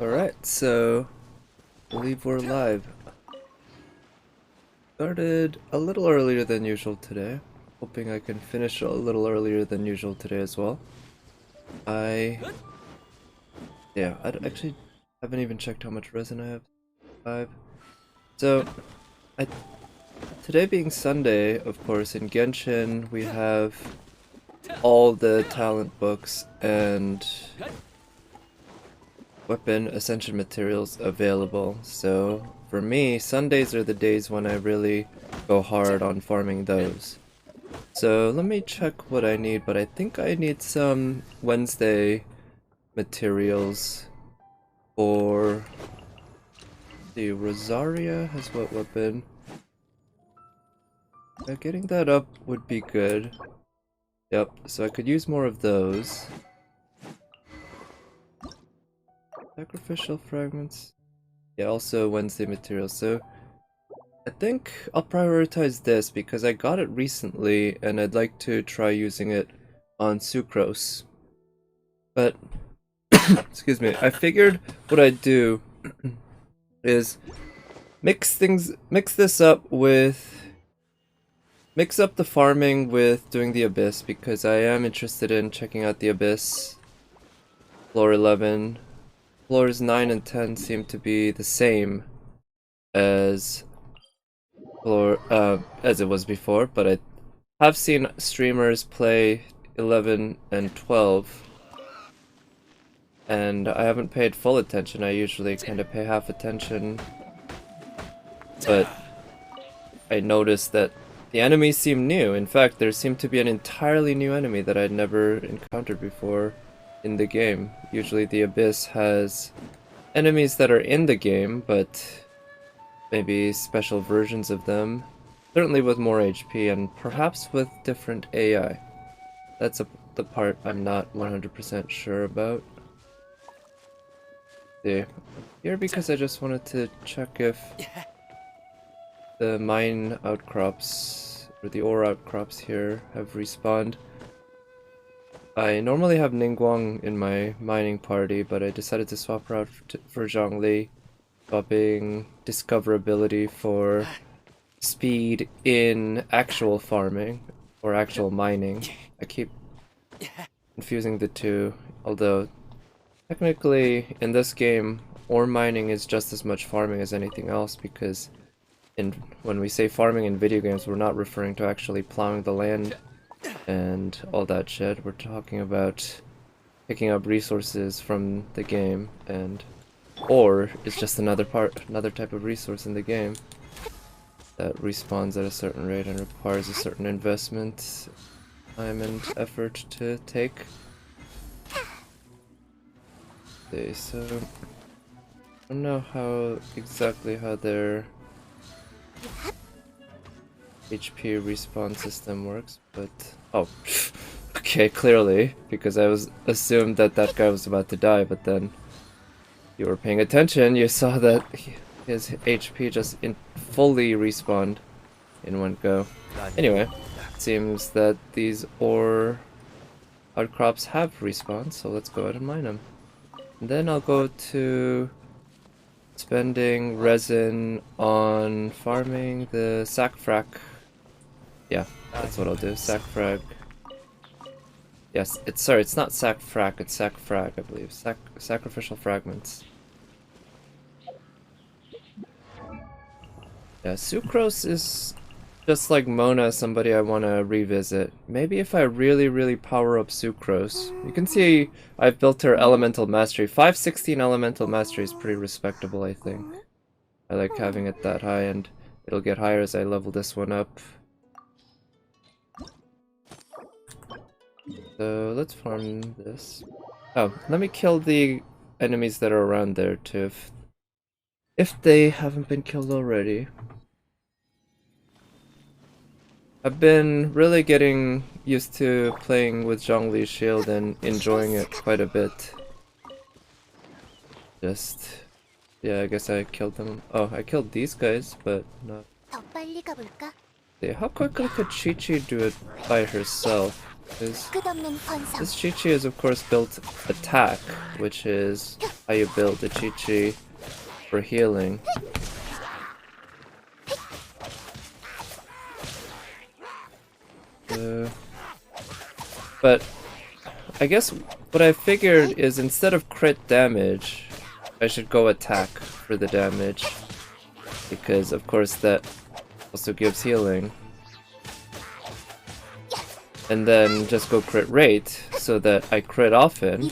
Alright, so I believe we're live. Started a little earlier than usual today. Hoping I can finish a little earlier than usual today as well. I actually haven't even checked how much resin I have. 5. So, I today being Sunday, of course, in Genshin we have all the talent books and weapon ascension materials available. So for me, Sundays are the days when I really go hard on farming those. So let me check what I need, but I think I need some Wednesday materials for the Rosaria has what weapon? Yeah, getting that up would be good. Yep, so I could use more of those. Sacrificial fragments. Yeah, also Wednesday materials. So I think I'll prioritize this because I got it recently and I'd like to try using it on sucrose. But excuse me, I figured what I'd do is mix up the farming with doing the Abyss because I am interested in checking out the Abyss. Floor 11. Floors 9 and 10 seem to be the same as as it was before, but I have seen streamers play 11 and 12, and I haven't paid full attention. I usually kind of pay half attention, but I noticed that the enemies seem new. In fact, there seemed to be an entirely new enemy that I'd never encountered before in the game. Usually the Abyss has enemies that are in the game, but maybe special versions of them. Certainly with more HP and perhaps with different AI. That's the part I'm not 100% sure about. See, here because I just wanted to check if the mine outcrops, or the ore outcrops here have respawned. I normally have Ningguang in my mining party, but I decided to swap her out for Zhongli, swapping discoverability for speed in actual farming, or actual mining. I keep confusing the two, although technically in this game, ore mining is just as much farming as anything else, because when we say farming in video games, we're not referring to actually plowing the land and all that shit. We're talking about picking up resources from the game, and ore is just another type of resource in the game that respawns at a certain rate and requires a certain investment, time and effort to take. Okay, so I don't know exactly how their HP respawn system works, but oh, okay, clearly, because I was assumed that that guy was about to die, but then you were paying attention, you saw that his HP just fully respawned in one go. Anyway, it seems that these ore outcrops have respawned, so let's go ahead and mine them. And then I'll go to spending resin on farming the sackfrag. Yeah, that's what I'll do. Sackfrag. Yes, it's not sackfrag, it's sackfrag, I believe. Sacrificial fragments. Yeah, Sucrose is just like Mona, somebody I want to revisit. Maybe if I really power up Sucrose. You can see I've built her Elemental Mastery. 516 Elemental Mastery is pretty respectable, I think. I like having it that high, and it'll get higher as I level this one up. So let's farm this. Oh, let me kill the enemies that are around there too, if they haven't been killed already. I've been really getting used to playing with Zhongli's shield and enjoying it quite a bit. Yeah, I guess I killed them. Oh, I killed these guys, but not. See, how quickly could Chi-Chi do it by herself? This Chi-Chi is of course built attack, which is how you build the Chi-Chi for healing. But I guess what I figured is instead of crit damage, I should go attack for the damage. Because of course that also gives healing. And then just go crit rate so that I crit often.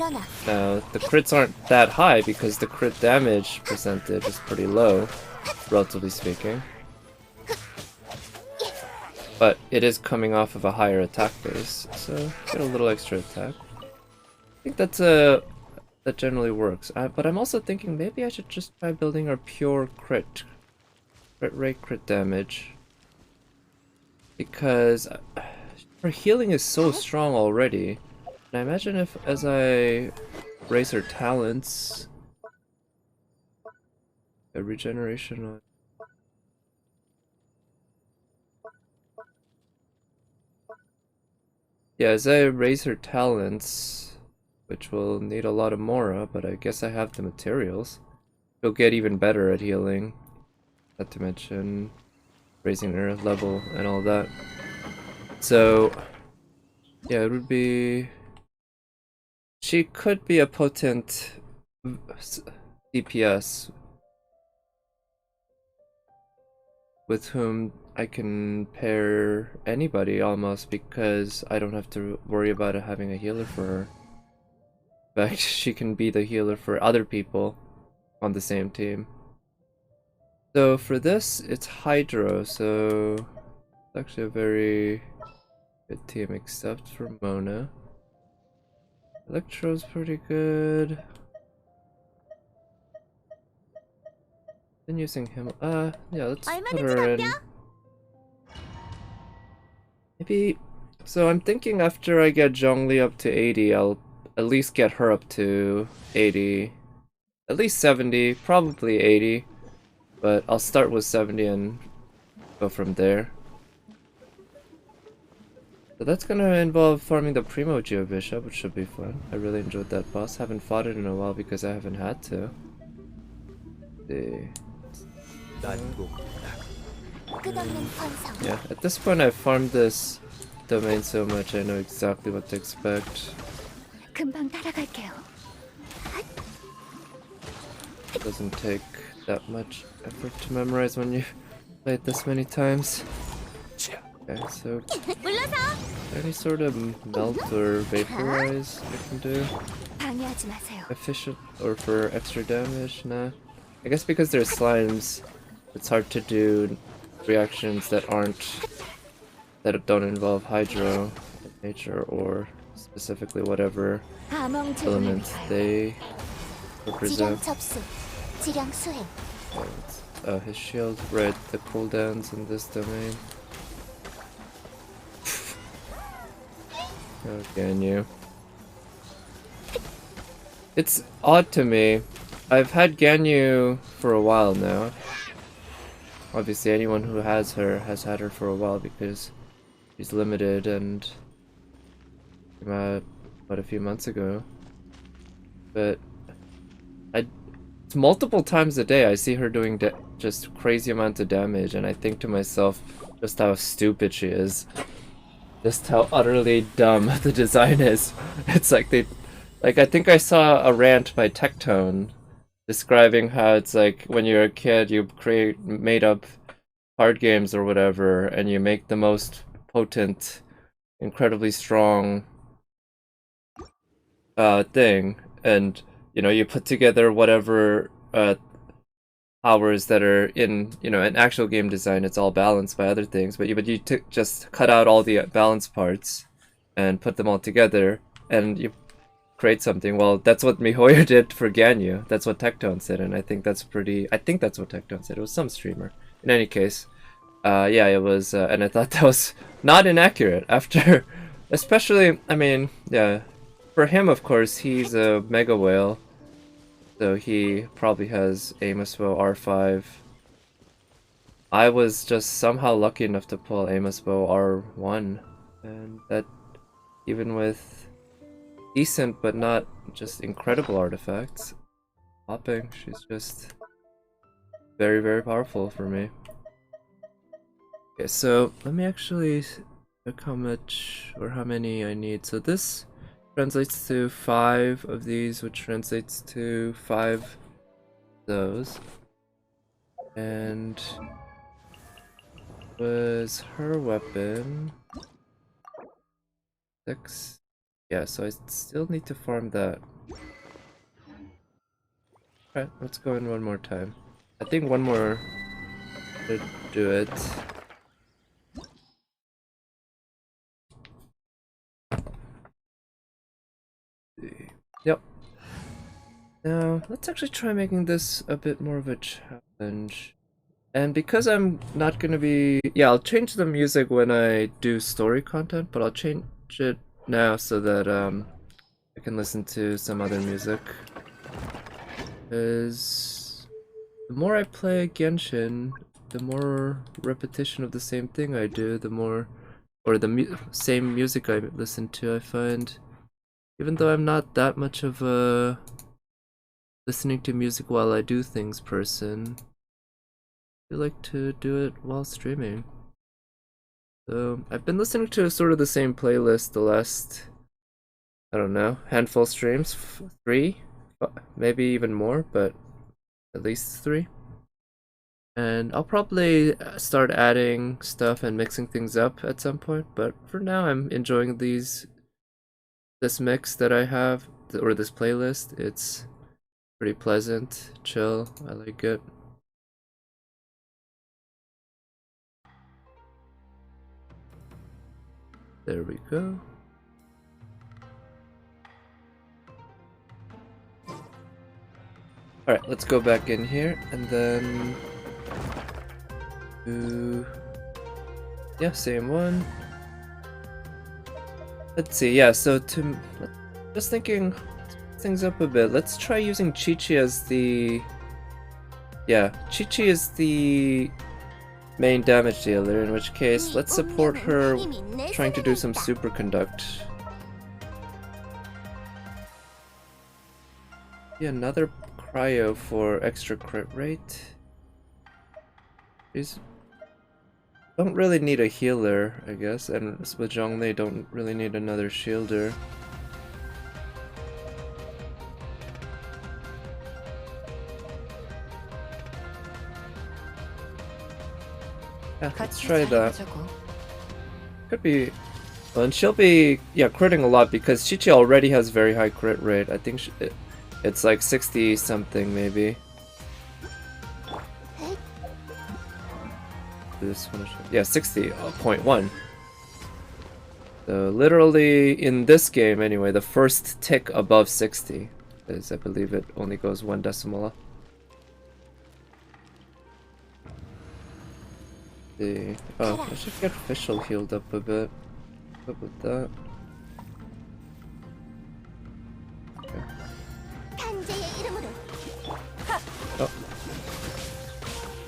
Now the crits aren't that high because the crit damage percentage is pretty low, relatively speaking. But it is coming off of a higher attack base, so get a little extra attack. I think that generally works. But I'm also thinking maybe I should just try building our pure crit rate, crit damage, because her healing is so strong already. And I imagine if as I raise her talents, a regeneration on. Yeah, as I raise her talents, which will need a lot of Mora, but I guess I have the materials, she'll get even better at healing. Not to mention raising her level and all that. So, yeah, it would be... She could be a potent DPS with whom I can pair anybody almost, because I don't have to worry about having a healer for her. In fact, she can be the healer for other people on the same team. So for this, it's Hydro, so it's actually a very good team except for Mona. Electro's pretty good. Been using him. Yeah, let's put her in. Maybe. So I'm thinking after I get Zhongli up to 80, I'll at least get her up to 80. At least 70, probably 80. But I'll start with 70 and go from there. So that's gonna involve farming the Primo Geo Bishop, which should be fun. I really enjoyed that boss. Haven't fought it in a while because I haven't had to. Yeah, at this point I've farmed this domain so much I know exactly what to expect. It doesn't take that much effort to memorize when you play it this many times. Okay, so any sort of melt or vaporize I can do? Efficient or for extra damage? Nah. I guess because they're slimes, it's hard to do reactions that don't involve hydro nature or specifically whatever elements they represent. His shield read the cooldowns in this domain. Oh, Ganyu. It's odd to me. I've had Ganyu for a while now. Obviously anyone who has her has had her for a while because she's limited and came out, what, a few months ago. But it's multiple times a day I see her doing just crazy amounts of damage, and I think to myself just how stupid she is. Just how utterly dumb the design is. It's like I think I saw a rant by Tectone describing how it's like when you're a kid you create made up card games or whatever and you make the most potent, incredibly strong thing, and you know, you put together whatever powers that are in, you know, an actual game design. It's all balanced by other things, but you just cut out all the balanced parts and put them all together and you create something. Well, that's what MiHoYo did for Ganyu. That's what Tectone said, and I think that's what Tectone said. It was some streamer. In any case, yeah, it was, and I thought that was not inaccurate after, especially, I mean, yeah, for him, of course, he's a Mega Whale, so he probably has Amos-Bow R5. I was just somehow lucky enough to pull Amos-Bow R1, and that, even with decent but not just incredible artifacts, hopping. She's just very, very powerful for me. Okay, so let me actually look how much or how many I need. So this translates to 5 of these, which translates to 5 of those. And was her weapon 6? Yeah, so I still need to farm that. Alright, let's go in one more time. I think one more should do it. Yep. Now, let's actually try making this a bit more of a challenge. And because I'm not gonna be... Yeah, I'll change the music when I do story content, but I'll change it now so that I can listen to some other music. Because the more I play Genshin, the more repetition of the same thing I do, the more... Or the same music I listen to, I find. Even though I'm not that much of a listening to music while I do things person, I like to do it while streaming. So I've been listening to sort of the same playlist the last, I don't know, handful of streams, 3, maybe even more, but at least 3. And I'll probably start adding stuff and mixing things up at some point, but for now I'm enjoying this mix that I have, or this playlist. It's pretty pleasant, chill, I like it. There we go. Alright, let's go back in here and then do... Yeah, same one. Let's see, yeah, so just thinking things up a bit, let's try using Chi-Chi as the... Yeah, Chi-Chi is the main damage dealer, in which case let's support her trying to do some superconduct. Yeah, another cryo for extra crit rate. These don't really need a healer, I guess, and with Zhongli don't really need another shielder. Yeah, let's try that. Could be... Well, and she'll be, yeah, critting a lot because Chi-Chi already has very high crit rate. I think it's like 60 something maybe. This one, yeah, 60.1. So literally in this game anyway, the first tick above 60 is, I believe it only goes 1 decimal up. See. Oh, I should get Fischl healed up a bit. What with that? Okay. Oh.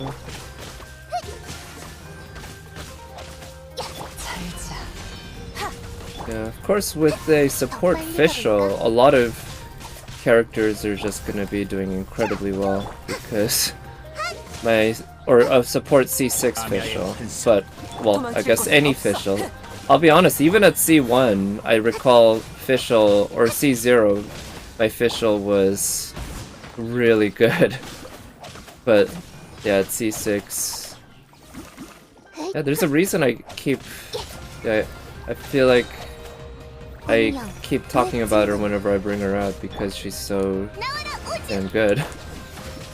Oh. Yeah, of course with a support Fischl, a lot of characters are just gonna be doing incredibly well because or a support C6 Fischl, but, well, I guess any Fischl. I'll be honest, even at C1, I recall Fischl, or C0, my Fischl was really good. But, yeah, at C6... Yeah, there's a reason I keep... Yeah, I feel like I keep talking about her whenever I bring her out because she's so damn good.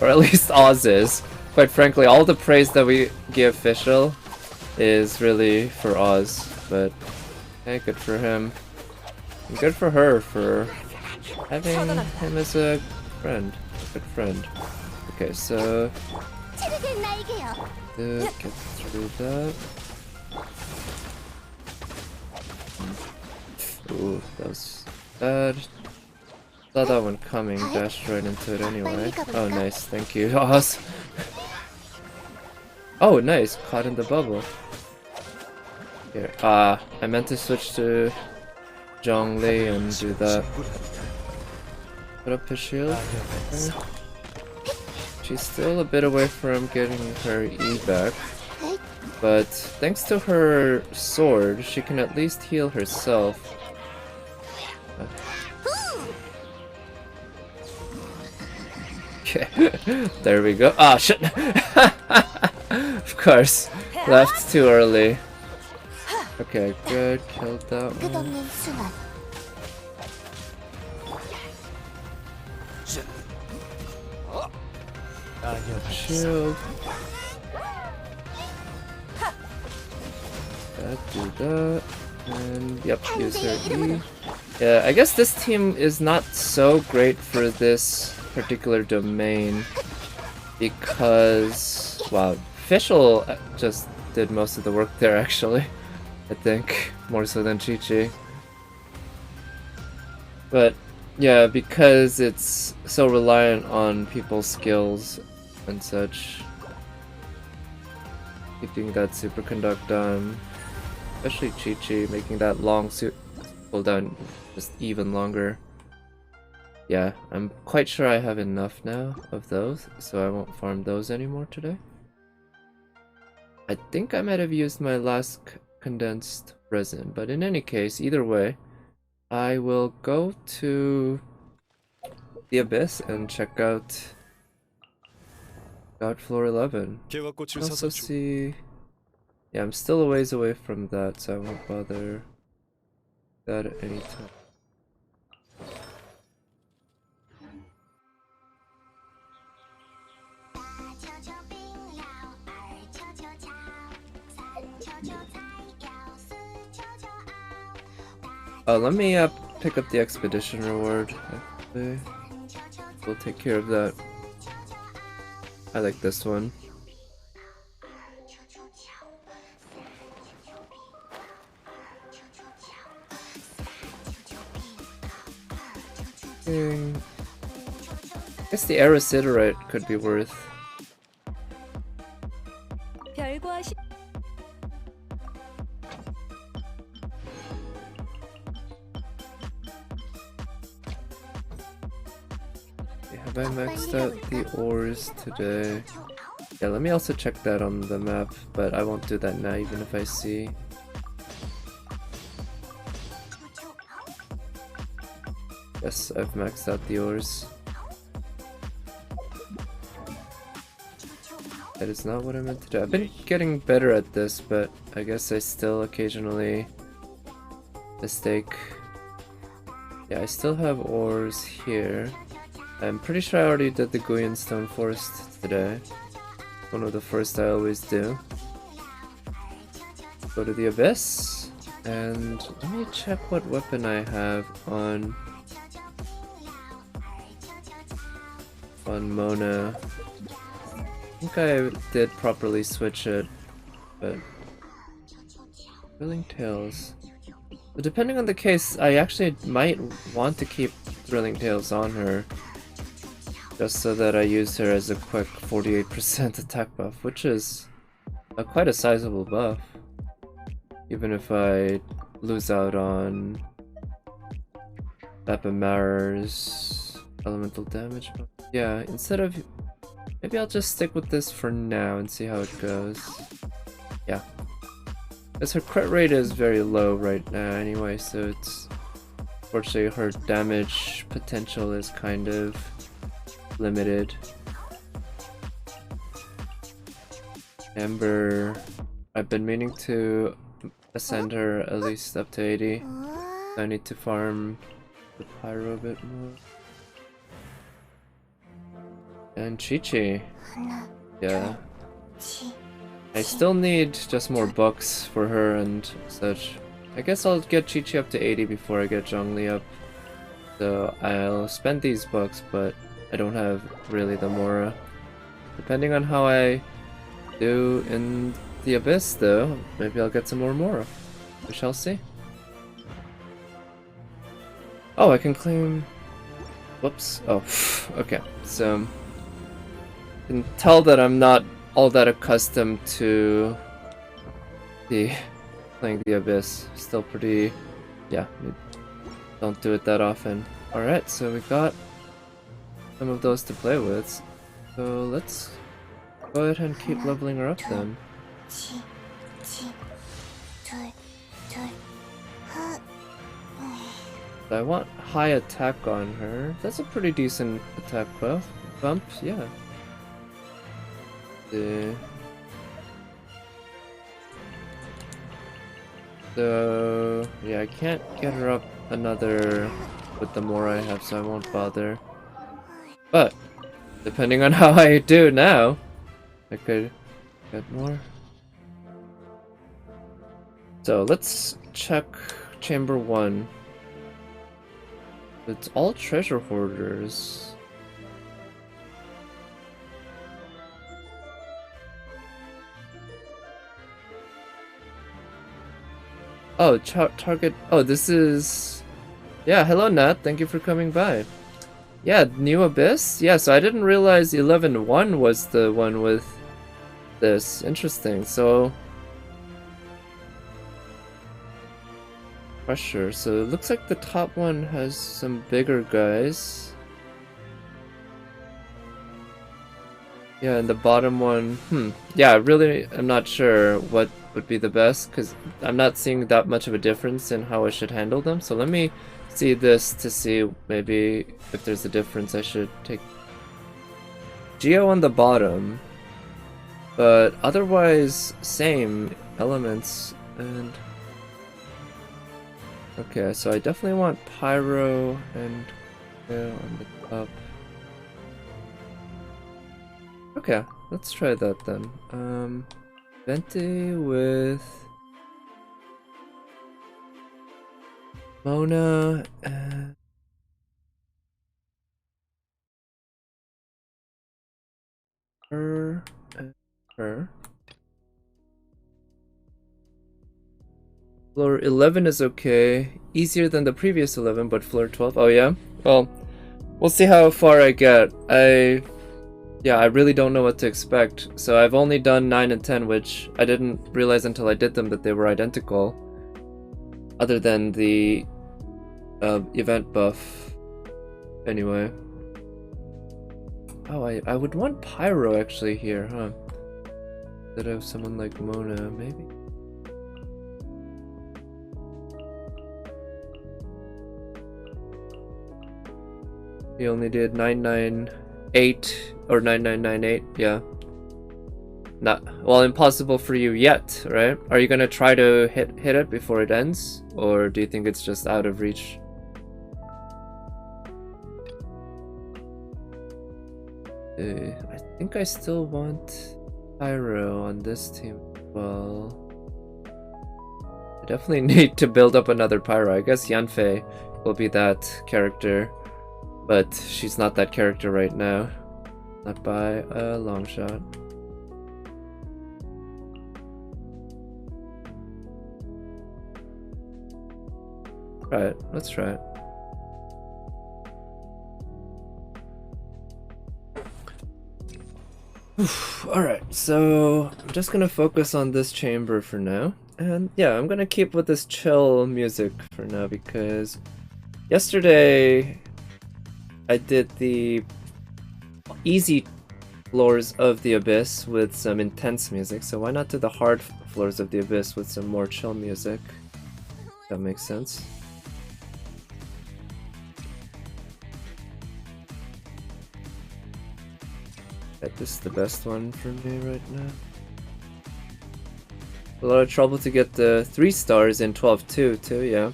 Or at least Oz is. Quite frankly, all the praise that we give Fischl is really for Oz, but hey, good for him. And good for her for having him as a friend, a good friend. Okay, so get through that. Ooh, that was bad. Saw that one coming, dashed right into it anyway. Oh, nice, thank you, Oz. Oh, nice, caught in the bubble. Here, I meant to switch to Zhongli and do that. Put up his shield. Okay. She's still a bit away from getting her E back, but thanks to her sword, she can at least heal herself. Okay, there we go. Ah, shit! Of course, left too early. Okay, good, killed that one. Shield. Do that. And yep, use her E. Yeah, I guess this team is not so great for this particular domain because, wow, Fischl just did most of the work there actually. I think, more so than Chi-Chi. But yeah, because it's so reliant on people's skills and such, keeping that superconduct on, especially Chi-Chi, making that long cooldown just even longer. Yeah, I'm quite sure I have enough now of those, so I won't farm those anymore today. I think I might have used my last condensed resin, but in any case, either way, I will go to the Abyss and check out God Floor 11. Also see... Yeah, I'm still a ways away from that, so I won't bother that at any time. Let me pick up the expedition reward. Actually, we'll take care of that. I like this one. I guess the Aerosiderite could be worth. Have I maxed out the ores today? Yeah, let me also check that on the map, but I won't do that now even if I see. Yes, I've maxed out the ores. That is not what I meant to do. I've been getting better at this, but I guess I still occasionally mistake. Yeah, I still have ores here. I'm pretty sure I already did the Guyan Stone Forest today. One of the first I always do. Go to the Abyss, and let me check what weapon I have on Mona. I think I did properly switch it, but Thrilling Tales. But depending on the case, I actually might want to keep Thrilling Tales on her, just so that I use her as a quick 48% attack buff, which is quite a sizable buff. Even if I lose out on Epimar's elemental damage. Yeah, instead of... Maybe I'll just stick with this for now and see how it goes. Yeah. Because her crit rate is very low right now anyway, so it's... Unfortunately, her damage potential is kind of limited. Amber... I've been meaning to ascend her at least up to 80. I need to farm the Pyro a bit more. And Chi-Chi. Yeah. I still need just more books for her and such. I guess I'll get Chi-Chi up to 80 before I get Zhongli up. So I'll spend these books, but I don't have really the Mora. Depending on how I do in the Abyss though, maybe I'll get some more Mora. We shall see. Oh, I can claim... Whoops. Oh, okay. So... you can tell that I'm not all that accustomed to playing the Abyss. Still pretty... yeah, don't do it that often. Alright, so we got some of those to play with. So let's go ahead and keep leveling her up then. I want high attack on her. That's a pretty decent attack bump, yeah. So yeah, I can't get her up another with the more I have, so I won't bother. But depending on how I do now, I could get more. So let's check chamber 1. It's all treasure hoarders. Oh, target. Oh, this is. Yeah, hello Nat. Thank you for coming by. Yeah, New Abyss? Yeah, so I didn't realize 11.1 was the one with this. Interesting. So. Pressure. So it looks like the top one has some bigger guys. Yeah, and the bottom one, yeah, really, I'm not sure what would be the best, because I'm not seeing that much of a difference in how I should handle them. So let me see this to see maybe if there's a difference. I should take Geo on the bottom, but otherwise same elements. And okay, so I definitely want Pyro and on the top. Okay, let's try that then. Venti with Mona and her and her. Floor 11 is okay. Easier than the previous 11, but floor 12. Oh yeah? Well, we'll see how far I get. Yeah, I really don't know what to expect. So I've only done 9 and 10, which I didn't realize until I did them that they were identical. Other than the event buff. Anyway. Oh, I would want Pyro actually here, huh? Instead of someone like Mona, maybe. He only did 998 or 9998, yeah. Not well, impossible for you yet, right? Are you gonna try to hit it before it ends, or do you think it's just out of reach? I think I still want Pyro on this team as well. I definitely need to build up another Pyro. I guess Yanfei will be that character, but she's not that character right now. Not by a long shot. Alright, let's try it. Alright, so I'm just gonna focus on this chamber for now. And yeah, I'm gonna keep with this chill music for now because yesterday I did the easy floors of the Abyss with some intense music, so why not do the hard floors of the Abyss with some more chill music? That makes sense. This is the best one for me right now. A lot of trouble to get the 3 stars in 12-2 too, yeah.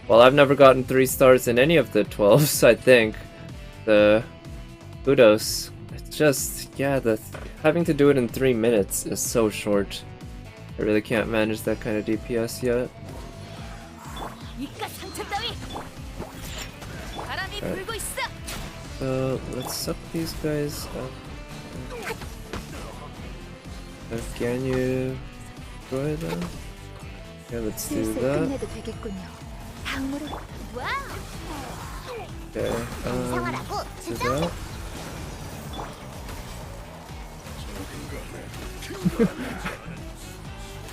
Well, I've never gotten 3 stars in any of the 12s, I think. The kudos. It's just, yeah, having to do it in 3 minutes is so short. I really can't manage that kind of DPS yet. Right. So let's suck these guys up. Can you destroy them? Yeah, let's do that. Okay, do that.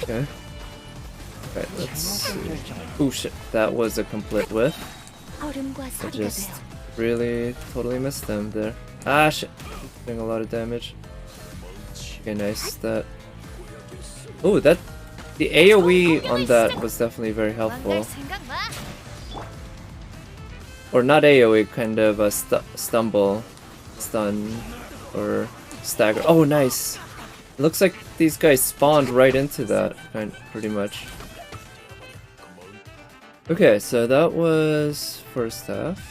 Okay. Alright, let's see. Oh shit, that was a complete whiff. I just really totally missed them there. Ah shit. doing a lot of damage. Okay, nice. That. Oh, that. The AoE on that was definitely very helpful. Or not AoE, kind of a stumble, stun, or stagger. Oh, nice! It looks like these guys spawned right into that, pretty much. Okay, so that was first half.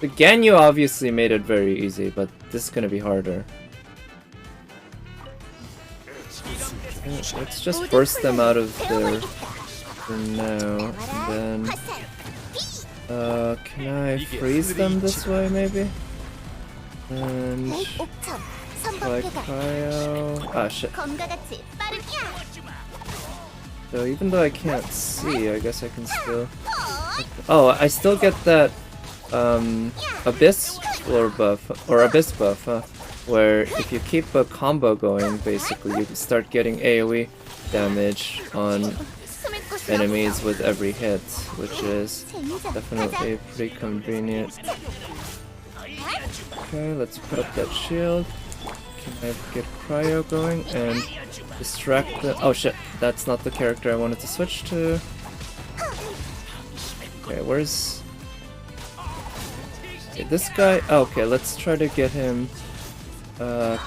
The Ganyu obviously made it very easy, but this is gonna be harder. Let's just burst them out of there for now, and then... can I freeze them this way, maybe? And... Like cryo... Ah, shit. So even though I can't see, I guess I can still... Oh, I still get that... Abyss floor buff, or Abyss buff, huh? Where if you keep a combo going, basically, you start getting AoE damage on enemies with every hit, which is definitely pretty convenient. Okay, let's put up that shield. Can I get cryo going and distract the... Oh shit, that's not the character I wanted to switch to. Okay, where's... Okay, this guy... Oh, okay, let's try to get him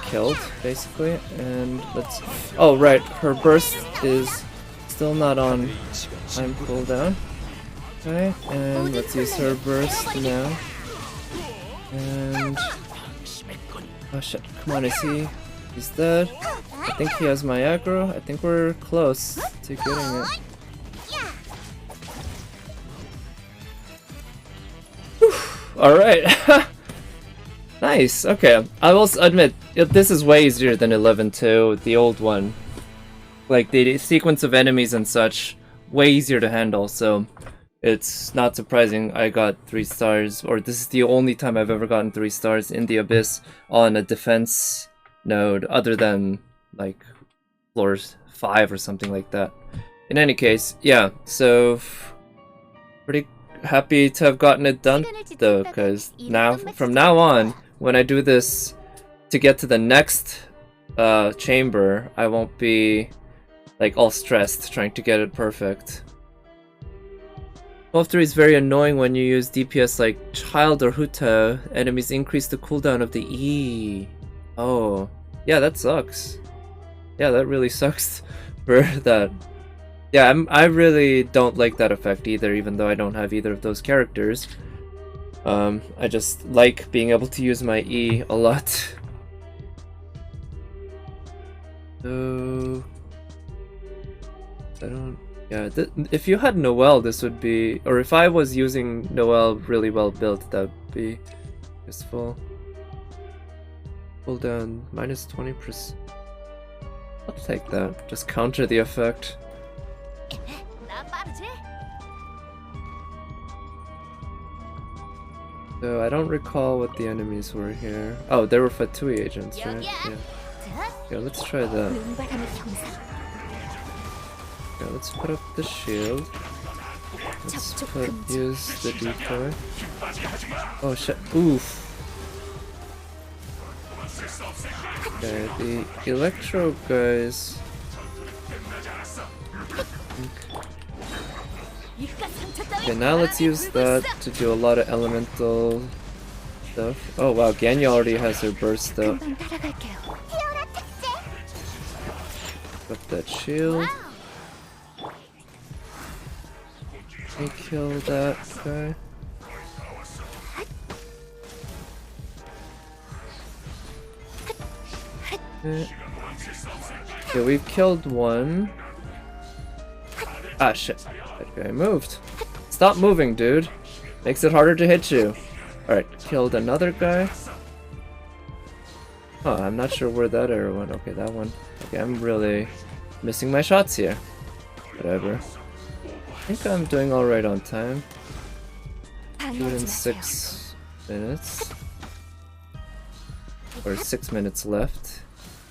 killed, basically, and let's... Oh, right, her burst is still not on time cooldown. Okay, and let's use her burst now. And... Oh shit, come on, is he... He's dead. I think he has my aggro. I think we're close to getting it. Alright. Nice, okay. I will admit, this is way easier than 11-2, the old one. Like, the sequence of enemies and such, way easier to handle, so it's not surprising I got 3 stars, or this is the only time I've ever gotten 3 stars in the Abyss on a defense node, other than, like, floor 5 or something like that. In any case, yeah, so pretty happy to have gotten it done, though, because now, from now on, when I do this to get to the next chamber, I won't be, like, all stressed trying to get it perfect. 12-3 is very annoying when you use DPS like Child or Huta. Enemies increase the cooldown of the E. Oh, yeah, that sucks. Yeah, that really sucks for that. Yeah, I really don't like that effect either, even though I don't have either of those characters. I just like being able to use my E a lot. So... I don't... Yeah, if you had Noelle, this would be... Or if I was using Noelle really well built, that would be useful. Pull down minus 20%. I'll take that. Just counter the effect. So I don't recall what the enemies were here. Oh, they were Fatui agents, right? Yeah. Yeah, let's try that. Okay, let's put up the shield. Let's use the decoy. Oh shit, oof. Okay, the electro guys... Okay, now let's use that to do a lot of elemental stuff. Oh wow, Ganyu already has her burst up. Put that shield. I kill that guy. Okay, we've killed one. Ah shit, that guy moved. Stop moving, dude. Makes it harder to hit you. Alright, killed another guy. Oh, I'm not sure where that arrow went. Okay, that one. Okay, I'm really missing my shots here. Whatever. I think I'm doing alright on time. Do it in 6 minutes. Or 6 minutes left.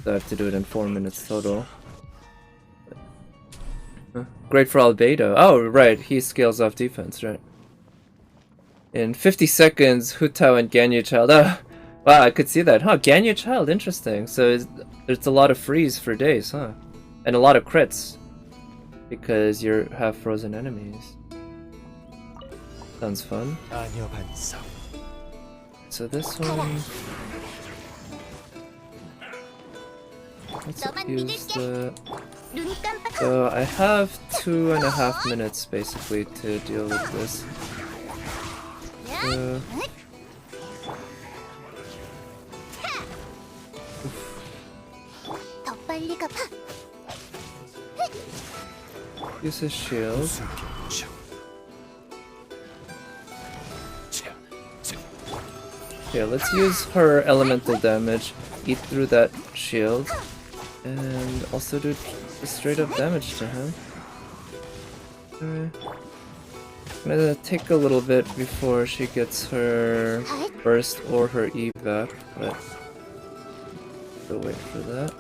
So I have to do it in 4 minutes total. Great for Albedo. Oh, right. He scales off defense, right? In 50 seconds, Hu Tao and Ganyu Child. Wow, I could see that. Huh, Ganyu Child, interesting. So there's a lot of freeze for days, huh? And a lot of crits. Because you have frozen enemies. Sounds fun. So this one... Let's use the... So I have 2.5 minutes basically to deal with this. Use his shield. Yeah, let's use her elemental damage, eat through that shield, and also do straight up damage to him. I'm gonna take a little bit before she gets her burst or her E back, but we'll wait for that.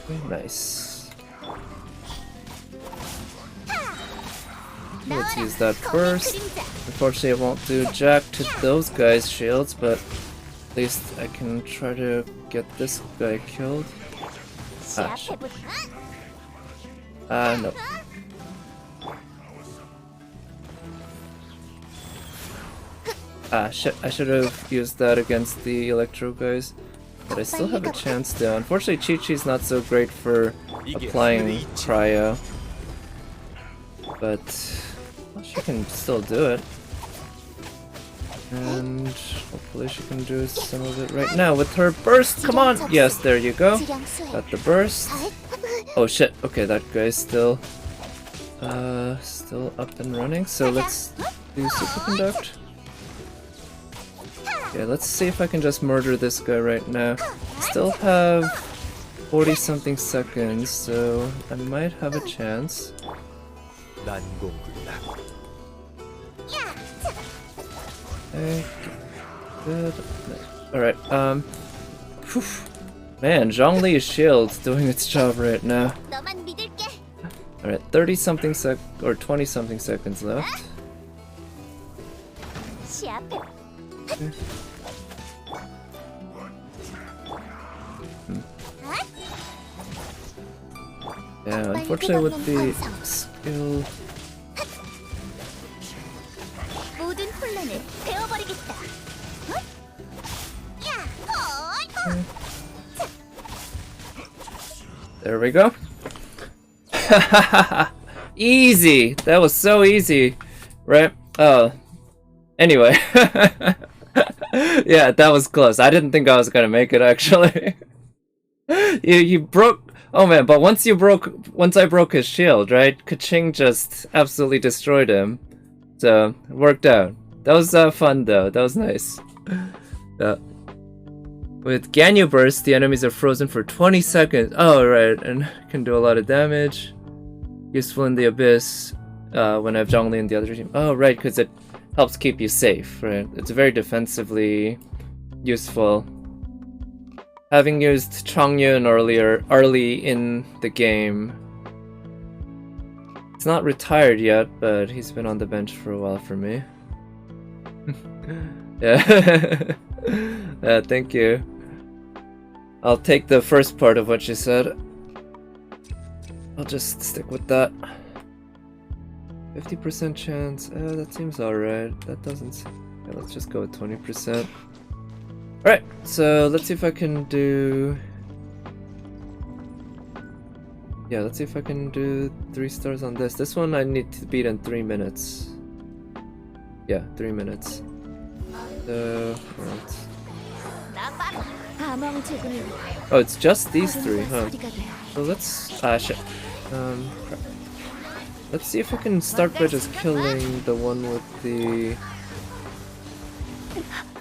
Okay, nice. Let's use that burst. Unfortunately, it won't do jack to those guys' shields, but at least I can try to get this guy killed. Ah, shit. No. Ah, shit. I should have used that against the Electro guys. But I still have a chance though. Unfortunately, Chi-Chi's not so great for applying cryo. But well, she can still do it. And hopefully she can do some of it right now with her burst. Come on! Yes, there you go. Got the burst. Oh shit. Okay, that guy's still up and running. So let's do Superconduct. Okay, let's see if I can just murder this guy right now. Still have 40 something seconds, so I might have a chance. Okay, good. Alright, whew. Man, Zhongli's shield's doing its job right now. Alright, 30 something or 20 something seconds left. Okay. Yeah, unfortunately with the skill... There we go. Easy! That was so easy, right? Oh. Anyway. Yeah, that was close. I didn't think I was gonna make it, actually. You broke... Oh man, but once I broke his shield, right? Kaching just absolutely destroyed him. So, it worked out. That was fun though, that was nice. With Ganyu Burst, the enemies are frozen for 20 seconds. Oh, right, and can do a lot of damage. Useful in the Abyss when I have Zhongli and the other team. Oh, right, because it helps keep you safe, right? It's very defensively useful. Having used Chongyun early in the game. He's not retired yet, but he's been on the bench for a while for me. Yeah. Yeah, thank you. I'll take the first part of what you said. I'll just stick with that. 50% chance. That seems alright. That doesn't... Yeah, let's just go with 20%. Alright, so let's see if I can do... Yeah, let's see if I can do 3 stars on this. This one I need to beat in 3 minutes. Yeah, 3 minutes. So... Right. Oh, it's just these 3, huh? So let's... Ah, shit. Crap. Let's see if I can start by just killing the one with the...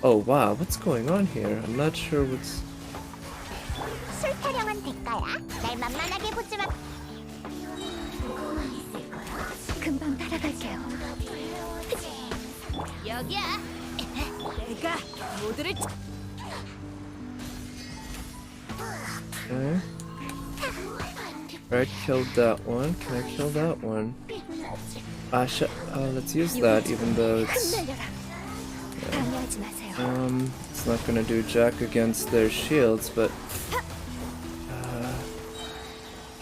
Oh wow, what's going on here? I'm not sure what's... Okay. Right, killed that one. Can I kill that one? Ah, shit. Let's use that, even though it's... It's not gonna do jack against their shields, but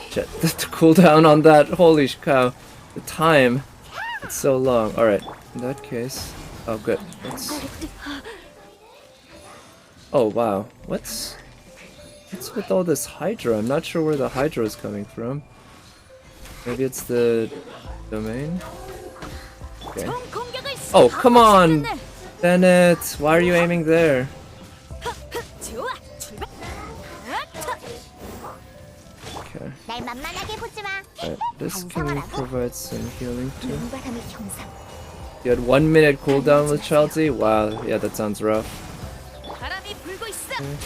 shit, the cooldown on that, holy cow, the time, it's so long. Alright, in that case, oh good, oh wow, what's with all this Hydra? I'm not sure where the Hydra is coming from. Maybe it's the domain? Okay. Oh, come on! Bennett, why are you aiming there? Okay. Alright, this can provide some healing too. You had 1 minute cooldown with Chelsea? Wow, yeah, that sounds rough. Okay.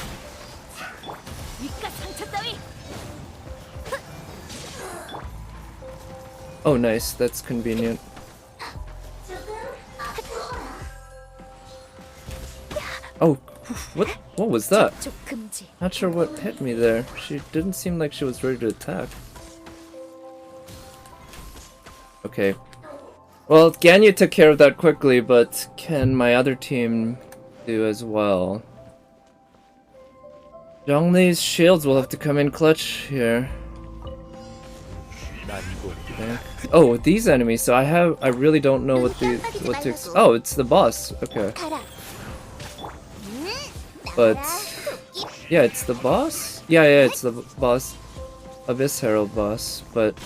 Oh nice, that's convenient. Oh, what was that? Not sure what hit me there. She didn't seem like she was ready to attack. Okay. Well, Ganyu took care of that quickly, but can my other team do as well? Zhongli's shields will have to come in clutch here. Okay. Oh, these enemies. So I really don't know what to. Oh, it's the boss. Okay. But yeah, it's the boss. Yeah, it's the boss, Abyss Herald boss. But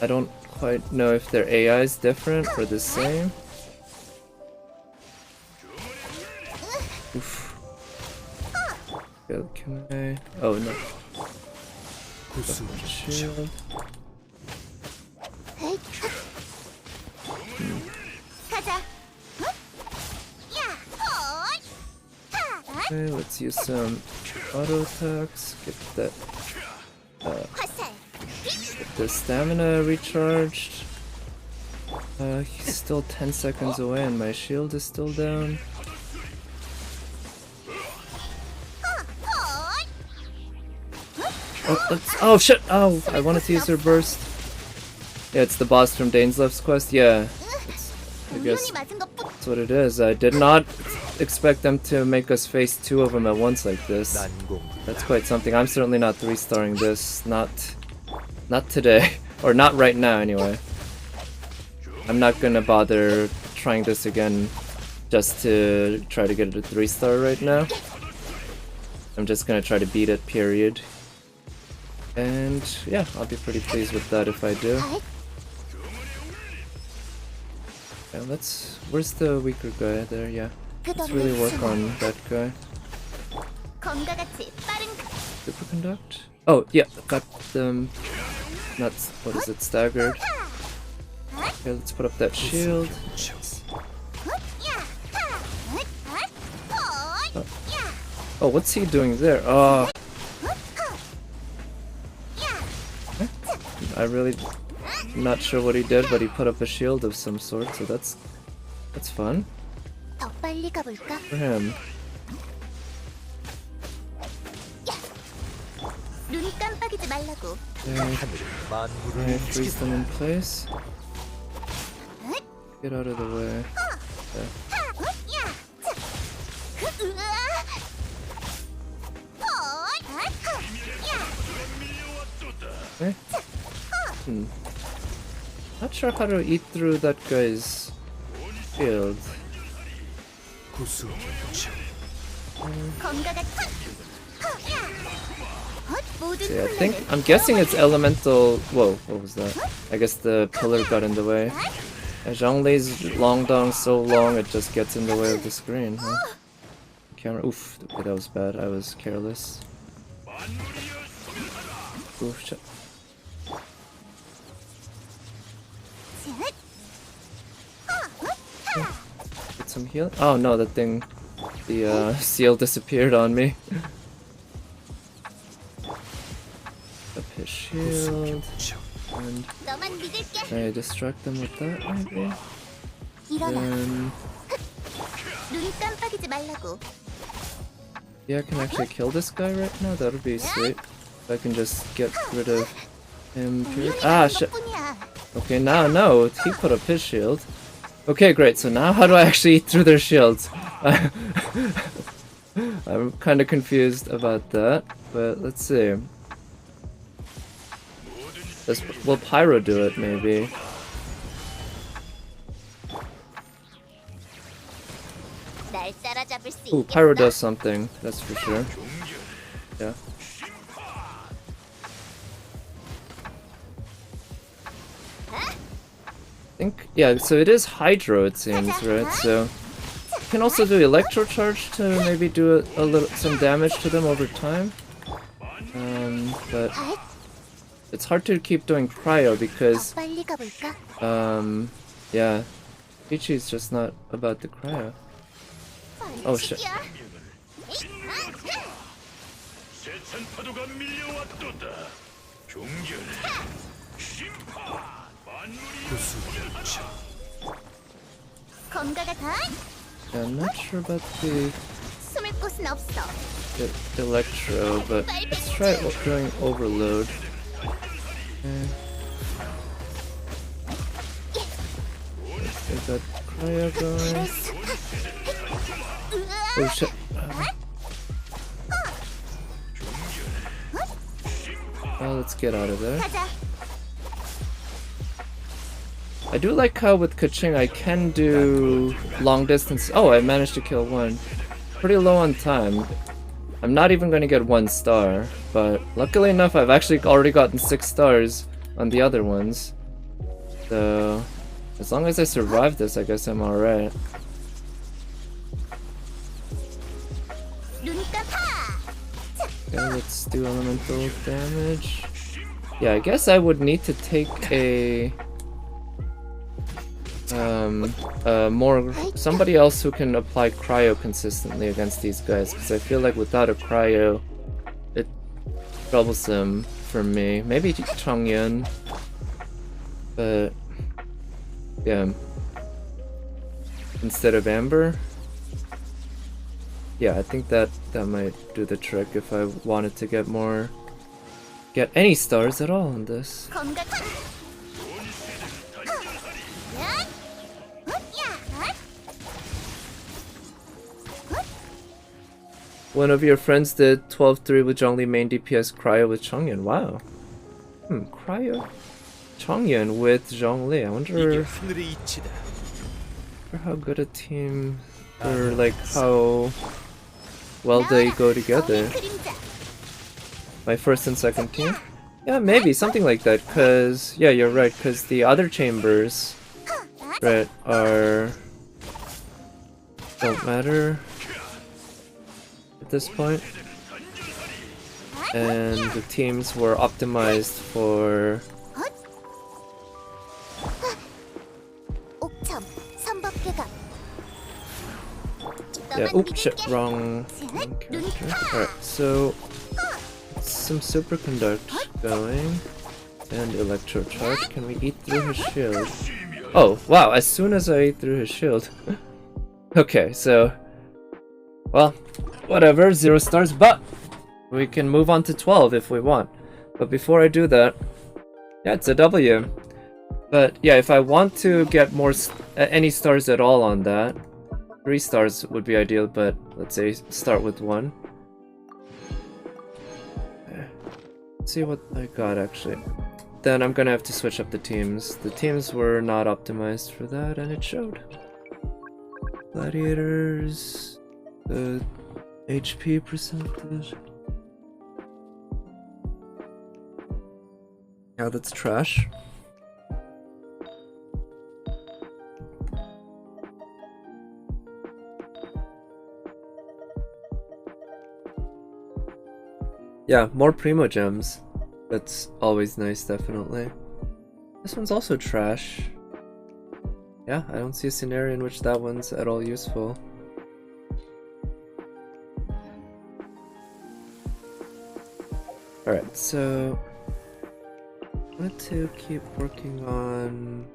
I don't quite know if their AI is different or the same. Oof. Okay, can I? Oh no. Shield. Okay, let's use some auto attacks. Get that. Get the stamina recharged. He's still 10 seconds away, and my shield is still down. Oh shit! Oh, I wanted to use her burst. Yeah, it's the boss from Daneslev's quest. Yeah, I guess that's what it is. I did not expect them to make us face 2 of them at once like this. That's quite something. I'm certainly not 3-starring this. Not today, or not right now anyway. I'm not gonna bother trying this again just to try to get it a 3-star right now. I'm just gonna try to beat it, period. And yeah, I'll be pretty pleased with that if I do. Yeah, where's the weaker guy there? Yeah, let's really work on that guy. Superconduct? Oh yeah, got them. Not, what is it? Staggered. Okay, let's put up that shield. Oh, what's he doing there? Oh. I really not sure what he did, but he put up a shield of some sort, so that's fun for him. Okay, freeze them in place. Get out of the way. Okay. Not sure how to eat through that guy's shield. So yeah, I'm guessing it's elemental. Whoa, what was that? I guess the pillar got in the way. Zhongli's long dong so long it just gets in the way of the screen, huh? Camera. Oof, okay, that was bad. I was careless. Oof, shit. Get some heal. Oh no, that thing, the seal disappeared on me. Up his shield. And can I distract them with that maybe? Then yeah, I can actually kill this guy right now. That would be sweet. If I can just get rid of him. Ah shit. Okay, now no, he put up his shield. Okay, great. So now how do I actually eat through their shields? I'm kind of confused about that, but let's see. Will Pyro do it, maybe? Ooh, Pyro does something, that's for sure. Yeah. I think, yeah, so it is Hydro, it seems, right? So you can also do Electro Charge to maybe do some damage to them over time. But it's hard to keep doing Cryo because, yeah, Ichi's just not about the Cryo. Oh shit. Yeah, I'm not sure about the Electro, but let's try doing Overload. Okay. Let's get that Cryo going. Oh shit. Oh, let's get out of there. I do like how with Kaching I can do long distance. Oh, I managed to kill one. Pretty low on time. I'm not even going to get 1 star, but luckily enough I've actually already gotten 6 stars on the other ones. So, as long as I survive this, I guess I'm alright. Okay, let's do elemental damage. Yeah, I guess I would need to take a somebody else who can apply cryo consistently against these guys, because I feel like without a cryo it's troublesome for me. Maybe Chongyun, but yeah, instead of Amber. Yeah, I think that might do the trick if I wanted to get any stars at all in this. One of your friends did 12-3 with Zhongli main DPS Cryo with Chongyun. Wow. Cryo? Chongyun with Zhongli. I wonder how good a team, or like how well they go together. My first and second team? Yeah, maybe, something like that, cause, yeah, you're right, cause the other chambers, right, don't matter at this point. And the teams were optimized for... Yeah, oops, shit, wrong character. Alright, so some superconduct going and electro charge. Can we eat through his shield? Oh, wow, as soon as I ate through his shield. Okay, so, well, whatever, 0 stars, but we can move on to 12 if we want. But before I do that, yeah, it's a W. But yeah, if I want to get any stars at all on that, 3 stars would be ideal, but let's say start with 1. Let's see what I got actually. Then I'm gonna have to switch up the teams. The teams were not optimized for that, and it showed. Gladiators, the HP percentage. Yeah, that's trash. Yeah, more Primo gems. That's always nice, definitely. This one's also trash. Yeah, I don't see a scenario in which that one's at all useful. Alright, so... I want to keep working on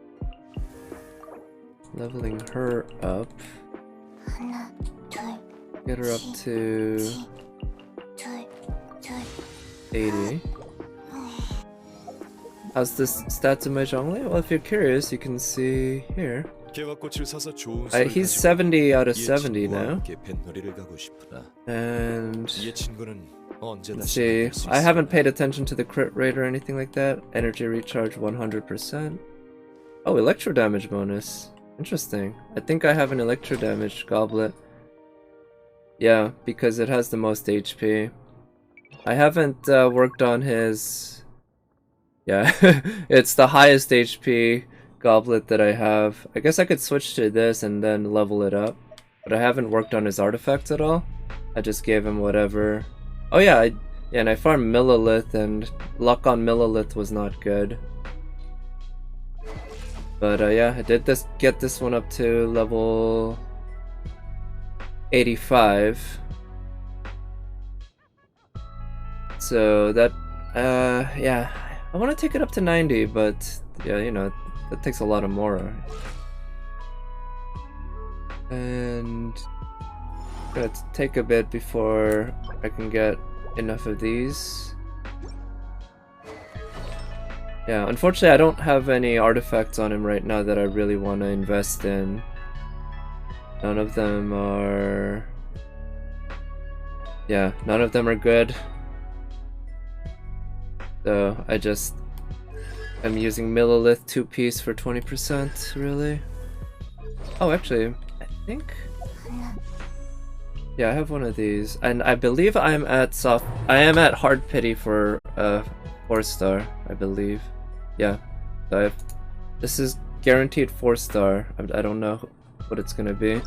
leveling her up. Get her up to 80. How's this stats of my Zhongli? Well, if you're curious, you can see here. He's 70 out of 70 now. And let's see, I haven't paid attention to the crit rate or anything like that. Energy recharge 100%. Oh, electro damage bonus. Interesting. I think I have an electro damage goblet. Yeah, because it has the most HP. I haven't worked on his... Yeah, it's the highest HP goblet that I have. I guess I could switch to this and then level it up. But I haven't worked on his artifacts at all. I just gave him whatever. Oh yeah, and I farmed Millilith, and luck on Millilith was not good. But yeah, I did get this one up to level 85. So that, yeah, I want to take it up to 90, but yeah, you know, that takes a lot of Mora. And gotta take a bit before I can get enough of these. Yeah, unfortunately I don't have any artifacts on him right now that I really want to invest in. None of them are... Yeah, none of them are good. So I just am using Millilith 2-piece for 20%, really. Oh, actually, I think... Yeah, I have one of these, and I believe I am at hard pity for 4-star, I believe. Yeah, so this is guaranteed 4-star. I don't know what it's gonna be.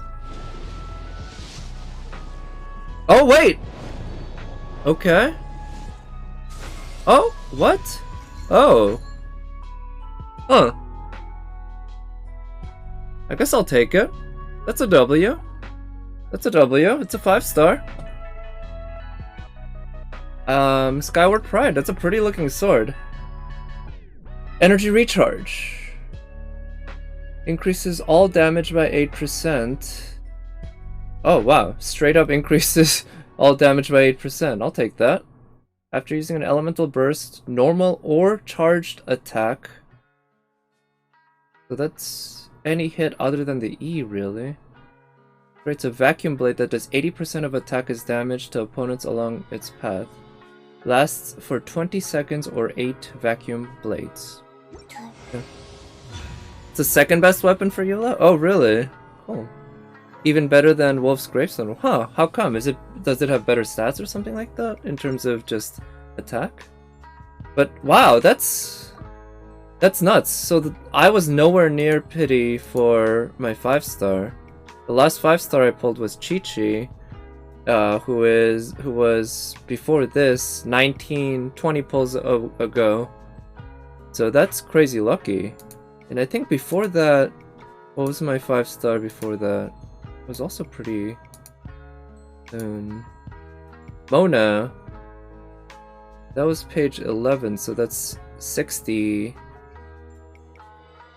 Oh wait! Okay. Oh, what? Oh. Huh. I guess I'll take it. That's a W. That's a W. It's a 5-star. Skyward Pride. That's a pretty looking sword. Energy recharge. Increases all damage by 8%. Oh wow. Straight up increases all damage by 8%. I'll take that. After using an elemental burst, normal or charged attack. So that's any hit other than the E, really. Creates a vacuum blade that does 80% of attack as damage to opponents along its path. Lasts for 20 seconds or 8 vacuum blades. Yeah. It's the second best weapon for Eula? Oh, really? Cool. Even better than Wolf's Gravestone. Huh, how come? Does it have better stats or something like that in terms of just attack? But wow, that's nuts. So I was nowhere near pity for my 5-star. The last 5-star I pulled was Chi-Chi, who was before this 20 pulls ago. So that's crazy lucky. And I think before that, what was my 5-star before that? It was also pretty soon. Mona. That was page 11, so that's 60.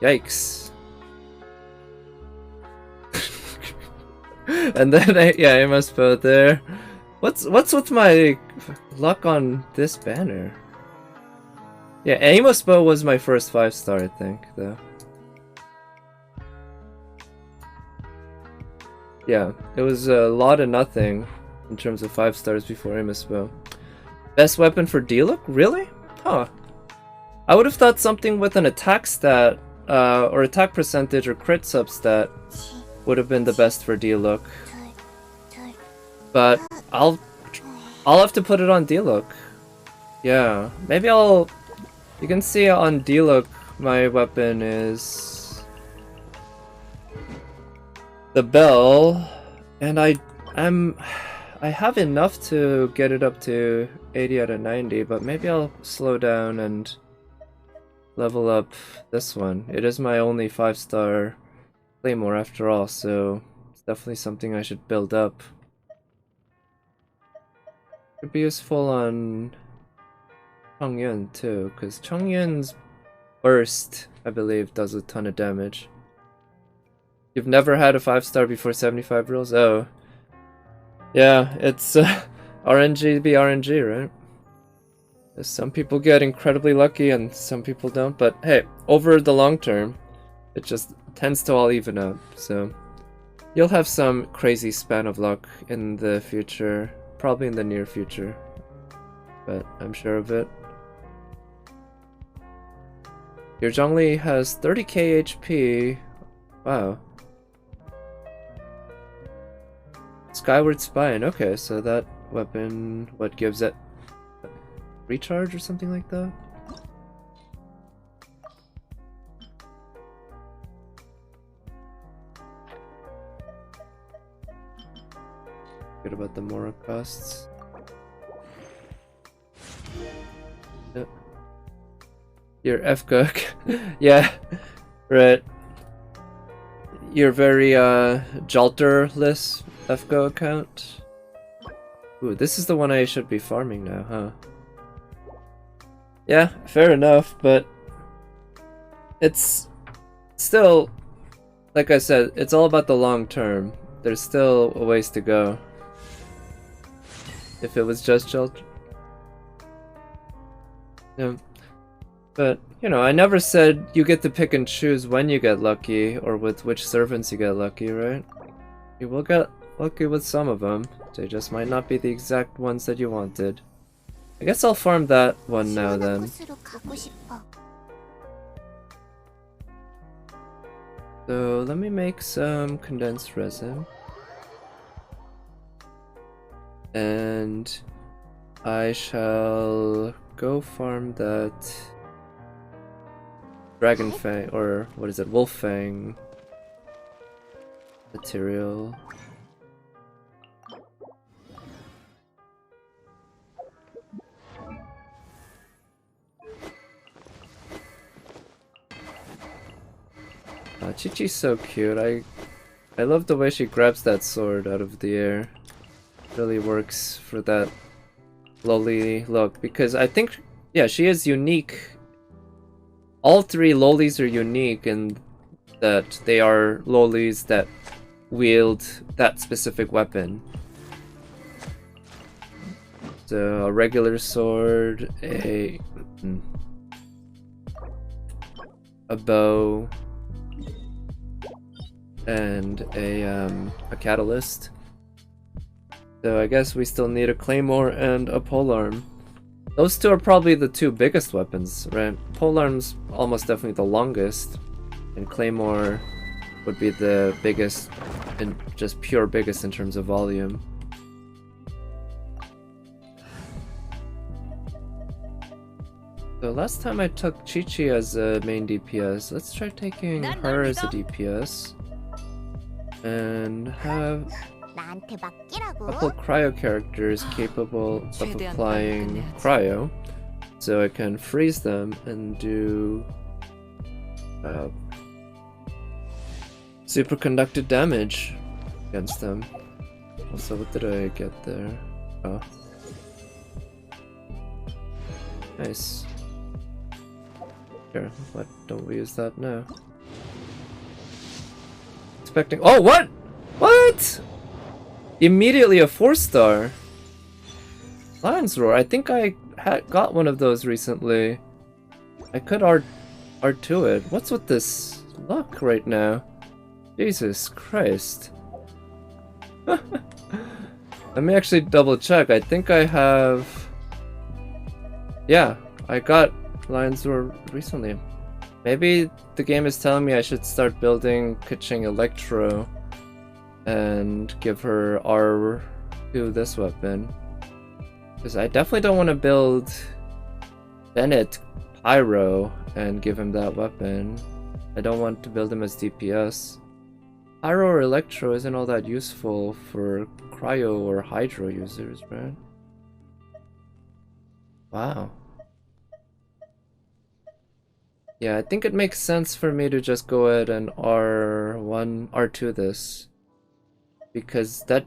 Yikes. And then Amos Bow there. What's with my luck on this banner? Yeah, Amos Bow was my first 5-star, I think, though. Yeah, it was a lot of nothing in terms of 5-stars before Amos Bow. Best weapon for D-Look? Really? Huh. I would have thought something with an attack stat, or attack percentage or crit substat would have been the best for D-Look. But I'll have to put it on D-Look. Yeah, maybe you can see on D-Look my weapon is the bell, and I have enough to get it up to 80 out of 90, but maybe I'll slow down and level up this one. It is my only 5-star Claymore after all, so it's definitely something I should build up. Could be useful on Chongyun too, because Chongyun's burst, I believe, does a ton of damage. You've never had a 5-star before 75 rules? Oh. Yeah, it's RNG be RNG, right? Some people get incredibly lucky and some people don't, but hey, over the long term, it just tends to all even out, so you'll have some crazy span of luck in the future, probably in the near future, but I'm sure of it. Your Zhongli has 30k HP. Wow. Skyward Spine. Okay, so that weapon, what gives it? Recharge or something like that? Good about the Mora costs. Yep. Your F-Cook. Yeah, right. You're very Jalter-less FGO account. Ooh, this is the one I should be farming now, huh? Yeah, fair enough, but it's still, like I said, it's all about the long term. There's still a ways to go. If it was just Jalter. Yeah. But, you know, I never said you get to pick and choose when you get lucky or with which servants you get lucky, right? You will get lucky with some of them. They just might not be the exact ones that you wanted. I guess I'll farm that one now then. So let me make some condensed resin. And I shall go farm that Dragon Fang, or what is it, Wolf Fang material. Chi-Chi's so cute. I love the way she grabs that sword out of the air. Really works for that loli look, because I think, yeah, she is unique. All three lolis are unique in that they are lolis that wield that specific weapon. So a regular sword, a bow, and a catalyst. So I guess we still need a claymore and a polearm. Those two are probably the two biggest weapons, right? Polearm's almost definitely the longest, and claymore would be the biggest, and just pure biggest in terms of volume. So last time I took Chi-Chi as a main DPS. Let's try taking her as a DPS. And have a couple cryo characters capable of applying cryo, so I can freeze them and do superconducted damage against them. Also, what did I get there? Oh, nice. Here, why don't we use that now? Expecting. Oh, what? What? Immediately a 4-star. Lion's Roar. I think I got one of those recently. I could R2 it. What's with this luck right now? Jesus Christ. Let me actually double check. I think I have. Yeah, I got Lion's Roar recently. Maybe the game is telling me I should start building Keqing Electro and give her R2 this weapon. Because I definitely don't want to build Bennett Pyro and give him that weapon. I don't want to build him as DPS. Pyro or Electro isn't all that useful for Cryo or Hydro users, right? Wow. Yeah, I think it makes sense for me to just go ahead and R2 this. Because that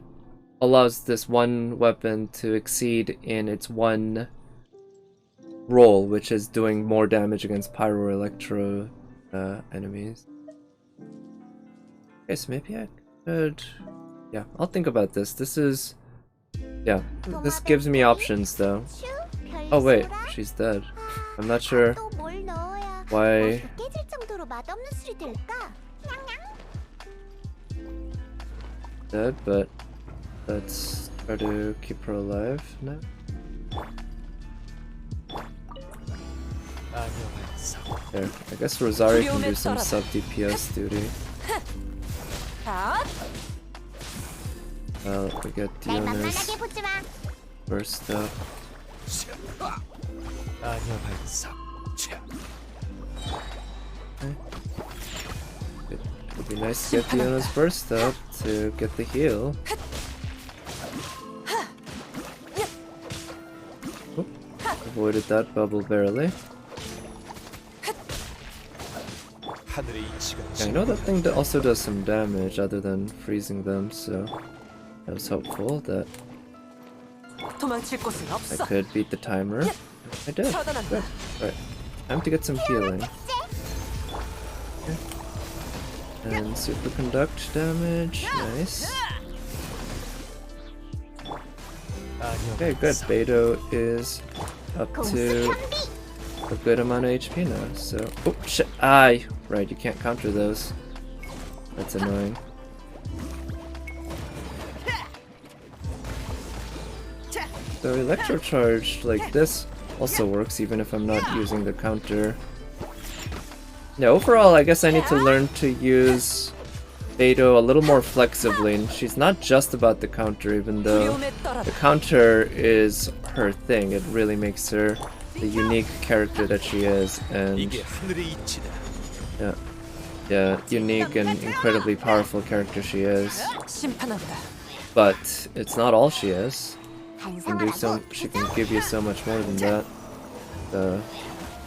allows this one weapon to exceed in its one role, which is doing more damage against Pyro or Electro enemies. Okay, so maybe I could... Yeah, I'll think about this. This is... Yeah, this gives me options though. Oh wait, she's dead. I'm not sure why 맛없는 술이 될까? Dead, but let's try to keep her alive now. There, I guess Rosario can do some sub DPS duty. We get Diona's burst up. Okay. It would be nice to get Diona's burst up to get the heal. Oop, avoided that bubble barely. Yeah, I know that thing also does some damage other than freezing them, so I was hopeful that I could beat the timer. I did. Good. Alright, time to get some healing. Okay. And superconduct damage, nice. Okay, good. Beto is up to a good amount of HP now, so... Oh, shit! Aye! Right, you can't counter those. That's annoying. So electrocharge like this also works even if I'm not using the counter. Yeah, overall I guess I need to learn to use Beto a little more flexibly, and she's not just about the counter, even though the counter is her thing. It really makes her the unique character that she is, and yeah, unique and incredibly powerful character she is. But it's not all she is. She can give you so much more than that. So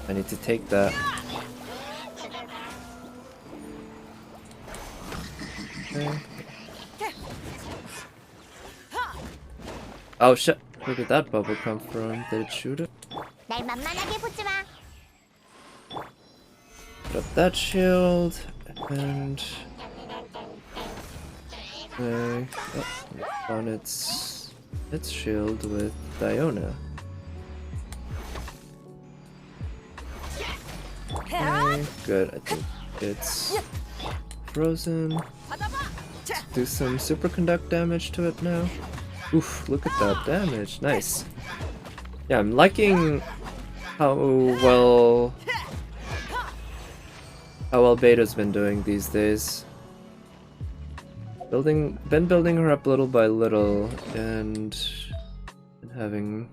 I need to take that. Okay. Oh shit! Where did that bubble come from? Did it shoot it? Put up that shield and on its shield with Diona. Okay, good. I think it's frozen. Do some superconduct damage to it now. Oof, look at that damage. Nice. Yeah, I'm liking how well Beta's been doing these days. Been building her up little by little and having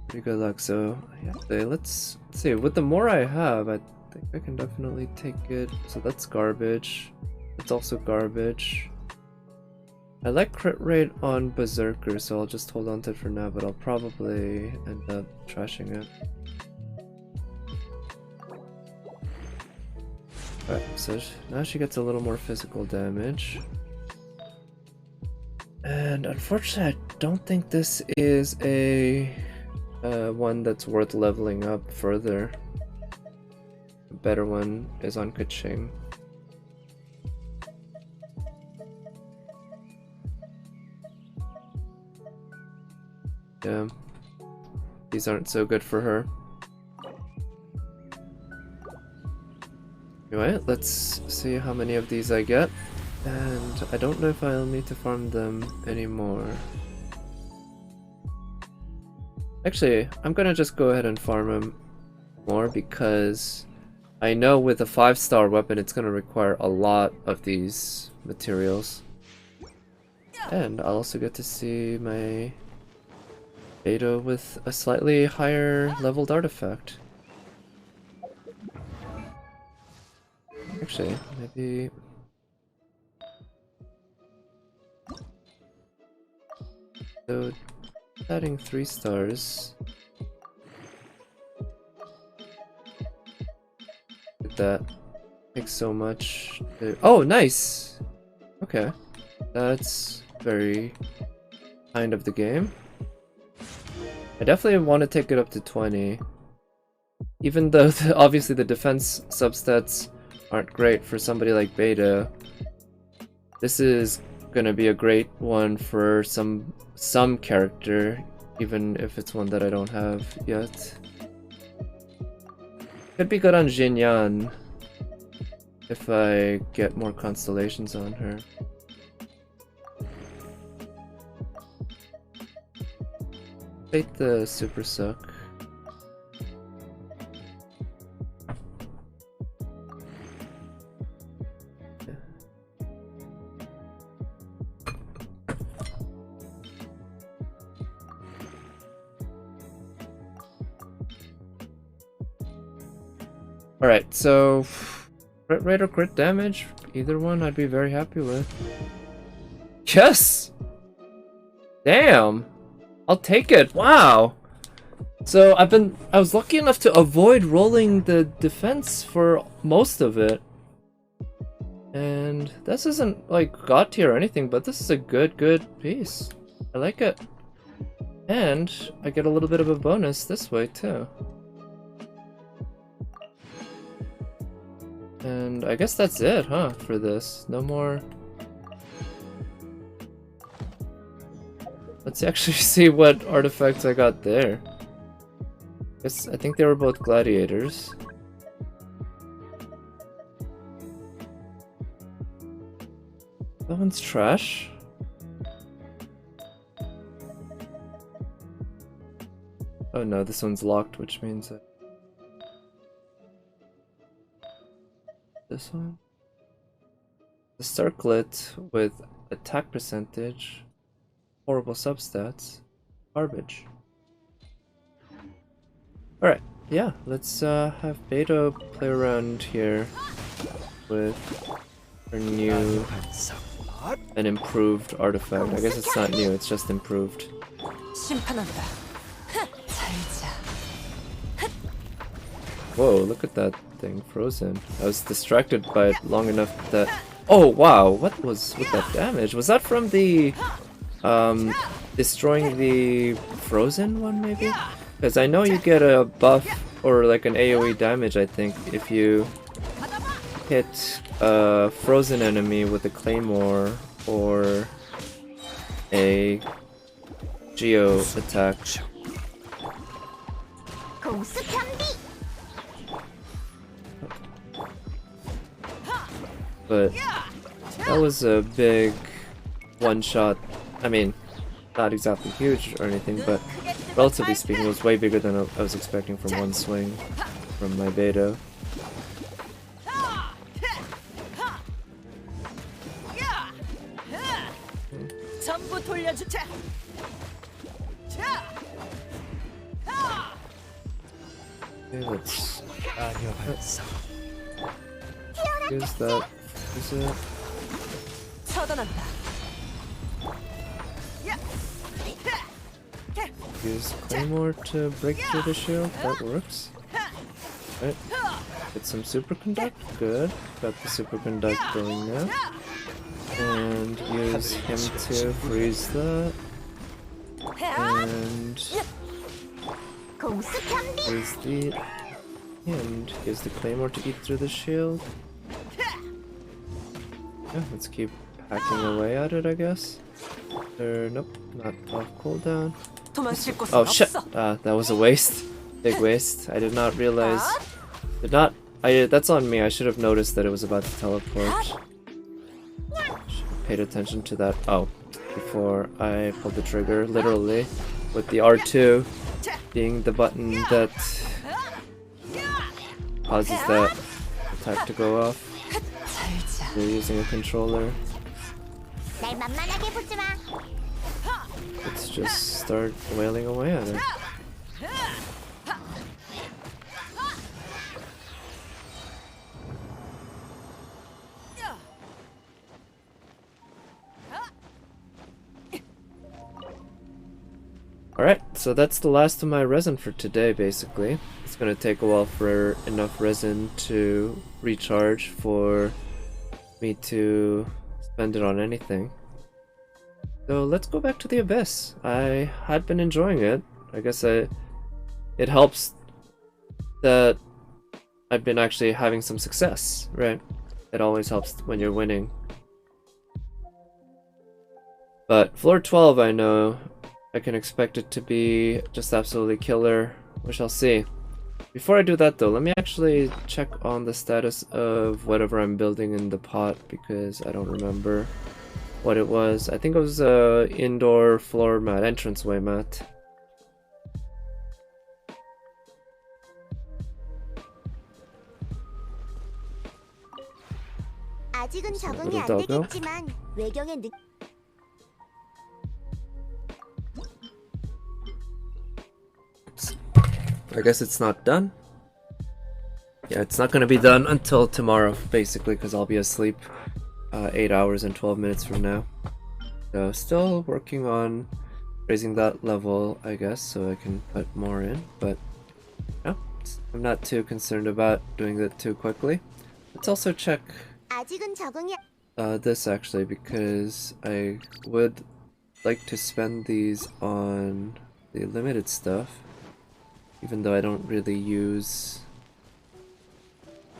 pretty good luck. So yeah, let's see. With the more I have, I think I can definitely take it. So that's garbage. It's also garbage. I like crit rate on Berserker, so I'll just hold on to it for now, but I'll probably end up trashing it. Alright, so now she gets a little more physical damage. And unfortunately, I don't think this is a one that's worth leveling up further. A better one is on Kaching. Yeah, these aren't so good for her. Anyway, let's see how many of these I get. And I don't know if I'll need to farm them anymore. Actually, I'm gonna just go ahead and farm them more because I know with a 5-star weapon it's gonna require a lot of these materials. And I'll also get to see my Beto with a slightly higher leveled artifact. Actually, maybe... So, adding 3 stars. That takes so much to... Oh, nice! Okay. That's very kind of the game. I definitely want to take it up to 20. Even though obviously the defense substats aren't great for somebody like Beto, this is gonna be a great one for some character, even if it's one that I don't have yet. Could be good on Jinyan if I get more constellations on her. Take the super suck. Alright, so crit rate or crit damage, either one I'd be very happy with. Yes! Damn! I'll take it, wow! So I was lucky enough to avoid rolling the defense for most of it. And this isn't like god tier or anything, but this is a good piece. I like it. And I get a little bit of a bonus this way too. And I guess that's it, huh, for this. No more... Let's actually see what artifacts I got there. I think they were both gladiators. That one's trash. Oh no, this one's locked, which means that... This one? The circlet with attack percentage, horrible substats, garbage. Alright, yeah, let's have Beto play around here with her new and improved artifact. I guess it's not new, it's just improved. Whoa, look at that thing frozen. I was distracted by it long enough that... Oh wow, what was with that damage? Was that from the destroying the frozen one maybe? Because I know you get a buff or like an AoE damage, I think, if you hit a frozen enemy with a claymore or a geo attack. But that was a big one-shot. I mean, not exactly huge or anything, but relatively speaking, it was way bigger than I was expecting from one swing from my Beto. Okay, let's use that. Is it? Use Claymore to break through the shield. That works. Right. Get some superconduct. Good. Got the superconduct going now. And use him to freeze that. And freeze the... And use the Claymore to eat through the shield. Yeah, let's keep hacking away at it, I guess. Nope, not off cooldown. Oh shit! That was a waste. Big waste. I did not realize. That's on me. I should have noticed that it was about to teleport. Should have paid attention to that. Oh, before I pulled the trigger, literally, with the R2 being the button that causes that attack to go off. You're using a controller. Let's just start wailing away at it. Alright, so that's the last of my resin for today, basically. It's gonna take a while for enough resin to recharge for me to spend it on anything. So let's go back to the Abyss. I had been enjoying it. I guess it helps that I've been actually having some success, right? It always helps when you're winning. But floor 12, I know I can expect it to be just absolutely killer. We shall see. Before I do that though, let me actually check on the status of whatever I'm building in the pot, because I don't remember what it was. I think it was indoor floor mat, entranceway mat. 아직은 적응이 안 doggo. 되겠지만 외경의 느 I guess it's not done. Yeah, it's not gonna be done until tomorrow, basically, because I'll be asleep 8 hours and 12 minutes from now. So still working on raising that level, I guess, so I can put more in, but no, I'm not too concerned about doing that too quickly. Let's also check 아직은 적응이 this actually, because I would like to spend these on the limited stuff, even though I don't really use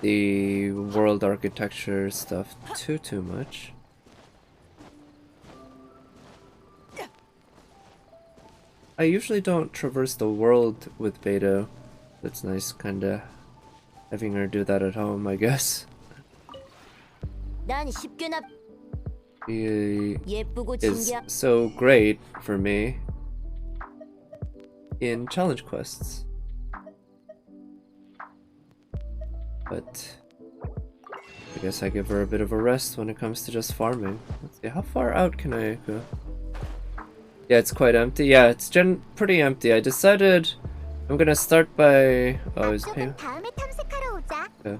the world architecture stuff too much. I usually don't traverse the world with Beto. That's nice, kinda having her do that at home, I guess. 난 쉽게나 He 예쁘고 is 진지한 so great for me in challenge quests. But I guess I give her a bit of a rest when it comes to just farming. Let's see, how far out can I go? Yeah, it's quite empty. Yeah, it's pretty empty. I decided I'm gonna start by... Oh, is paying? 다음에 탐색하러 오자. Okay.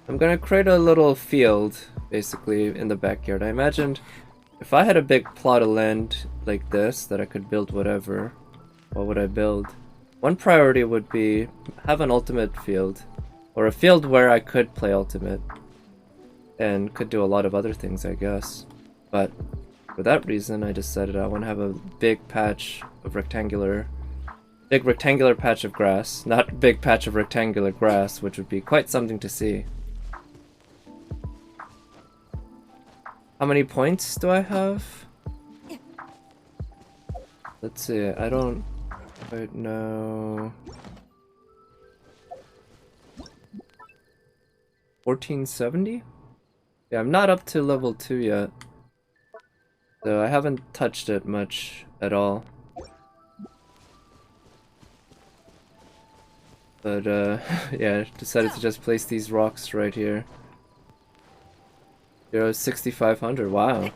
I'm gonna create a little field, basically, in the backyard. I imagined if I had a big plot of land like this that I could build whatever, what would I build? One priority would be have an ultimate field, or a field where I could play ultimate, and could do a lot of other things, I guess. But for that reason, I decided I want to have a big patch of rectangular patch of grass, not big patch of rectangular grass, which would be quite something to see. How many points do I have? Let's see, I don't quite know. 1470? Yeah, I'm not up to level 2 yet. So I haven't touched it much at all. But yeah, decided to just place these rocks right here. 6,500, wow.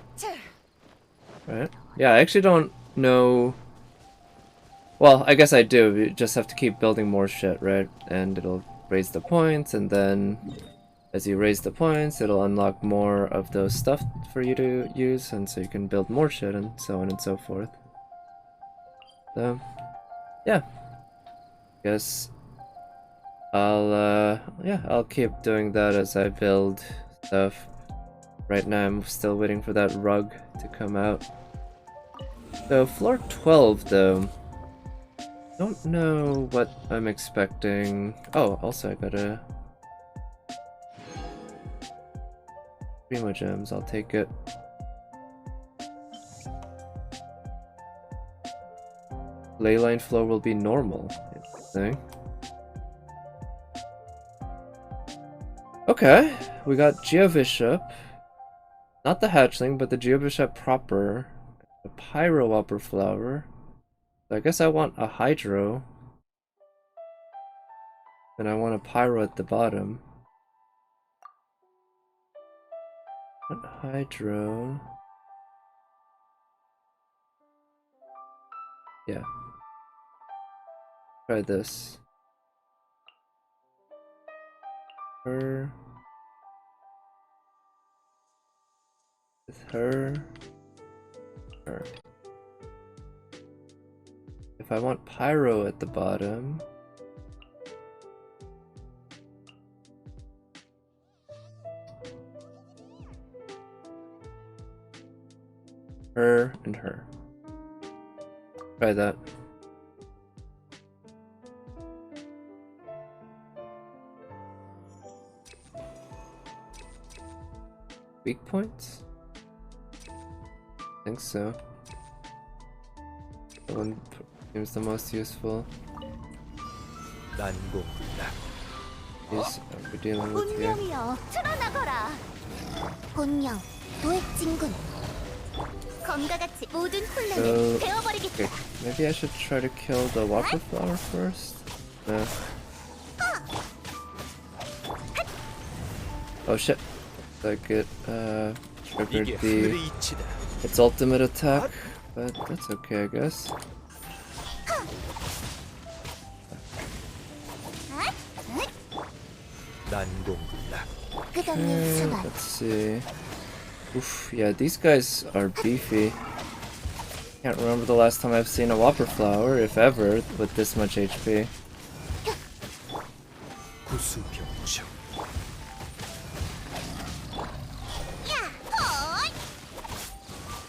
Right? Yeah, I actually don't know. Well, I guess I do. You just have to keep building more shit, right? And it'll raise the points, and then as you raise the points, it'll unlock more of those stuff for you to use, and so you can build more shit, and so on and so forth. So, yeah. Guess I'll keep doing that as I build stuff. Right now I'm still waiting for that rug to come out. So floor 12 though, don't know what I'm expecting. Oh, also I gotta Primo gems, I'll take it. Leyline flow will be normal. Interesting. Okay, we got Geobishop. Not the hatchling, but the Geobishop proper. A Pyro Whopper flower. So I guess I want a Hydro. And I want a Pyro at the bottom. What Hydro? Yeah. Try this. Her. With her. Her. If I want Pyro at the bottom. Her and her. Try that. Weak points? I think so. That one seems the most useful. These we're dealing with here. 운명이여 드러나거라. 운명 도액진군. 검과 같이 모든 혼란을 Okay, 베어버리겠다. maybe I should try to kill the whopper flower first. Oh shit! Like it triggered its ultimate attack, but that's okay, I guess. 끝없는 수만. Let's see. Oof, yeah, these guys are beefy. Can't remember the last time I've seen a whopper flower, if ever, with this much HP.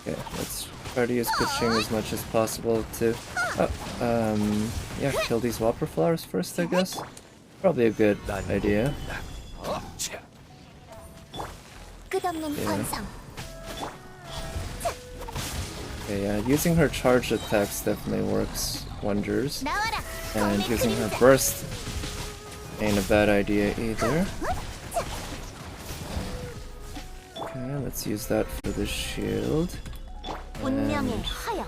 Okay, let's try to use pitching as much as possible to, yeah, kill these whopper flowers first, I guess. Probably a good idea. 끝없는 환상. Okay, yeah, using her charged attacks definitely works wonders. 나와라. And using her burst ain't a bad idea either. Okay, let's use that for the shield. 운명의 And 하영.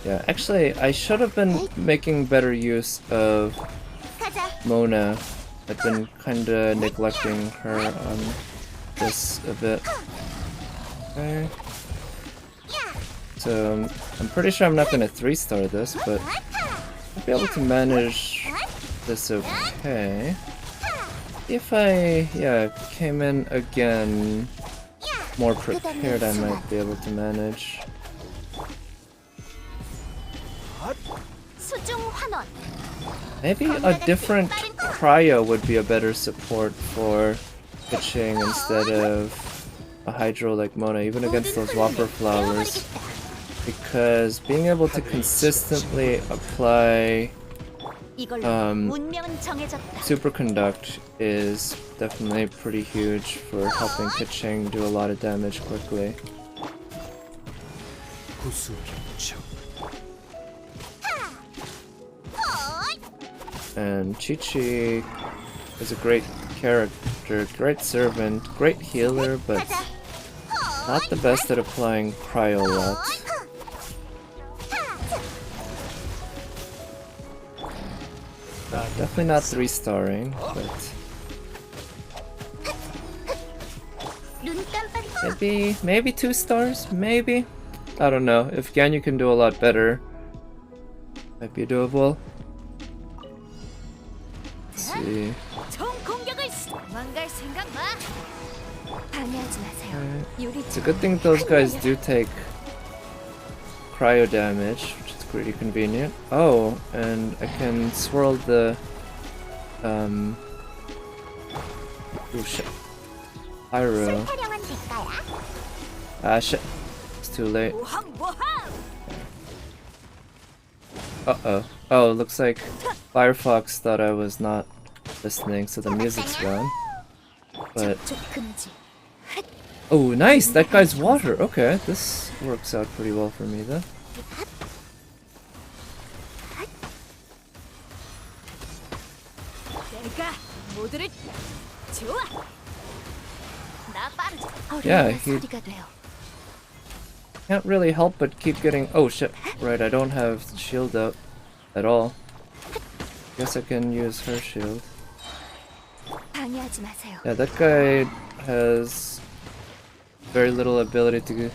yeah, actually, I should have been making better use of 가자. Mona. I've been kinda neglecting her on this a bit. Okay. So, I'm pretty sure I'm not gonna 3-star this, but I'll be able to manage this okay. If I, yeah, came in again more prepared, I might be able to manage. 수중 환원. Maybe a different cryo would be a better support for pitching instead of a hydro like Mona, even against those whopper flowers. Because being able to consistently apply 이걸로 운명은 정해졌다. Superconduct is definitely pretty huge for helping pitching do a lot of damage quickly. And Chi-Chi is a great character, great servant, great healer, but not the best at applying cryo a lot. Definitely not 3-starring, but 눈 깜빡이. maybe 2 stars, maybe. I don't know. If Ganyu can do a lot better, might be doable. Let's see. 총 공격을 망갈 생각 마. 방해하지 마세요. 유리. It's a good thing those guys do take cryo damage, which is pretty convenient. Oh, and I can swirl the oh shit. Pyro. 타령한 대가야. Ah shit. It's too late. Uh-oh. Oh, it looks like Firefox thought I was not listening, so the music's gone. But 접촉 금지. oh, nice! That guy's water. Okay, this works out pretty well for me then. 내가 모두를 좋아. 나 빠르지. Yeah, 어린이의 he- 소리가 돼요. Can't really help but keep getting. Oh shit! Right, I don't have shield up at all. Guess I can use her shield. 방해하지 마세요. Yeah, that guy has very little ability to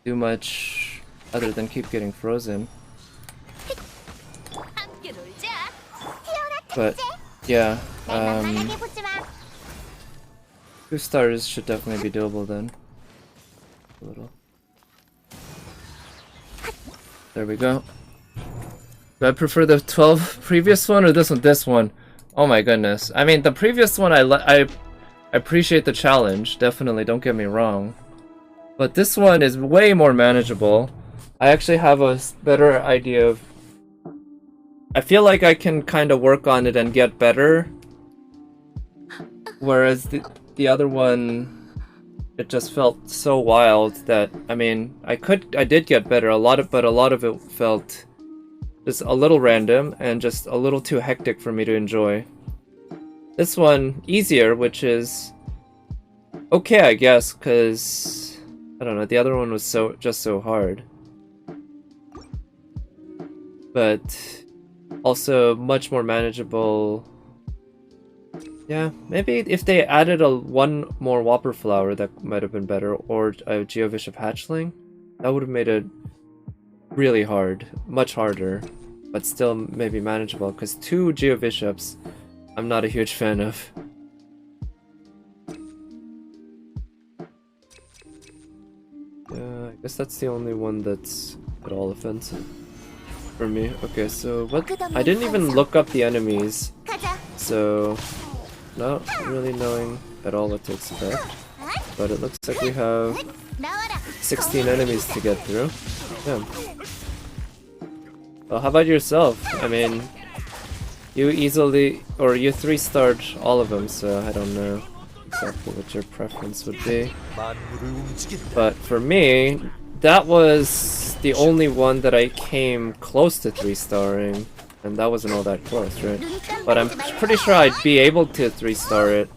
do much other than keep getting frozen. 함께 놀자. But yeah, 만만하게 보지 마. 2 stars should definitely be doable then. A little. There we go. Do I prefer the 12 previous one or this one? This one. Oh my goodness. I mean, the previous one I appreciate the challenge. Definitely, don't get me wrong. But this one is way more manageable. I actually have a better idea of. I feel like I can kind of work on it and get better. Whereas the other one, it just felt so wild that I mean, I did get better but a lot of it felt just a little random and just a little too hectic for me to enjoy. This one, easier, which is okay, I guess, because I don't know, the other one was just so hard. But also much more manageable. Yeah, maybe if they added one more Whopper Flower, that might have been better, or a Geovishap Hatchling, that would have made it really hard, much harder, but still maybe manageable, because 2 Geovishaps I'm not a huge fan of. Yeah, I guess that's the only one that's at all offensive for me. Okay, so what? I didn't even look up the enemies, so not really knowing at all what to expect. But it looks like we have 16 enemies to get through. Yeah. Well, how about yourself? I mean, you easily, or you 3-starred all of them, so I don't know exactly what your preference would be. But for me, that was the only one that I came close to 3-starring, and that wasn't all that close, right? But I'm pretty sure I'd be able to 3-star it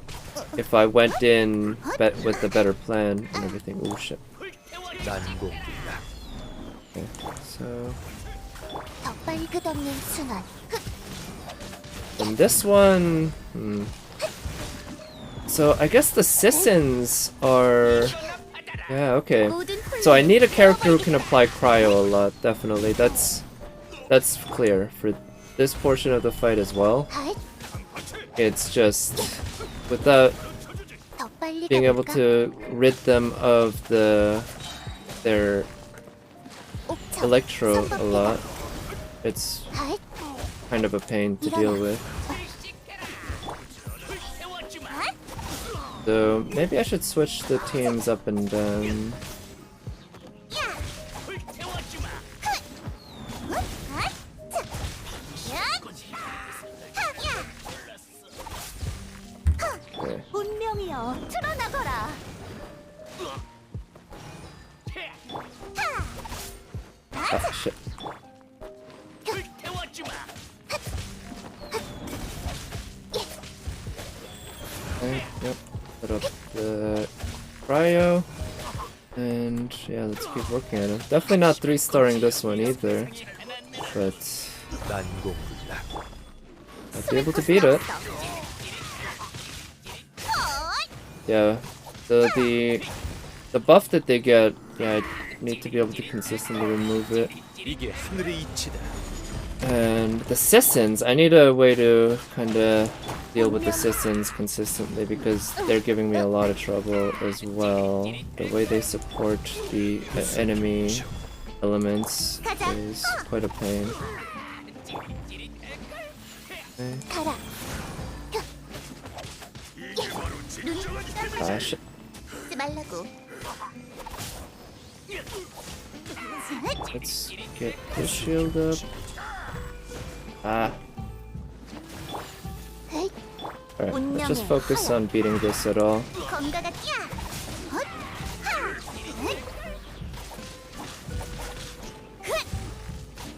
if I went in with a better plan and everything. Oh shit. Okay, so... And this one... So I guess the Sissons are... Yeah, okay. So I need a character who can apply cryo a lot, definitely. That's clear for this portion of the fight as well. It's just without being able to rid them of their electro a lot, it's kind of a pain to deal with. So maybe I should switch the teams up and down. Okay. Ah, shit. Okay, yep. Put up the cryo. And yeah, let's keep working on it. Definitely not 3-starring this one either. But I'll be able to beat it. Yeah. The buff that they get, yeah, I need to be able to consistently remove it. And the Sissons, I need a way to kinda deal with the Sissons consistently because they're giving me a lot of trouble as well. The way they support the enemy elements is quite a pain. Okay. Ah, shit. Let's get the shield up. Ah. Alright, let's just focus on beating this at all.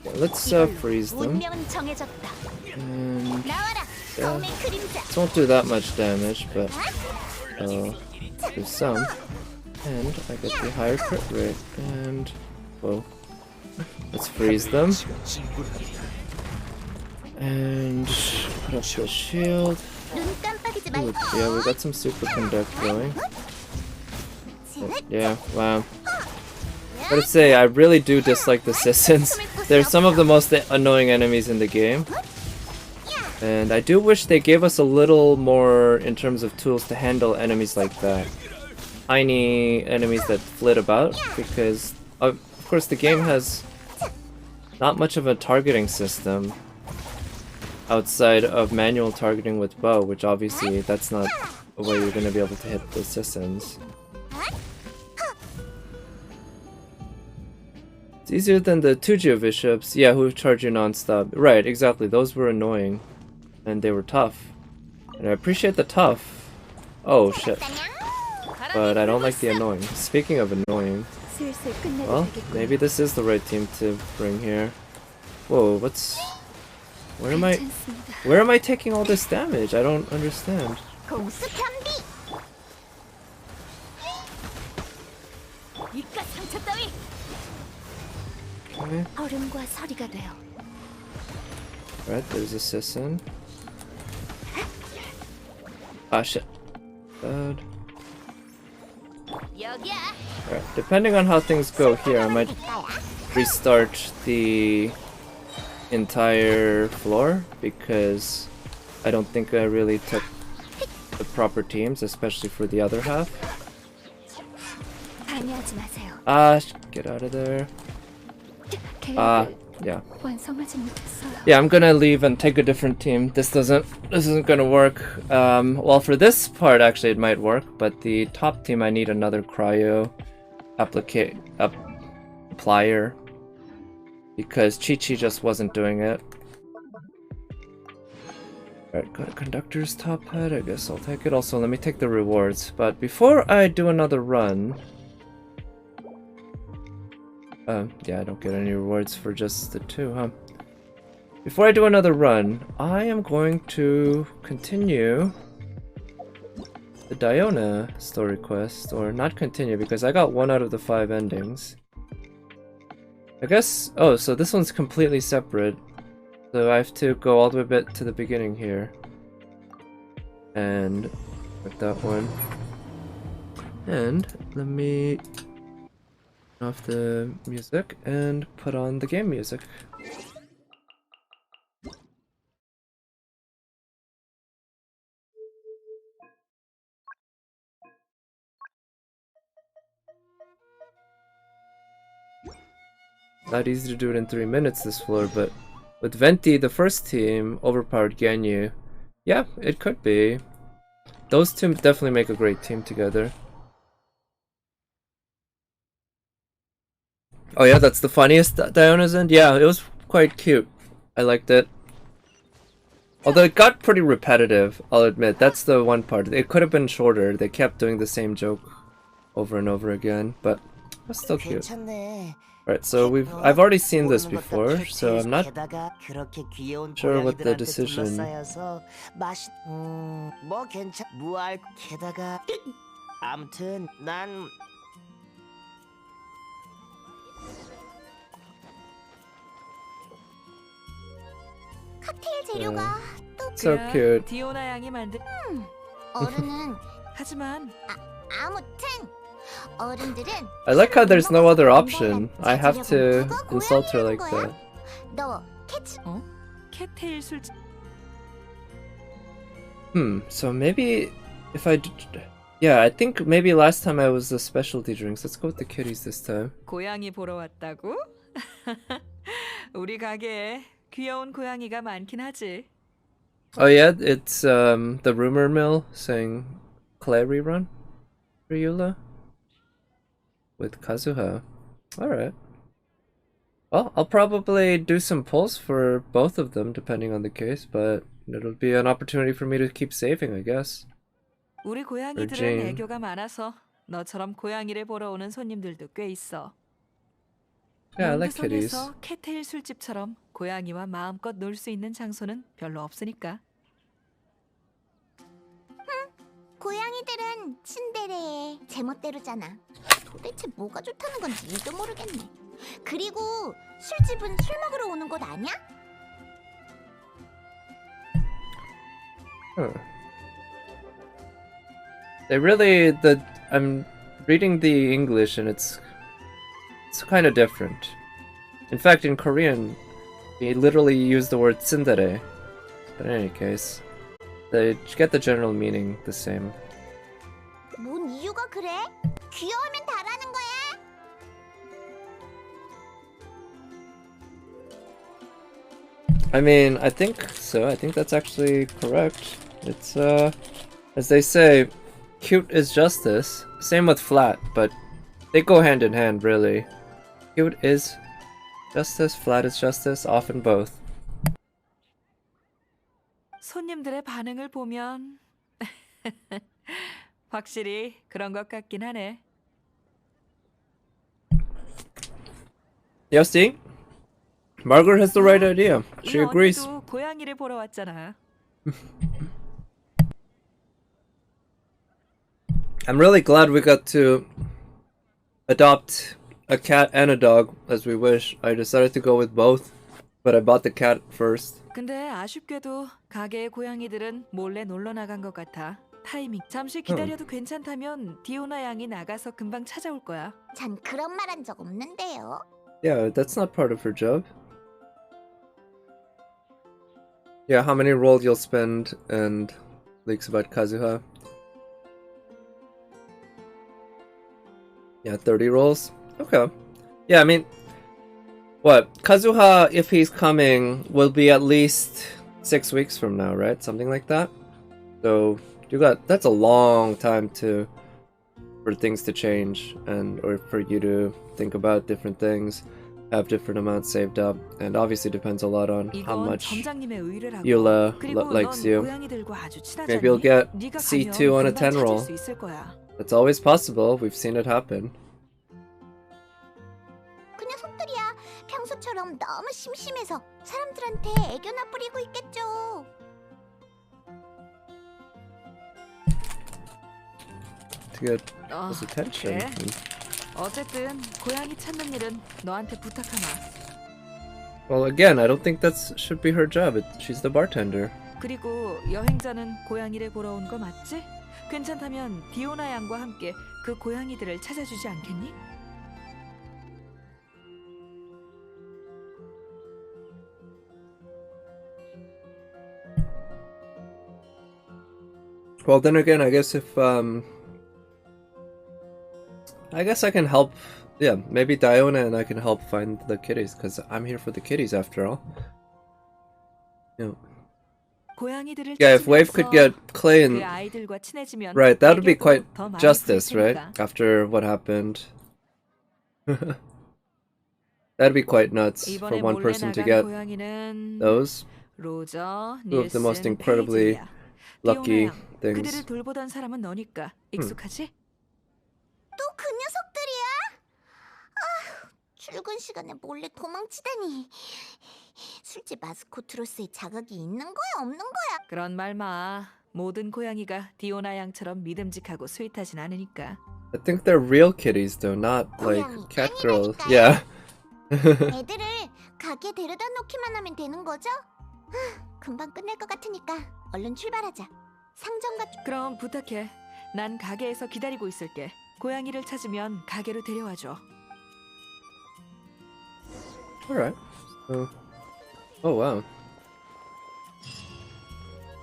Okay, let's freeze them. And yeah, this won't do that much damage, but I'll do some. And I get the higher crit rate. And whoa. Let's freeze them. And put up the shield. Ooh, yeah, we got some super conduct going. But yeah, wow. Gotta say, I really do dislike the Sissons. They're some of the most annoying enemies in the game. And I do wish they gave us a little more in terms of tools to handle enemies like that. Tiny enemies that flit about, because of course the game has not much of a targeting system outside of manual targeting with bow, which obviously that's not a way you're going to be able to hit the Sissons. It's easier than the 2 Geovishaps, yeah, who charge you non-stop. Right, exactly, those were annoying. And they were tough. And I appreciate the tough. Oh shit. But I don't like the annoying. Speaking of annoying, well, maybe this is the right team to bring here. Whoa, what's... 괜찮습니다. Where am I taking all this damage? I don't understand. 공수 편비. 이깟 상처 따위. Okay. 얼음과 서리가 돼요. Alright, there's a Sisson. Ah, shit. Bad. 여기야. Alright, depending on how things go here, I might restart the entire floor because I don't think I really took the proper teams, especially for the other half. 방해하지 마세요. Ah, get out of there. 계획을 Yeah. 완성하지 못했어요. Yeah, I'm gonna leave and take a different team. This isn't gonna work. Well, for this part, actually, it might work, but the top team, I need another cryo applier because Chi-Chi just wasn't doing it. Alright, got a conductor's top hat. I guess I'll take it. Also, let me take the rewards. But before I do another run, yeah, I don't get any rewards for just the two, huh? Before I do another run, I am going to continue the Diona story quest, or not continue because I got 1 out of the 5 endings. I guess, oh, so this one's completely separate, so I have to go all the way back to the beginning here. And with that one. And let me turn off the music and put on the game music. Not easy to do it in 3 minutes this floor, but with Venti, the first team, overpowered Ganyu. Yeah, it could be. Those two definitely make a great team together. Oh yeah, that's the funniest Diona's end? Yeah, it was quite cute. I liked it. Although it got pretty repetitive, I'll admit. That's the one part. It could have been shorter. They kept doing the same joke over and over again, but it was still cute. Right, so I've already seen this before, so I'm not sure what the decision. 칵테일 재료가 또 So cute. 디오나 양이 만든. 어른은 하지만 아무튼 어른들은 I like how there's no other option. I have to insult her like that. 너 캐치 캣테일 술집. So maybe if yeah, I think maybe last time I was the specialty drinks. Let's go with the kitties this time. 고양이 보러 왔다고? 우리 가게에 귀여운 고양이가 많긴 하지. Oh yeah, it's the rumor mill saying Claire rerun for Eula with Kazuha. Alright. Well, I'll probably do some pulls for both of them depending on the case, but it'll be an opportunity for me to keep saving, I guess. 우리 고양이들은 Jane. 애교가 많아서 너처럼 고양이를 보러 오는 손님들도 꽤 있어. Yeah, I like kitties. 몬드성에서 캣테일 술집처럼 고양이와 마음껏 놀 수 있는 장소는 별로 없으니까. 고양이들은 친데레의 제멋대로잖아. 도대체 뭐가 좋다는 건지 일도 모르겠네. 그리고 술집은 술 먹으러 오는 곳 아니야? Huh. I'm reading the English and it's kind of different. In fact, in Korean, they literally use the word tsundere. But in any case, they get the general meaning the same. 뭔 이유가 그래? 귀여우면 다라는 거야? I mean, I think so. I think that's actually correct. It's, as they say, cute is justice. Same with flat, but they go hand in hand, really. Cute is justice, flat is justice, often both. 손님들의 반응을 보면 확실히 그런 것 같긴 하네. Yosti? Margaret has the right idea. 이 She agrees. 언니도 고양이를 보러 왔잖아. I'm really glad we got to adopt a cat and a dog as we wish. I decided to go with both, but I bought the cat first. 근데 아쉽게도 가게의 고양이들은 몰래 놀러 나간 것 같아. 타이밍. 잠시 기다려도 괜찮다면 디오나 양이 나가서 금방 찾아올 거야. 전 그런 말 한 적 없는데요. Yeah, that's not part of her job. Yeah, how many rolls you'll spend and leaks about Kazuha? Yeah, 30 rolls? Okay. Yeah, I mean, what? Kazuha, if he's coming, will be at least 6 weeks from now, right? Something like that? So, that's a long time for things to change or for you to think about different things, have different amounts saved up, and obviously depends a lot on how 이건 much 점장님의 의뢰라고. Eula 그리고 likes 넌 you. 고양이들과 아주 친하잖니? Maybe you'll get 네가 C2 on a 가면 10 금방 roll. 찾을 수 있을 거야. It's always possible. We've seen it happen. 그 녀석들이야 평소처럼 너무 심심해서 사람들한테 애교나 뿌리고 있겠죠. To get his attention. 그래. 어쨌든 고양이 찾는 일은 너한테 부탁하마. Well, again, I don't think that should be her job. She's the bartender. 그리고 여행자는 고양이를 보러 온 거 맞지? 괜찮다면 디오나 양과 함께 그 고양이들을 찾아주지 않겠니? Well, then again, I guess if I guess I can help. Yeah, maybe Diona and I can help find the kitties because I'm here for the kitties after all. Yeah. 고양이들을 Yeah, if Wave could get Clay 그 and 아이들과 친해지면 right, that would be 애교도 quite 더 많이 justice, 부릴 right? 테니까. After what happened. That'd be quite nuts for 이번에 one 몰래 person to 나간 get 고양이는 those. 로저, Two of the most 닐슨, incredibly 페이지야. lucky 디오나 양, things. 그들을 돌보던 사람은 너니까 익숙하지? 또 그 녀석들이야? 아, 출근 시간에 몰래 도망치다니. 술집 마스코트로서의 자각이 있는 거야 없는 거야? 그런 말 마. 모든 고양이가 디오나 양처럼 믿음직하고 스윗하진 않으니까. I think they're real kitties though, not like 고양이 catgirls. 아니라니까요. Yeah. 애들을 가게에 데려다 놓기만 하면 되는 거죠? 금방 끝날 것 같으니까 얼른 출발하자. 상점과 그럼 부탁해. 난 가게에서 기다리고 있을게. 고양이를 찾으면 가게로 데려와줘. Alright. So, oh wow.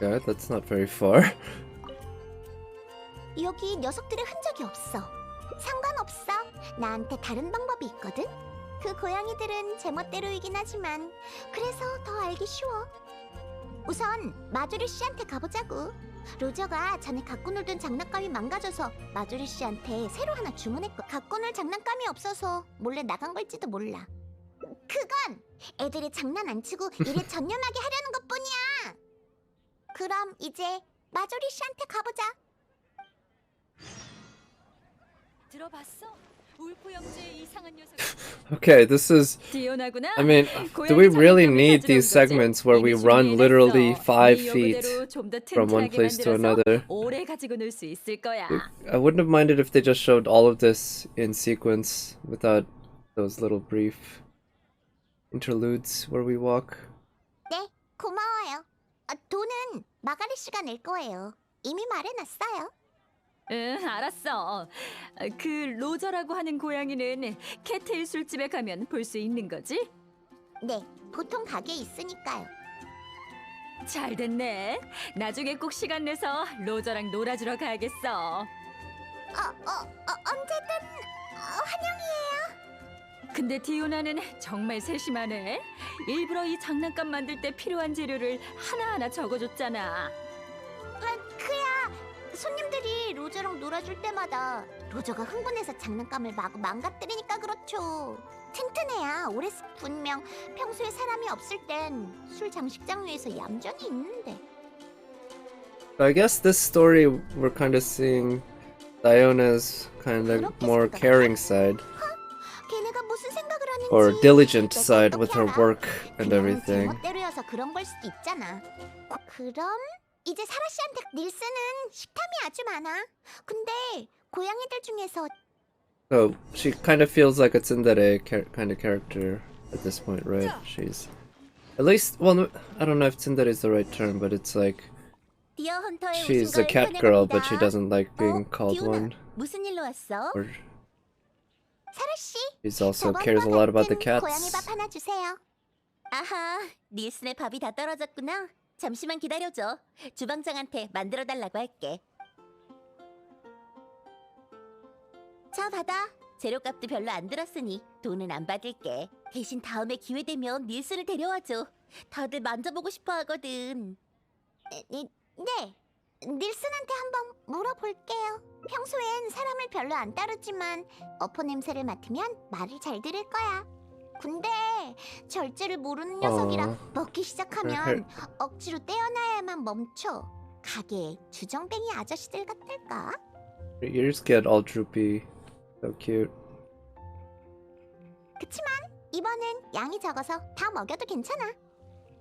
Yeah, that's not very far. 여기 녀석들의 흔적이 없어. 상관없어. 나한테 다른 방법이 있거든. 그 고양이들은 제멋대로이긴 하지만 그래서 더 알기 쉬워. 우선 마조리 씨한테 가보자고. 로저가 전에 갖고 놀던 장난감이 망가져서 마조리 씨한테 새로 하나 주문했고 갖고 놀 장난감이 없어서 몰래 나간 걸지도 몰라. 그건 애들이 장난 안 치고 일에 전념하게 하려는 것뿐이야. 그럼 이제 마조리 씨한테 가보자. 들어봤어? 울프 형제의 이상한 녀석. Okay, this is. 디오나구나. I mean, do we really need these segments where we run literally 5 feet from one place to another? 오래 가지고 놀 수 있을 거야. I wouldn't have minded if they just showed all of this in sequence without those little brief interludes where we walk. 네, 고마워요. 돈은 마가리 씨가 낼 거예요. 이미 말해놨어요. 응, 알았어. 그 로저라고 하는 고양이는 캐테일 술집에 가면 볼 수 있는 거지? 네, 보통 가게에 있으니까요. 잘 됐네. 나중에 꼭 시간 내서 로저랑 놀아주러 가야겠어. 언제든 환영이에요. 근데 디오나는 정말 세심하네. 일부러 이 장난감 만들 때 필요한 재료를 하나하나 적어줬잖아. 그야 손님들이 로저랑 놀아줄 때마다 로저가 흥분해서 장난감을 마구 망가뜨리니까 그렇죠. 튼튼해야 오래 분명 평소에 사람이 없을 땐 술 장식장 위에서 얌전히 있는데. I guess this story we're kind of seeing Diona's kind of more caring side. 걔네가 무슨 생각을 하는지 or diligent side with her 알아? work and 그냥 everything. 제멋대로여서 그런 걸 수도 있잖아. 그럼 이제 사라 씨한테 닐스는 식탐이 아주 많아. 근데 고양이들 중에서 So she kind of feels like a tsundere kind of character at this point, right? She's at least, well, I don't know if tsundere is the right term, but it's like 디어 헌터에 she's 오신 a 걸 cat girl, but she 환영합니다. doesn't like being called 디오나, one. 무슨 일로 왔어? Or 사라 씨, she also cares a lot about the 고양이 cats. 밥 하나 주세요. 아하, 닐슨의 밥이 다 떨어졌구나. 잠시만 기다려줘. 주방장한테 만들어 달라고 할게. 자, 받아. 재료값도 별로 안 들었으니 돈은 안 받을게. 대신 다음에 기회 되면 닐슨을 데려와줘. 다들 만져보고 싶어 하거든. 네. 닐슨한테 한번 물어볼게요. 평소엔 사람을 별로 안 따르지만 어퍼 냄새를 맡으면 말을 잘 들을 거야. 근데 절제를 모르는 녀석이라 먹기 시작하면 억지로 떼어놔야만 멈춰. 가게에 주정뱅이 아저씨들 같을까? Her ears get all droopy. So cute. 그치만 이번엔 양이 적어서 다 먹여도 괜찮아.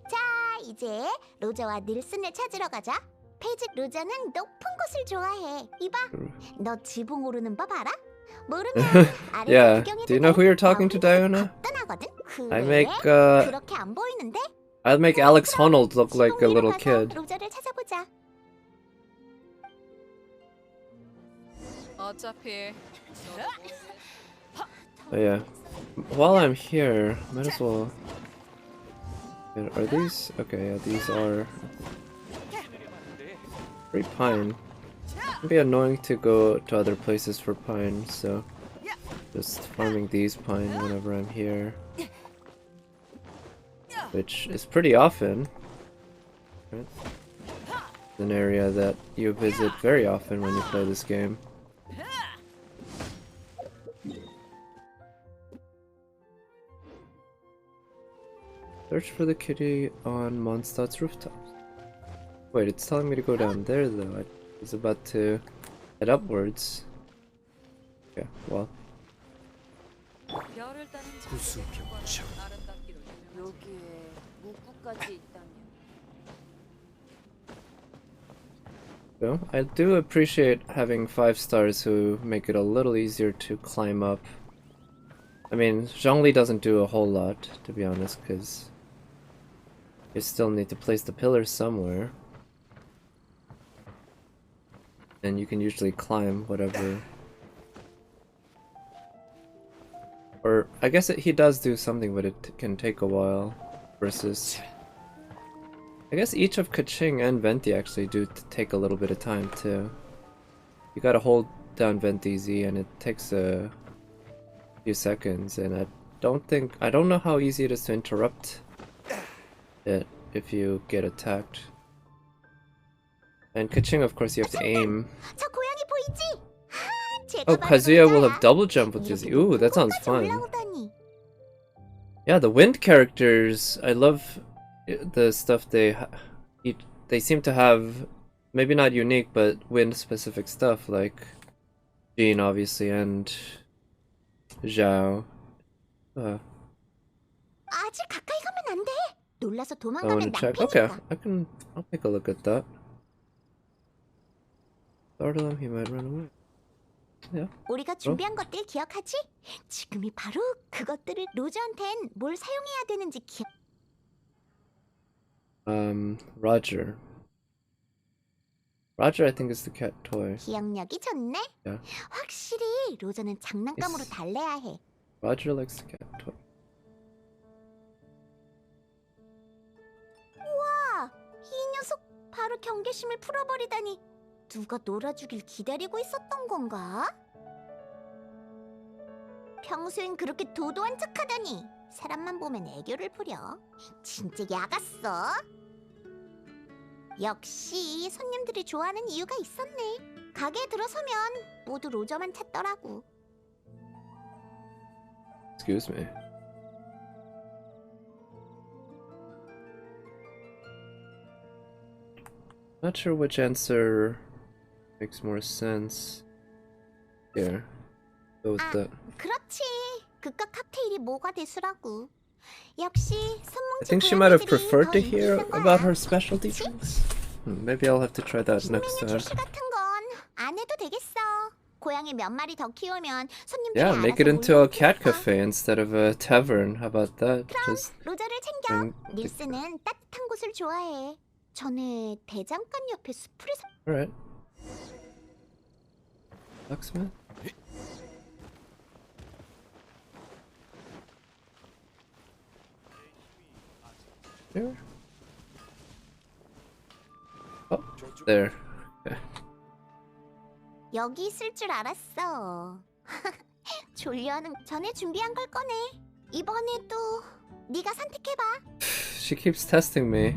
자, 이제 로저와 닐슨을 찾으러 가자. 페이지 로저는 높은 곳을 좋아해. 이봐, 너 지붕 오르는 법 알아? 모르면 아래서 Yeah. 구경해도 Do you know who you're talking to, 돼. Diona? 거뜬하거든. I 그래? make 그렇게 안 보이는데? I'll make Alex Honnold look like a 지붕 위로 little 가서 kid. 로저를 찾아보자. 어차피 But yeah. While I'm here, might as well. Are these okay? Yeah, these are free pine. It'd be annoying to go to other places for pine, so just farming these pine whenever I'm here, which is pretty often. Right? It's an area that you visit very often when you play this game. Search for the kitty on Mondstadt's rooftops. Wait, it's telling me to go down there though. I was about to head upwards. Okay, well. 별을 따는 구수병청. 아름답기로 여기에 문구까지 있다니. So, I do appreciate having 5 stars who make it a little easier to climb up. I mean, Zhongli doesn't do a whole lot, to be honest, because you still need to place the pillars somewhere. And you can usually climb whatever. Or, I guess he does do something, but it can take a while. Versus... I guess each of Kaching and Venti actually do take a little bit of time too. You gotta hold down Venti Z and it takes a few seconds, and I don't know how easy it is to interrupt it if you get attacked. And Kaching, of course, you have to aim. 저 고양이 보이지? 하, 제가 Oh, 바로 Kazuya will 로저야. have double jump with his. 이렇게 Ooh, that sounds 높은 곳까지 fun. 올라오다니. Yeah, the wind characters, I love the stuff they seem to have, maybe not unique, but wind specific stuff, like Jean obviously and Zhao. 아직 가까이 가면 안 돼. 놀라서 I 도망가면 want to check. Okay, 낭패니까. I'll take a look at that. Startle him, he might run away. Yeah. 우리가 준비한 것들 기억하지? 지금이 바로 그것들을 로저한텐 뭘 사용해야 되는지 기억. Roger. Roger, I think is the cat toy. 기억력이 좋네. Yeah. 확실히 로저는 장난감으로 Yes. 달래야 해. Roger likes the cat toy. 와, 이 녀석 바로 경계심을 풀어버리다니. 누가 놀아주길 기다리고 있었던 건가? 평소엔 그렇게 도도한 척하더니 사람만 보면 애교를 부려. 진짜 야갔어. 역시 손님들이 좋아하는 이유가 있었네. 가게에 들어서면 모두 로저만 찾더라고. Excuse me. Not sure which answer makes more sense. Here. Go with that. 그렇지. 그깟 칵테일이 뭐가 대수라고. 역시 I 손뭉치 think she might have 고양이들이 preferred 더 to 인기 hear 있는 거야. about her specialty 그치? drinks. Maybe I'll have to try that next 신메뉴 time. 출시 같은 건 안 해도 되겠어. 고양이 몇 마리 더 키우면 손님들이 Yeah, 알아서 make it into a 몰려올 cat 테니까. cafe instead of a tavern. How about that? Just 로저를 챙겨. bring... 닐스는 따뜻한 곳을 좋아해. 전에 대장간 옆에 숲을 Alright. Luxman? Here? Oh, there. Okay. 여기 있을 줄 알았어. 졸려하는 전에 준비한 걸 꺼내. 이번에도 네가 선택해봐. She keeps testing me.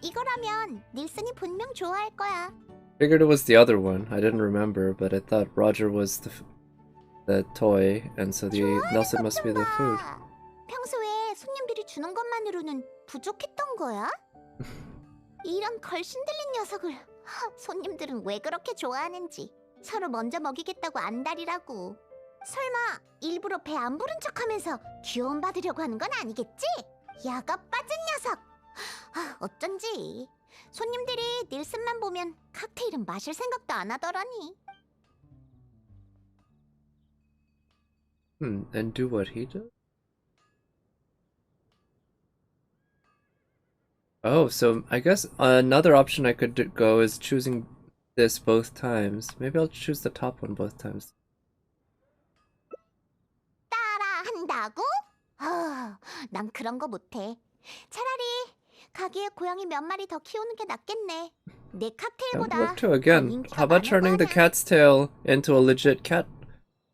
이거라면 닐슨이 분명 좋아할 거야. Figured it was the other one. I didn't remember, but I thought Roger was the toy, and so the Nelson must be the food. 평소에 손님들이 주는 것만으로는 부족했던 거야? 이런 걸신 들린 녀석을. 손님들은 왜 그렇게 좋아하는지. 서로 먼저 먹이겠다고 안달이라고. 설마 일부러 배 안 부른 척하면서 귀여움 받으려고 하는 건 아니겠지? 야가 빠진 녀석. 어쩐지 손님들이 닐슨만 보면 칵테일은 마실 생각도 안 하더라니. And do what he does? Oh, so I guess another option I could go is choosing this both times. Maybe I'll choose the top one both times. 따라한다고? 난 그런 거 못해. 차라리 가게에 고양이 몇 마리 더 키우는 게 낫겠네. 내 That would 칵테일보다 work too. 더 Again, 인기가 how about 많을 turning the 거야. cat's tail into a legit cat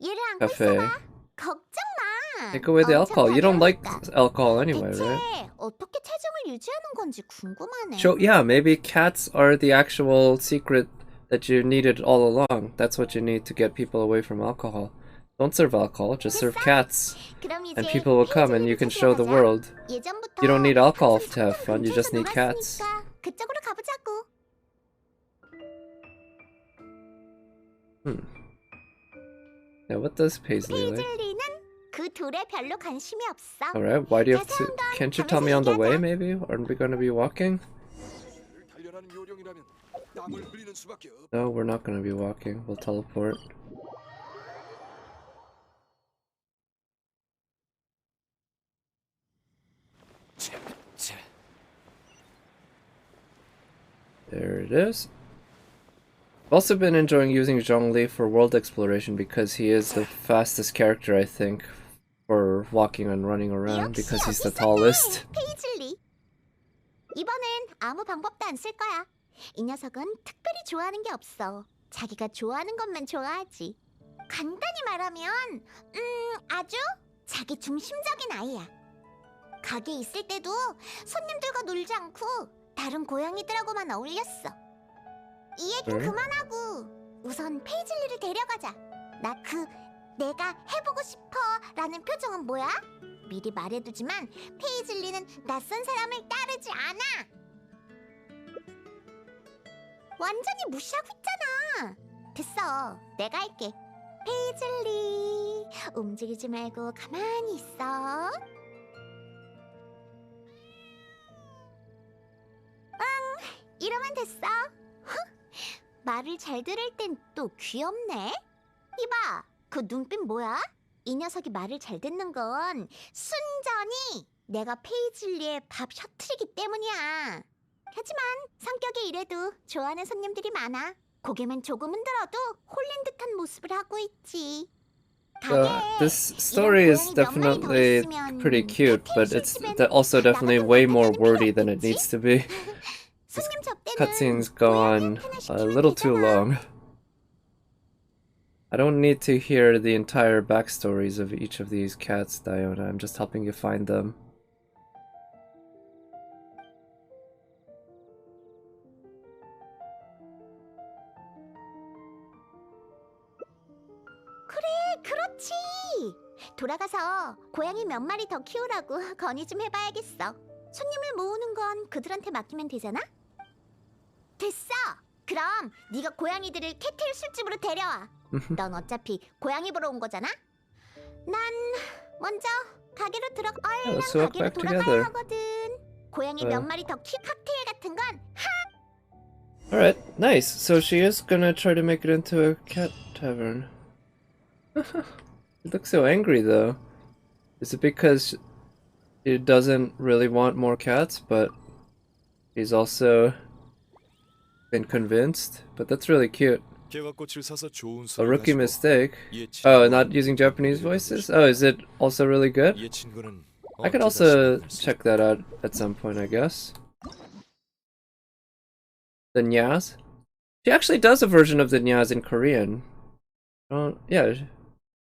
얘를 안고 cafe? 있어봐. 걱정 마. Take away the 엄청 alcohol. You don't like 가벼우니까. alcohol anyway, 대체 right? 어떻게 체중을 유지하는 건지 궁금하네. So yeah, maybe cats are the actual secret that you needed all along. That's what you need to get people away from alcohol. Don't serve alcohol, just serve cats. 그럼 이제 And people will come and you can show the world. 예전부터 You don't need alcohol 항상 to have 착한 fun, you just 근처에서 need cats. 놀았으니까 그쪽으로 가보자고. Yeah, what does Paisley like? 페이즐리는 그 둘에 별로 관심이 없어. Alright, why do you have to... Can't you tell me on the way, maybe? Aren't we gonna be walking? 단련하는 요령이라면 땀을 흘리는 수밖에 없. No, we're not gonna be walking. We'll teleport. There it is. I've also been enjoying using Zhongli for world exploration because he is the fastest character, I think, for walking and running around because he's the tallest. 페이즐리. 이번엔 아무 방법도 안 쓸 거야. 이 녀석은 특별히 좋아하는 게 없어. 자기가 좋아하는 것만 좋아하지. 간단히 말하면 아주 자기 중심적인 아이야. 가게에 있을 때도 손님들과 놀지 않고 다른 고양이들하고만 어울렸어. 이 얘긴 응? 그만하고 우선 페이즐리를 데려가자. 내가 해보고 싶어라는 표정은 뭐야? 미리 말해두지만 페이즐리는 낯선 사람을 따르지 않아. 완전히 무시하고 있잖아. 됐어, 내가 할게. 페이즐리, 움직이지 말고 가만히 있어. 이러면 됐어. 말을 잘 들을 땐 또 귀엽네. 이봐, 그 눈빛 뭐야? 이 녀석이 말을 잘 듣는 건 순전히 내가 페이즐리의 밥 셔틀이기 때문이야. 하지만 성격이 이래도 좋아하는 손님들이 많아. 고개만 조금 흔들어도 홀린 듯한 모습을 하고 있지. This story is definitely pretty cute, but it's also definitely way more wordy than it needs to be. 손님 접대는 Cutscenes go on a little too long. I don't need to hear the entire backstories of each of these cats, Diona. I'm just helping you find them. 그렇지. 돌아가서 고양이 몇 마리 더 키우라고 건의 좀 해봐야겠어. 손님을 모으는 건 그들한테 맡기면 되잖아. 됐어. 그럼 네가 고양이들을 캣테일 술집으로 데려와. 넌 어차피 고양이 보러 온 거잖아. 난 먼저 가게로 Yeah, let's 얼른 walk 가게로 back 돌아가야 together. 하거든. 고양이 몇 마리 더 키 칵테일 같은 건 Alright, nice. So she is gonna try to make it into a cat tavern. She looks so angry though. Is it because she doesn't really want more cats, but she's also been convinced? But that's really cute. 개화꽃을 사서 좋은 A 수를 rookie 가지고 mistake. 이 Oh, 친구와 not using 함께 Japanese 데려가고 voices? 싶다. Oh, is it also really good? 이 친구는 I could 언제 다시 also 만날 수 check that out at some point, I guess. The Nyas? She actually does a version of the Nyas in Korean. Oh, yeah.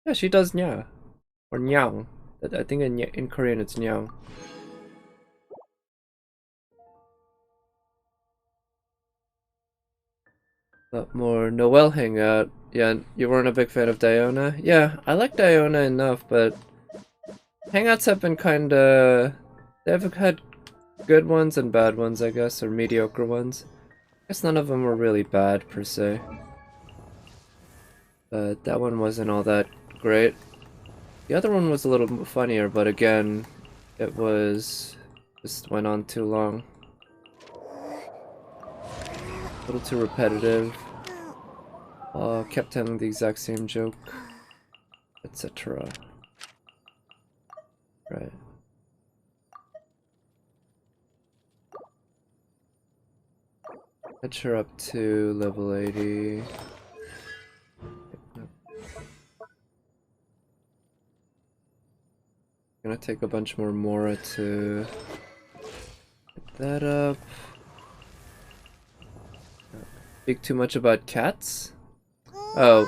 Yeah, she does Nya. Or Nyang. I think in Korean it's Nyang. Lot more Noel hangout. Yeah, you weren't a big fan of Diona? Yeah, I like Diona enough, but hangouts have been kinda... They've had good ones and bad ones, I guess, or mediocre ones. I guess none of them were really bad, per se. But that one wasn't all that great. The other one was a little funnier, but again, it was... just went on too long. A little too repetitive. Kept telling the exact same joke, etc. Right. Catch her up to level 80. Gonna take a bunch more Mora to get that up. Speak too much about cats? Oh,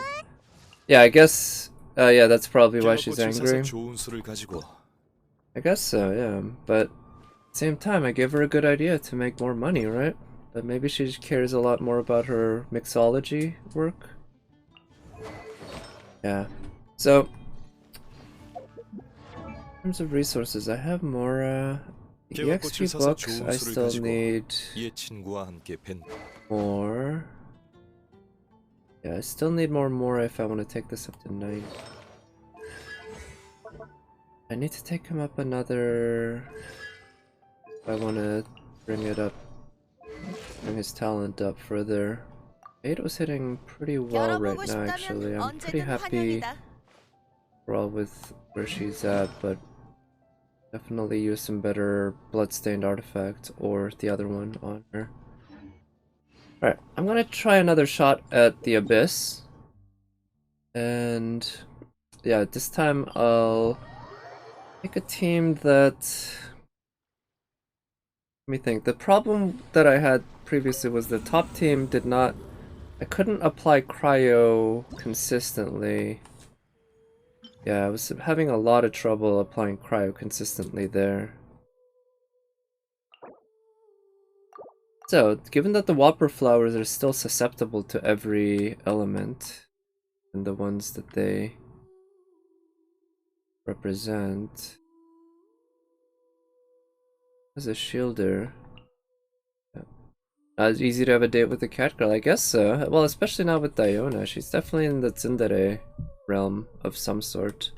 yeah, I guess, yeah, that's probably why she's 개화꽃을 사서 angry. 좋은 수를 가지고 I guess so, yeah, but at the same time, I gave her a good idea to make more money, right? But maybe she cares a lot more about her mixology work. Yeah, so, in terms of resources, I have more, the 개화꽃을 EXP 사서 books, 좋은 I 수를 still 가지고 need 이 친구와 함께 벤 more. Yeah, I still need more if I want to take this up to 9. I need to take him up another... if I want to bring it up, bring his talent up further. Eido's hitting pretty well right now, actually. I'm pretty happy overall with where she's at, but definitely use some better bloodstained artifact or the other one on her. Alright, I'm gonna try another shot at the Abyss. And yeah, this time I'll pick a team that... Let me think. The problem that I had previously was the top team did not... I couldn't apply cryo consistently. Yeah, I was having a lot of trouble applying cryo consistently there. So, given that the Whopper flowers are still susceptible to every element, and the ones that they represent, as a shielder, it's easy to have a date with a catgirl, I guess so. Well, especially now with Diona, she's definitely in the tsundere realm of some sort.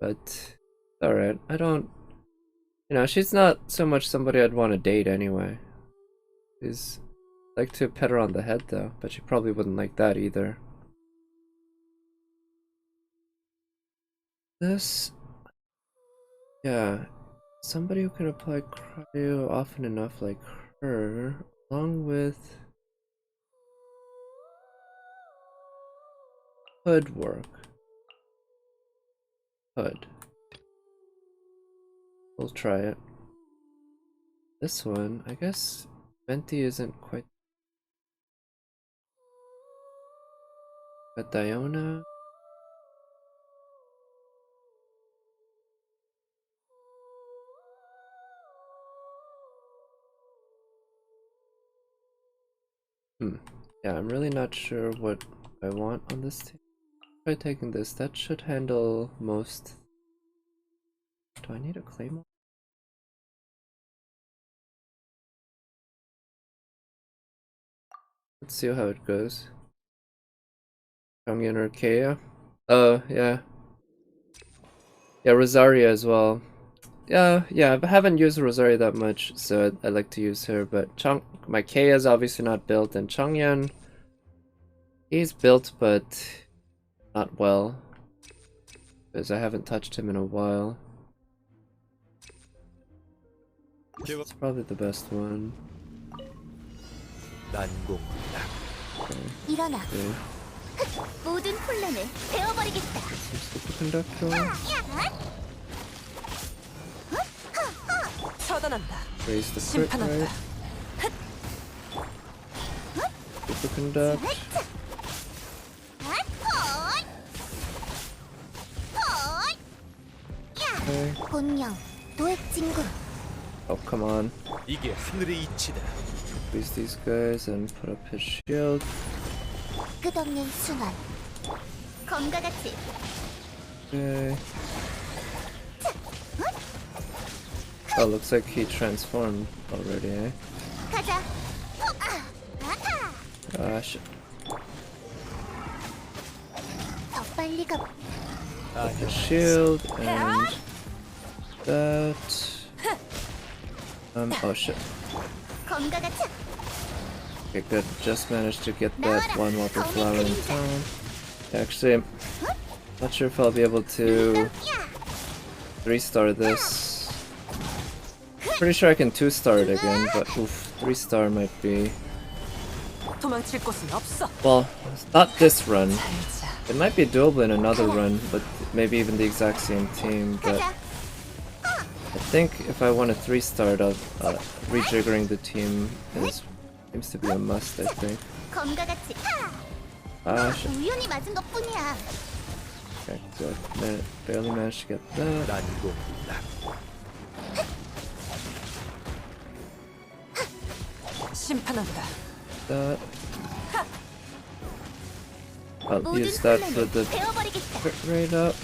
But, alright, I don't... You know, she's not so much somebody I'd want to date anyway. She's... like to pet her on the head though, but she probably wouldn't like that either. This... yeah, somebody who can apply cryo often enough like her, along with... Hood work. Hood. We'll try it. This one, I guess Venti isn't quite... But Diona... Yeah, I'm really not sure what I want on this team. Try taking this. That should handle most. Do I need a claymore? Let's see how it goes. Changyan or Kea. Oh, yeah. Yeah, Rosaria as well. Yeah, I haven't used Rosaria that much, so I like to use her, but my Kea is obviously not built, and Changyan, he's built, but not well, because I haven't touched him in a while. It's probably the best one. 일어나. Okay. 모든 혼란을 베어버리겠다. Superconductor. 처단한다. Raise the crit 심판한다. rate. Superconduct. Okay. 본령 도액 진군. Oh, come on. 이게 하늘의 이치다. Freeze these guys and put up his shield. 끝없는 순환. 검과 같이. Okay. Oh, looks like he transformed already, eh? 가자. Gosh. 더 빨리 가. Up his shield and that. Oh shit. 검과 같이. Okay, good. Just managed to get that one Whopper Flower in time. Actually, I'm not sure if I'll be able to 3-star this. Pretty sure I can 2-star it again, but oof, 3-star might be... 도망칠 곳은 없어. Well, not this run. 살자. It might be doable in another run, but maybe even the exact same team, but... 가자. I think if I want to 3-star it, rejiggering the team seems to be a must, I think. 검과 같이. Ah, shit. 우연히 맞은 것뿐이야. Okay, good. Barely managed to get that. 심판한다. That. I'll 모든 use that for 혼란을 the 베어버리겠다. crit rate up.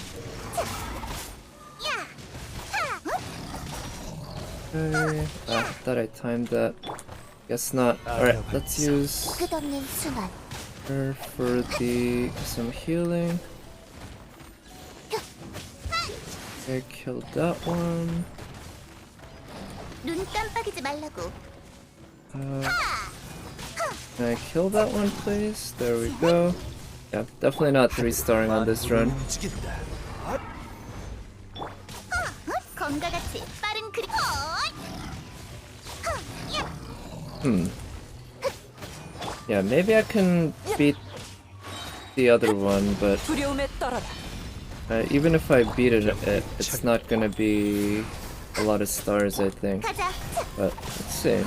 Okay. Ah, thought I timed that. Guess not. Alright, let's use 끝없는 순환. her for some healing. Okay, killed that one. 눈 깜빡이지 말라고. Can I kill that one, please? There we go. Yeah, definitely not 3-starring on this run. 검과 같이 빠른 그림. Yeah, maybe I can beat the other one, but 두려움에 떨어라. even if I beat it, it's not gonna be a lot of stars, I think. 가자. But let's see.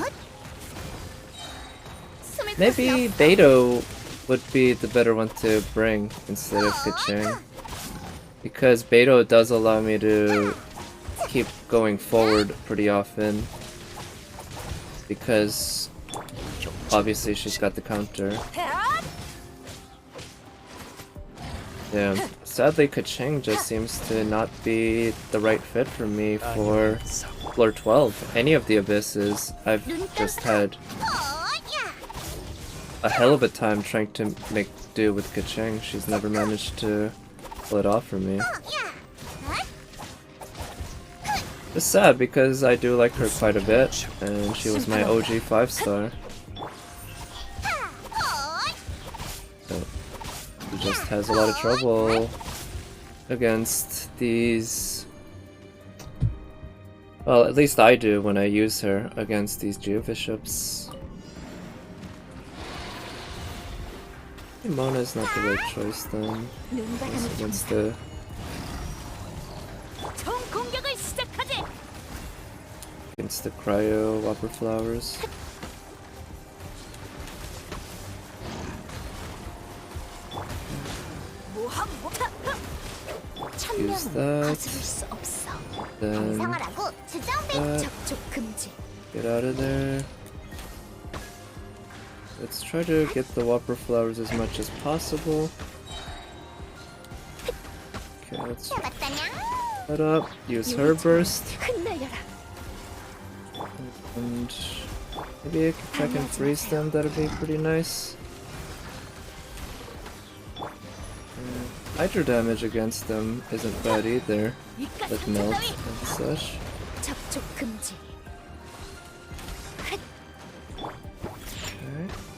숨을 Maybe Beto would be the better one to bring instead of Kachang. Because Beto does allow me to keep going forward pretty often. Because obviously she's got the counter. Yeah, sadly Kachang just seems to not be the right fit for me for floor 12. Any of the abysses, I've just had a hell of a time trying to make do with Kachang. She's never managed to pull it off for me. It's sad because I do like her quite a bit, and she was my OG 5-star. So she just has a lot of trouble against these. Well, at least I do when I use her against these Geobishops. Mona is not the right choice then. It's against the 총 공격을 시작하지. against the cryo whopper flowers. Use that. 거스를 수 없어. Then 상하라고 지정된 that. 접촉 금지. Get out of there. Let's try to get the whopper flowers as much as possible. Okay, let's 잡았다냐? head up. Use her burst. 흩날려라. And maybe if I can freeze them, that'd be pretty nice. hydro damage against them isn't bad either. 이깟 With 상처 melt 따위! and such. 접촉 금지. Okay.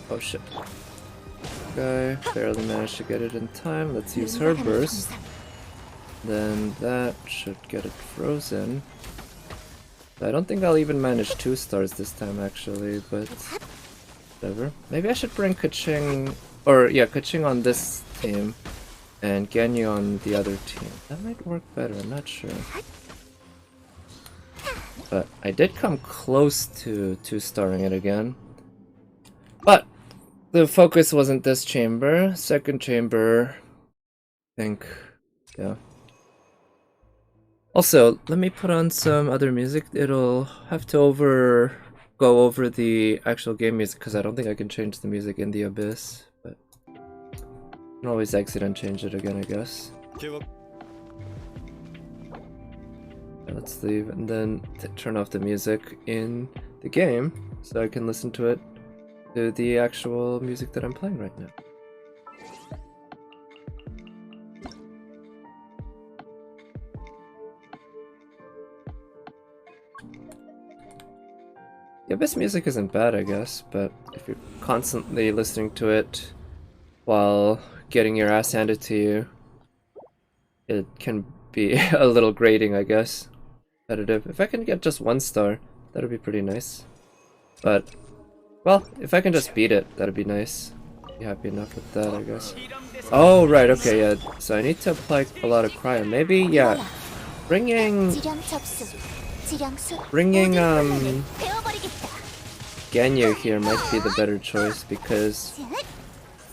Oh shit. Guy barely managed to get it in time. Let's use her burst. Then that should get it frozen. I don't think I'll even manage 2 stars this time actually, but whatever. Maybe I should bring Kaching, or yeah, Kaching on this team and Ganyu on the other team. That might work better, I'm not sure. But I did come close to 2-starring it again. But the focus wasn't this chamber. Second chamber, I think, yeah. Also, let me put on some other music. It'll have to go over the actual game music because I don't think I can change the music in the Abyss. But I can always exit and change it again, I guess. Yeah, let's leave and then turn off the music in the game so I can listen to it to the actual music that I'm playing right now. The Abyss music isn't bad, I guess, but if you're constantly listening to it while getting your ass handed to you, it can be a little grating, I guess. Competitive. If I can get just 1 star, that'd be pretty nice. But, well, if I can just beat it, that'd be nice. Be happy enough with that, I guess. Oh, right, okay, yeah. So I need to apply a lot of cryo. Maybe, yeah, bringing 지령 접수. 지령 수. Bringing, 모든 혼란을 베어버리겠다. Ganyu here might be the better choice because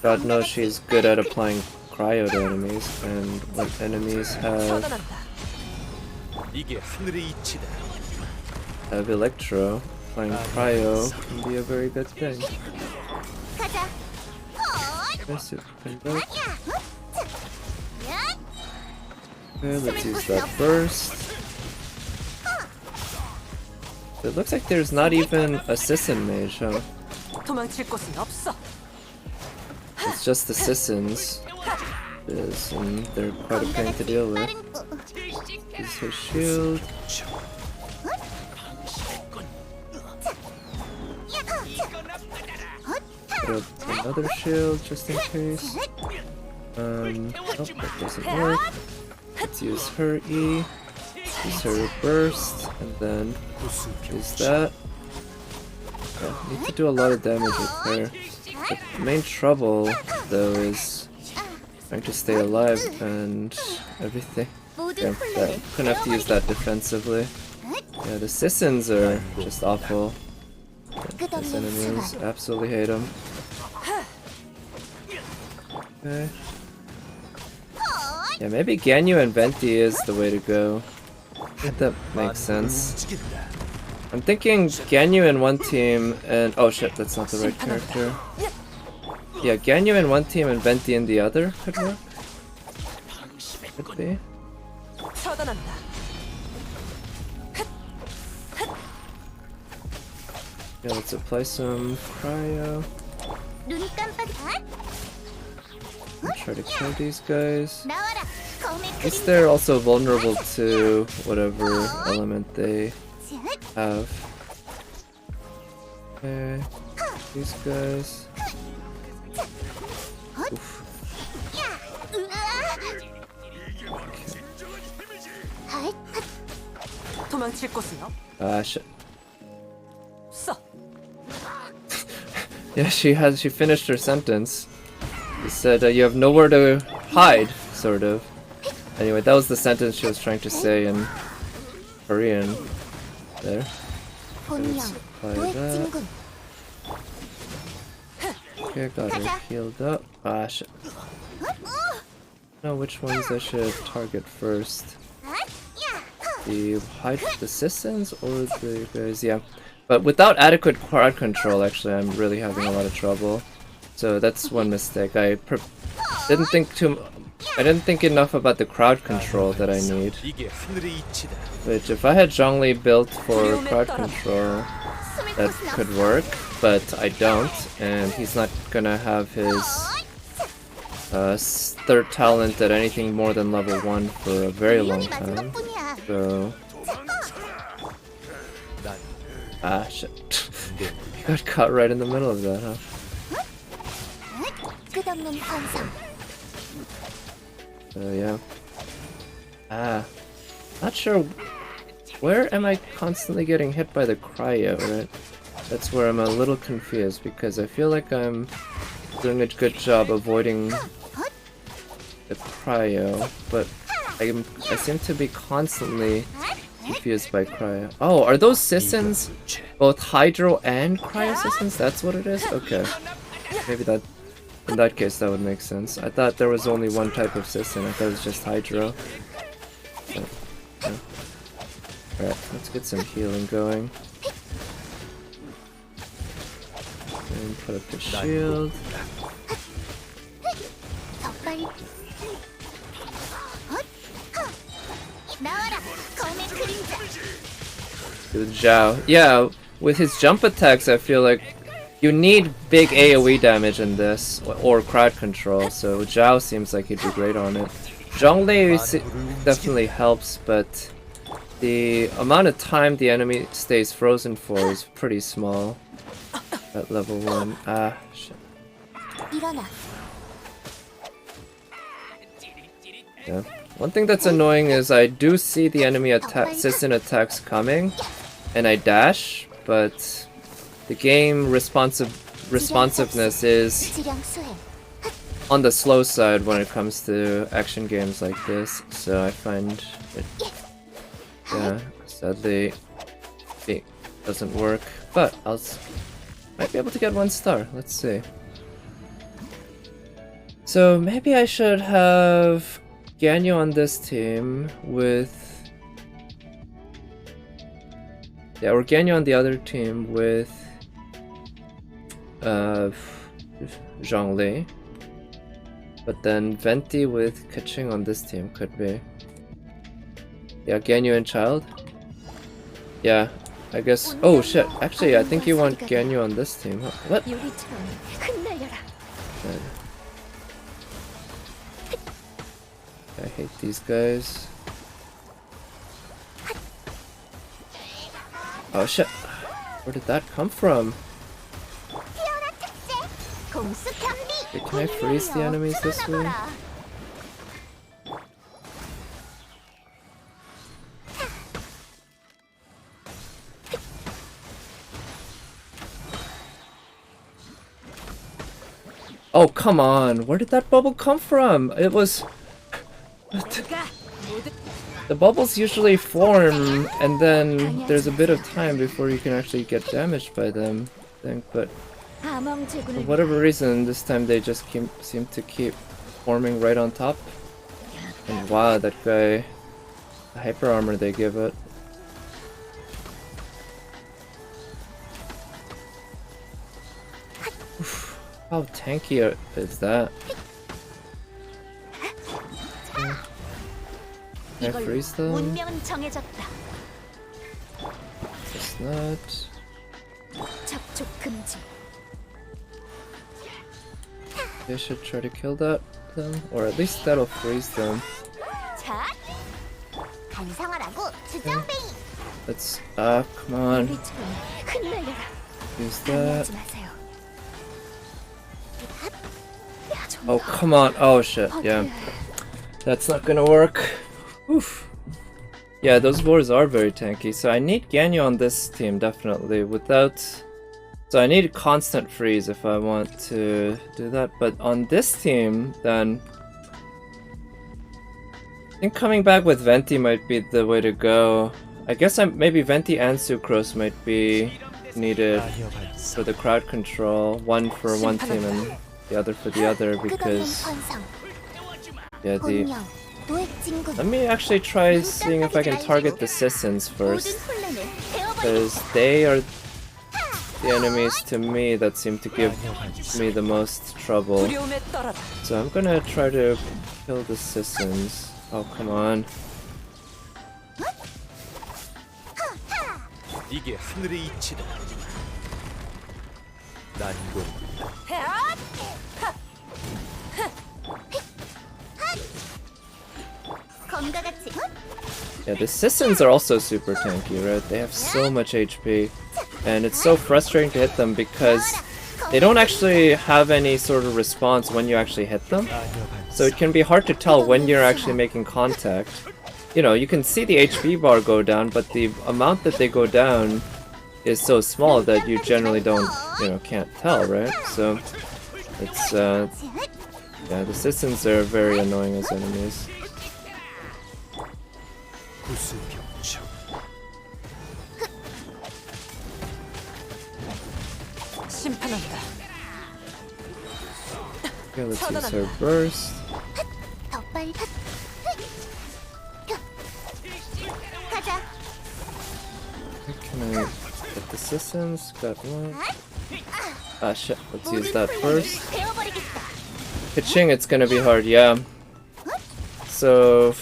God knows she's good at applying cryo to enemies, and when enemies 이게 하늘의 이치다. have Electro, applying cryo can be a very good thing. 가자. Yes, it can go. 야! Okay, let's use that burst. It looks like there's not even a Sissin mage, huh? 도망칠 곳은 없어. It's just the Sissins. And they're quite a pain to deal with. Use his shield. Put up another shield just in case. Nope, that doesn't work. Let's use her E. Use her burst, and then use that. Yeah, need to do a lot of damage with her. The main trouble, though, is trying to stay alive and everything. Yeah, that, couldn't have to use that defensively. Yeah, the Sissins are just awful. These enemies, absolutely hate them. Okay. Yeah, maybe Ganyu and Venti is the way to go. I think that makes sense. I'm thinking Ganyu in one team and... oh shit, that's not the right character. Yeah, Ganyu in one team and Venti in the other could work. Could be. Yeah, let's apply some cryo. 눈 깜빡이. And try to kill these guys. 나와라. 검의 At least 그림자. they're also vulnerable to whatever element they have. Okay, these guys. Oof. 도망칠 곳은 Ah shit. 없어. Yeah, she finished her sentence. She said you have nowhere to hide, sort of. Anyway, that was the sentence she was trying to say in Korean. There. 본령. apply 도액 that. 진군. Okay, got her healed up. Ah shit. Know which ones I should target first. The Sissins or the guys? Yeah. But without adequate crowd control, actually, I'm really having a lot of trouble. So that's one mistake. I didn't think enough about the crowd control that I need. 이게 하늘의 이치다. Which, if I had Zhongli built for crowd control, that could work. But I don't, and he's not gonna have his third talent at anything more than level 1 for a very long 우연히 맞은 time. 것뿐이야. So ah shit. You got caught right in the middle of that, huh? 끝없는 환상. So yeah. Not sure where am I constantly getting hit by the cryo, right? That's where I'm a little confused because I feel like I'm doing a good job avoiding the cryo, but I seem to be constantly confused by cryo. Oh, are those Sissons both hydro and cryo Sissons? That's what it is? Okay. Maybe that, in that case, that would make sense. I thought there was only one type of Sisson. I thought it was just hydro. But, yeah. Alright, let's get some healing going. And put up the shield. 더 빨리. 나와라, 검의 그림자. With Zhao. Yeah, with his jump attacks, I feel like you need big AoE damage in this, or crowd control, so Zhao seems like he'd be great on it. Zhonglei definitely helps, but the amount of time the enemy stays frozen for is pretty small at level 1. Ah, shit. 일어나. Yeah. One thing that's annoying is I do see the enemy Sisson attacks coming, and I dash, but the game responsiveness is 지령 수행. on the slow side when it comes to action games like this, so I find it, yeah, sadly, it doesn't work, but might be able to get 1 star, let's see. So maybe I should have Ganyu on this team with, yeah, or Ganyu on the other team with Zhonglei. But then Venti with Kaching on this team could be. Yeah, Ganyu and Child. Yeah, I guess. Oh shit, actually, I think you want Ganyu on this team. Huh? What? 유리처럼 흩날려라. I hate these guys. Oh shit, where did that come from? 피어나 특제. 공수 편비. Wait, can I freeze the enemies this way? Oh, come on. Where did that bubble come from? It was... The bubbles usually form, and then there's a bit of time before you can actually get damaged by them, I think, but 암왕 for 제군을 whatever reason, this time they just seem to keep forming right on top. And wow, that guy... The hyper armor they give it. Oof, how tanky is that? Can I freeze them? 운명은 정해졌다. Guess not. 접촉 금지. I should try to kill them, or at least that'll freeze them. 자, 반성하라고 주정뱅이. Let's come on, 유리처럼 흩날려라. use that. 방해하지 마세요. Oh come on! Oh shit! Yeah, that's not gonna work. Oof. Yeah, those wars are very tanky, so I need Ganyu on this team definitely. So I need constant freeze if I want to do that. But on this team, then I think coming back with Venti might be the way to go. I guess maybe Venti and Sucrose might be needed for the crowd control. One for one team and the other for the other, because yeah, let me actually try seeing if I can target the Sissons first, because they are the enemies to me that seem to give me the most trouble. So I'm gonna try to kill the Sissons. Oh come on. 이게 하늘의 이치다. 난 이거 검과 같이 Yeah, the Sissons are also super tanky, right? They have so much HP, and it's so frustrating to hit them because they don't actually have any sort of response when you actually hit them. So it can be hard to tell when you're actually making contact. You know, you can see the HP bar go down, but the amount that they go down is so small that you generally don't, you know, can't tell, right? So it's, yeah, the Sissons are very annoying as enemies. 심판한다. Okay, let's use her burst. 더 빨리 가자. Can I get the Sissons? Got one. Ah shit, let's use that first. 배워버리겠다. Pitching, it's gonna be hard, yeah. So,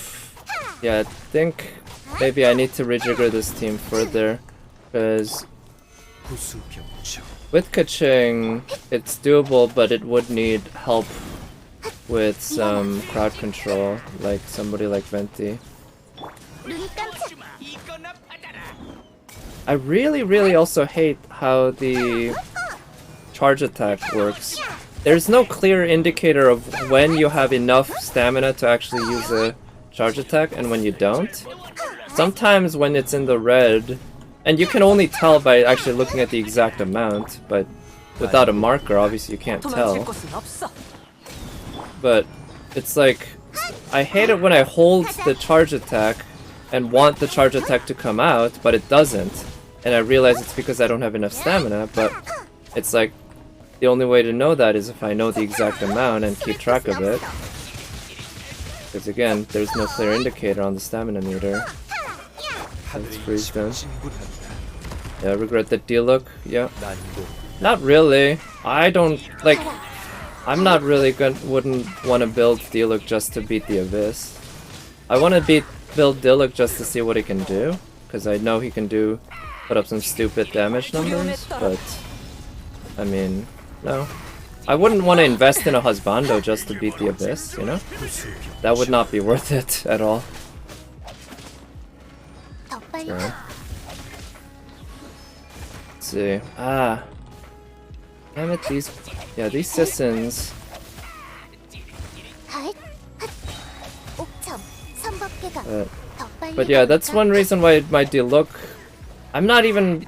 yeah, I think maybe I need to rejigger this team further, because with Kaching, it's doable, but it would need help with some crowd control, like somebody like Venti. 눈 깜짝. I really also hate how the charge attack works. There's no clear indicator of when you have enough stamina to actually use a charge attack and when you don't. Sometimes when it's in the red, and you can only tell by actually looking at the exact amount, but without a marker, obviously you can't tell. But it's like, I hate it when I hold the charge attack and want the charge attack to come out, but it doesn't. And I realize it's because I don't have enough stamina, but it's like, the only way to know that is if I know the exact amount and keep track of it. Because again, there's no clear indicator on the stamina meter. Let's freeze them. Yeah, regret the D-look, yeah. Not really. I don't, like, I'm not really wouldn't want to build D-look just to beat the Abyss. I want to build D-look just to see what he can do. Because I know he can put up some stupid damage numbers, but, I mean, no. I wouldn't want to invest in a husbando just to beat the Abyss, you know? That would not be worth it at all. 더 빨리. So, let's see. Ah. Damn it, these Sissons. 하잇. 옥점. 선법계가. 더 빨리. But yeah, that's one reason why my D-look. I'm not even.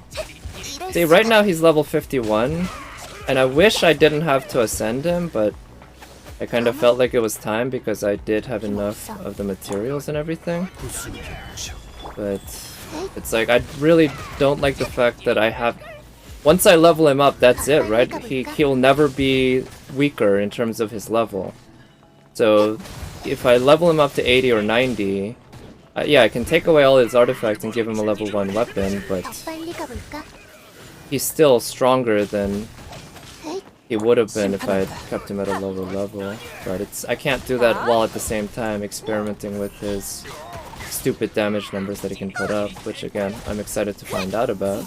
See, right now he's level 51. And I wish I didn't have to ascend him, but I kind of felt like it was time because I did have enough of the materials and everything. But it's like, I really don't like the fact that I have... Once I level him up, that's it, right? He'll never be weaker in terms of his level. So if I level him up to 80 or 90, yeah, I can take away all his artifacts and give him a level 1 weapon, but 더 빨리 가볼까? he's still stronger than he would have been if I had kept him at a lower level. But I can't do that while at the same time experimenting with his stupid damage numbers that he can put up, which again, I'm excited to find out about.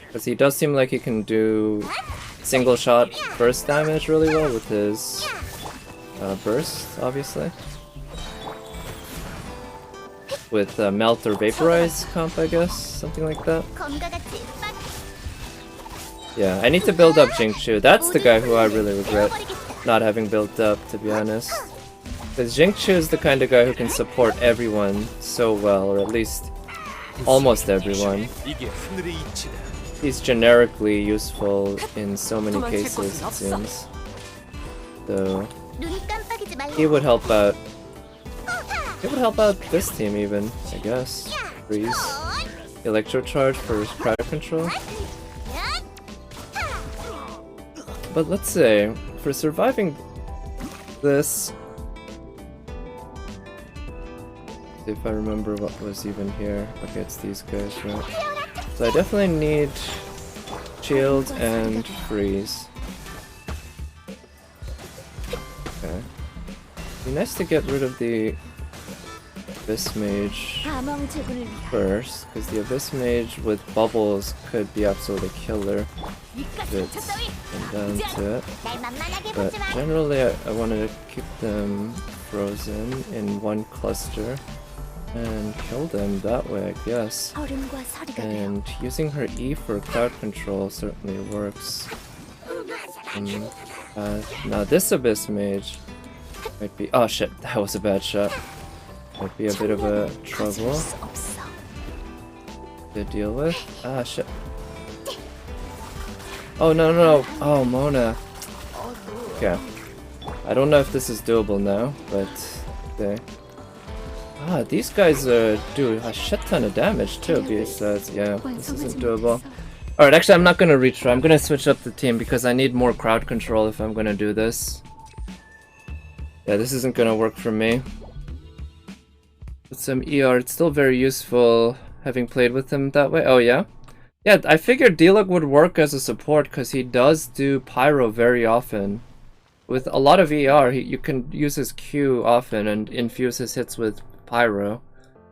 Because he does seem like he can do single shot burst damage really well with his burst, obviously. With melt or vaporize comp, I guess, something like that. 검과 같이 빡. Yeah, I need to build up Jingchu. That's the guy who I really regret not having built up, to be honest. Because Jingchu is the kind of guy who can support everyone so well, or at least almost everyone. He's generically useful in so many cases, it seems. So, 눈 깜빡이지 말고. he would help out. He would help out this team even, I guess. Freeze. Electro charge for crowd control. But let's say, for surviving this... If I remember what was even here. Okay, it's these guys, right? So I definitely need shield and freeze. Okay. Be nice to get rid of the Abyss Mage 다망 제군을 위하여. first, because the Abyss Mage with bubbles could be absolutely killer. 이깟 It's 상처 따위. come down to it. 날 만만하게 But 보지 마. generally I wanted to keep them frozen in one cluster and kill them that way, I guess. 얼음과 서리가 되어 And using her E for crowd control certainly works. Now this Abyss Mage might be— oh shit, that was a bad shot. Might be a bit of a trouble 수 없어. to deal with. Ah shit. Oh no no no! Oh Mona. Okay. I don't know if this is doable now, but okay. Ah, these guys do a shit ton of damage too, besides, yeah, this isn't doable. Alright, actually I'm not gonna retry, I'm gonna switch up the team because I need more crowd control if I'm gonna do this. Yeah, this isn't gonna work for me. With some ER, it's still very useful having played with him that way. Oh yeah? Yeah, I figured Diluc would work as a support because he does do Pyro very often. With a lot of ER, you can use his Q often and infuse his hits with Pyro.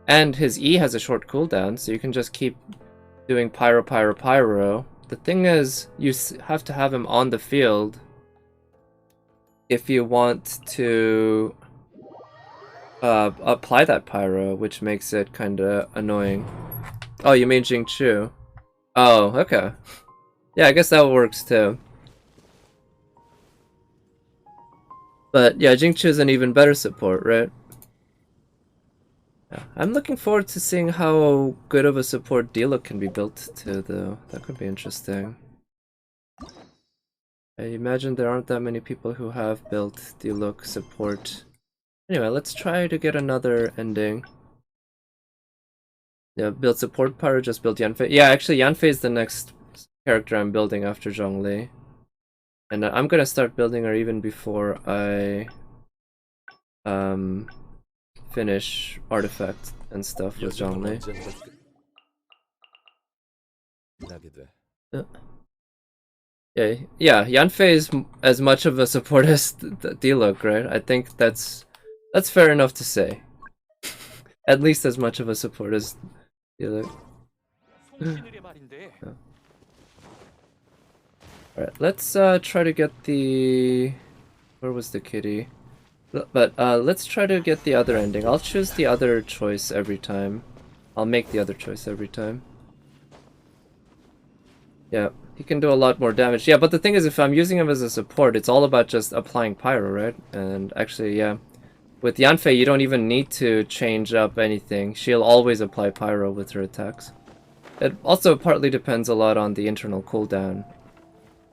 And his E has a short cooldown, so you can just keep doing Pyro, Pyro, Pyro. The thing is, you have to have him on the field if you want to apply that Pyro, which makes it kinda annoying. Oh, you mean Jingchu? Oh, okay. Yeah, I guess that works too. But yeah, Jingchu is an even better support, right? Yeah. I'm looking forward to seeing how good of a support Diluc can be built to, though. That could be interesting. I imagine there aren't that many people who have built Diluc support. Anyway, let's try to get another ending. Yeah, build support Pyro, just build Yanfei. Yeah, actually Yanfei is the next character I'm building after Zhongli. And I'm gonna start building her even before I finish Artifact and stuff with Zhongli. Yeah, Yanfei is as much of a support as Diluc, right? I think that's fair enough to say. At least as much of a support as Diluc. Yeah. Alright, let's try to get the— where was the kitty? But let's try to get the other ending. I'll choose the other choice every time. I'll make the other choice every time. Yeah, he can do a lot more damage. Yeah, but the thing is, if I'm using him as a support, it's all about just applying Pyro, right? And actually, yeah. With Yanfei, you don't even need to change up anything. She'll always apply Pyro with her attacks. It also partly depends a lot on the internal cooldown.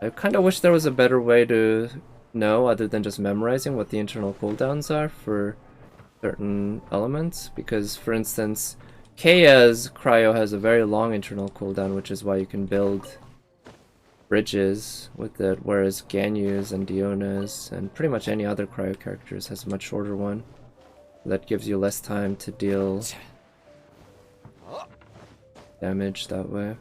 I kind of wish there was a better way to know, other than just memorizing, what the internal cooldowns are for certain elements. Because, for instance, Keia's Cryo has a very long internal cooldown, which is why you can build bridges with it, whereas Ganyu's and Diona's and pretty much any other Cryo characters has a much shorter one. That gives you less time to deal damage that way.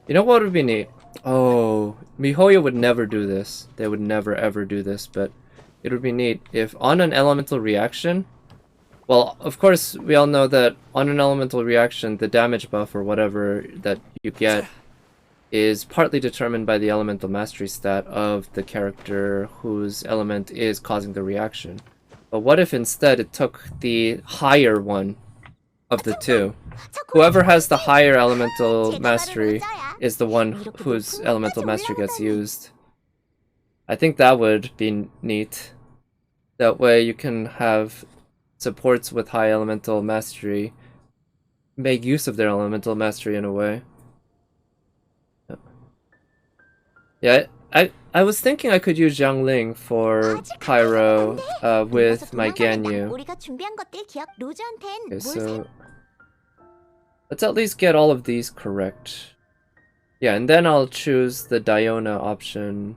You know what would be neat? Oh, MiHoYo would never do this. They would never ever do this, but it would be neat if on an elemental reaction— well, of course, we all know that on an elemental reaction, the damage buff or whatever that you get is partly determined by the elemental mastery stat of the character whose element is causing the reaction. But what if instead it took the higher one of the two? Whoever has the higher elemental mastery is the one whose elemental mastery gets used. I think that would be neat. That way you can have supports with high elemental mastery make use of their elemental mastery in a way. Yeah, I was thinking I could use Jiangling for Pyro with my Ganyu. Okay, so let's at least get all of these correct. Yeah, and then I'll choose the Diona option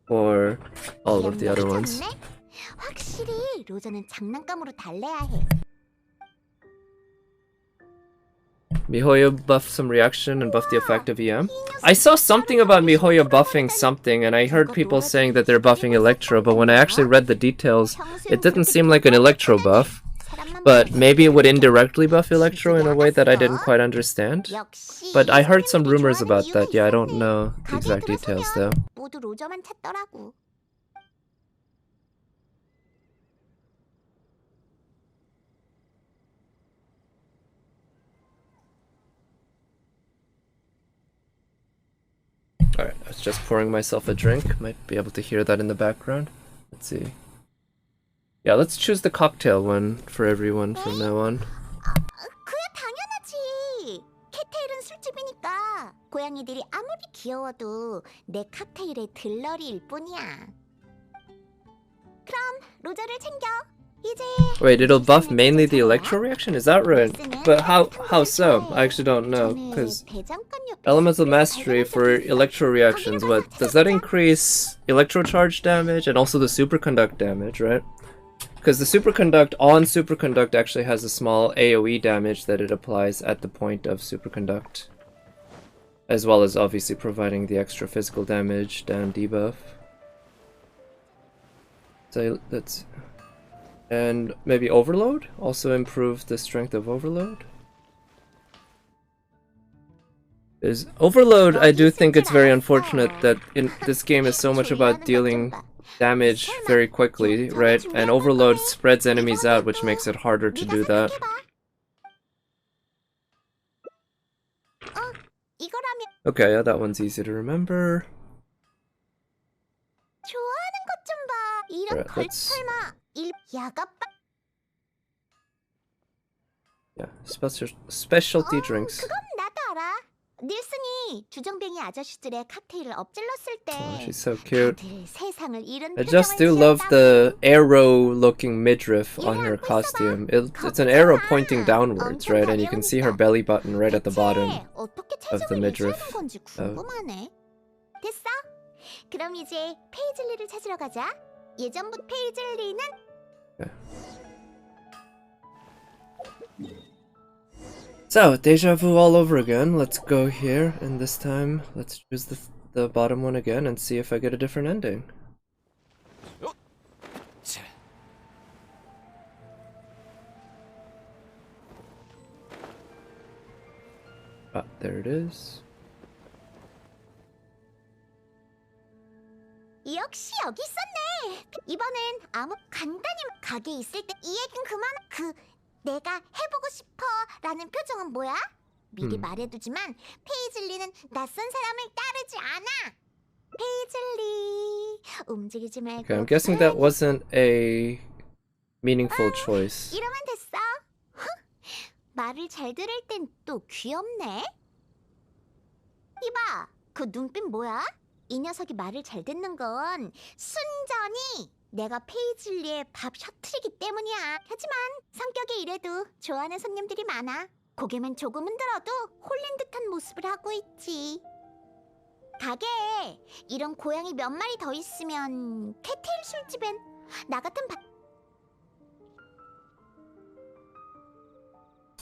for all of the other ones. 확실히 로저는 장난감으로 달래야 해. MiHoYo buff some reaction and buff the effect of EM. I saw something about MiHoYo buffing something, and I heard people saying that they're buffing Electro, but when I actually read the details, it didn't seem like an Electro buff. But maybe it would indirectly buff Electro in a way that I didn't quite understand. But I heard some rumors about that. Yeah, I don't know the exact details though. 모두 로저만 찾더라고. Alright, I was just pouring myself a drink. Might be able to hear that in the background. Let's see. Yeah, let's choose the cocktail one for everyone from now on. 그야 당연하지. 캣테일은 술집이니까 고양이들이 아무리 귀여워도 내 칵테일의 들러리일 뿐이야. 그럼 로저를 챙겨. 이제 Wait, it'll buff mainly the electro reaction? Is that right? But how so? I actually don't know, because elemental mastery for electro reactions, what does that increase electro charge damage and also the superconduct damage, right? Because the superconduct actually has a small AoE damage that it applies at the point of superconduct, as well as obviously providing the extra physical damage down debuff. So that's, and maybe overload also improve the strength of overload. Is overload, I do think it's very unfortunate that in this game is so much about dealing damage very quickly, right? And overload spreads enemies out, which makes it harder to do that. Okay, yeah, that one's easy to remember. 좋아하는 것 좀 봐. 이런 Right, let's- 설마 야가 Yeah, specialty drinks. 그건 나도 알아. 닐슨이 주정뱅이 아저씨들의 칵테일을 엎질렀을 때 Oh, she's so cute. 다들 세상을 잃은 I just do 표정을 love 지었다고. the arrow-looking midriff on her costume. It's an arrow pointing downwards, right? And you can see her belly button right at the bottom. 대체 어떻게 of the 체중을 midriff. 유지하는 건지 궁금하네. 됐어? 그럼 이제 페이즐리를 찾으러 가자. 예전부터 페이즐리는 So, deja vu all over again. Let's go here, and this time, let's choose the bottom one again and see if I get a different ending. 자, Ah, there it is. 역시 여기 있었네. 이번엔 아무 간단히 가게 있을 때 이 얘긴 그만. 내가 해보고 싶어라는 표정은 뭐야? 미리 말해두지만 페이즐리는 낯선 사람을 따르지 않아. 페이즐리 움직이지 말고. Okay, I'm guessing that wasn't a meaningful choice. 이러면 됐어. 말을 잘 들을 땐 또 귀엽네. 이봐, 그 눈빛 뭐야? 이 녀석이 말을 잘 듣는 건 순전히 내가 페이즐리의 밥 셔틀이기 때문이야. 하지만 성격이 이래도 좋아하는 손님들이 많아. 고개만 조금 흔들어도 홀린 듯한 모습을 하고 있지. 가게에 이런 고양이 몇 마리 더 있으면 캣테일 술집엔 나 같은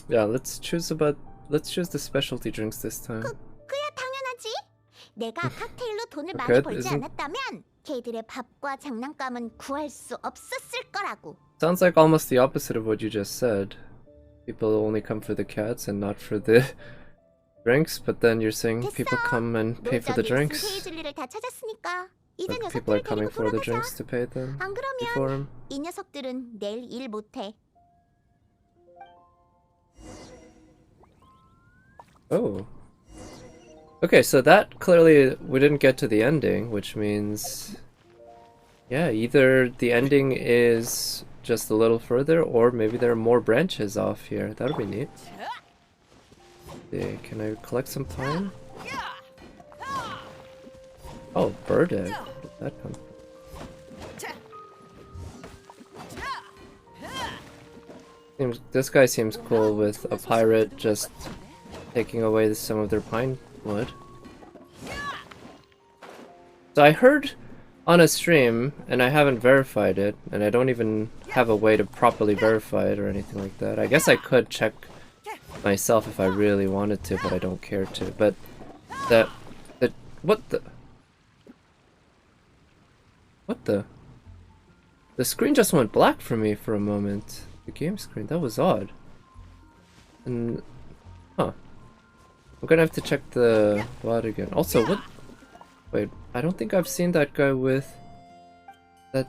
Yeah, let's choose the specialty drinks this time. 그야 당연하지. 내가 칵테일로 돈을 많이 Okay, 벌지 isn't- 않았다면 걔들의 밥과 장난감은 구할 수 없었을 거라고. Sounds like almost the opposite of what you just said. People only come for the cats and not for the drinks, but then you're saying people come and pay for the drinks. 페이즐리를 다 찾았으니까 이제 But people are 녀석들을 coming 데리고 for the 돌아가자. drinks to pay them 안 그러면 before him. 이 녀석들은 내일 일 못해. Oh. Okay, so that clearly we didn't get to the ending, which means, yeah, either the ending is just a little further, or maybe there are more branches off here. That would be neat. Okay, can I collect some pine? Oh, bird egg. Where did that come from? This guy seems cool with a pirate just taking away some of their pine wood. So I heard on a stream, and I haven't verified it, and I don't even have a way to properly verify it or anything like that. I guess I could check myself if I really wanted to, but I don't care to. But what the? The screen just went black for me for a moment. The game screen, that was odd. And, huh. I'm gonna have to check the VOD again. Also, what? Wait, I don't think I've seen that guy with that.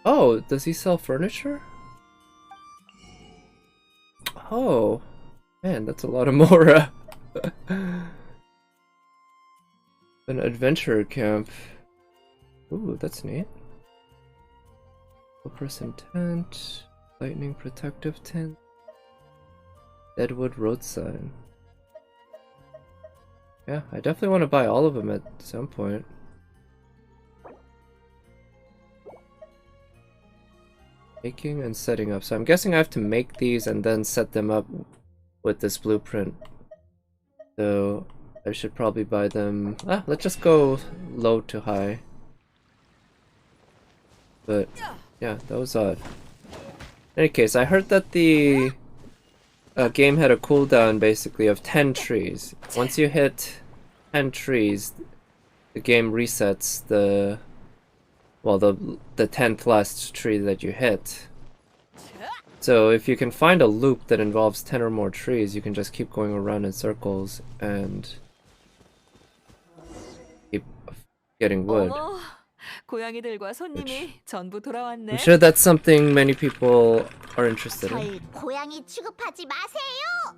Oh, does he sell furniture? Oh, man, that's a lot of more. An adventurer camp. Ooh, that's neat. Person tent, lightning protective tent, deadwood road sign. Yeah, I definitely want to buy all of them at some point. Making and setting up. So I'm guessing I have to make these and then set them up with this blueprint. So I should probably buy them. Let's just go low to high. But yeah, that was odd. In any case, I heard that the game had a cooldown basically of 10 trees. Once you hit 10 trees, the game resets the 10th last tree that you hit. So if you can find a loop that involves 10 or more trees, you can just keep going around in circles and keep getting wood. 어머, 고양이들과 손님이 전부 돌아왔네. I'm sure that's something many people are interested in, 절 고양이 취급하지 마세요.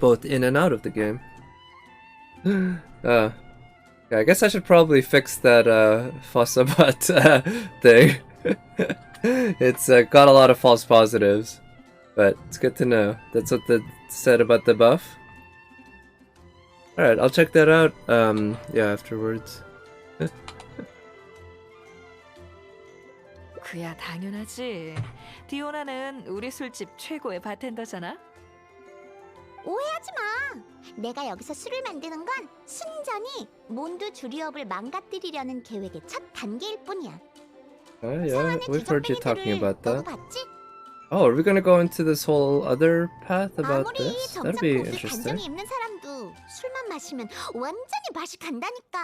both in and out of the game. Yeah, I guess I should probably fix that Fossabat thing. It's got a lot of false positives, but it's good to know. That's what they said about the buff. Alright, I'll check that out, yeah, afterwards. 그야 당연하지. 디오나는 우리 술집 최고의 바텐더잖아. 오해하지 마. 내가 여기서 술을 만드는 건 순전히 몬드 주리업을 망가뜨리려는 계획의 첫 단계일 뿐이야. Yeah, we've heard you talking about 너도 that. 봤지? Oh, are we gonna go into this whole other path about 아무리 this? 점점 That'd be 고수 interesting. 단정이 있는 사람도 술만 마시면 완전히 맛이 간다니까.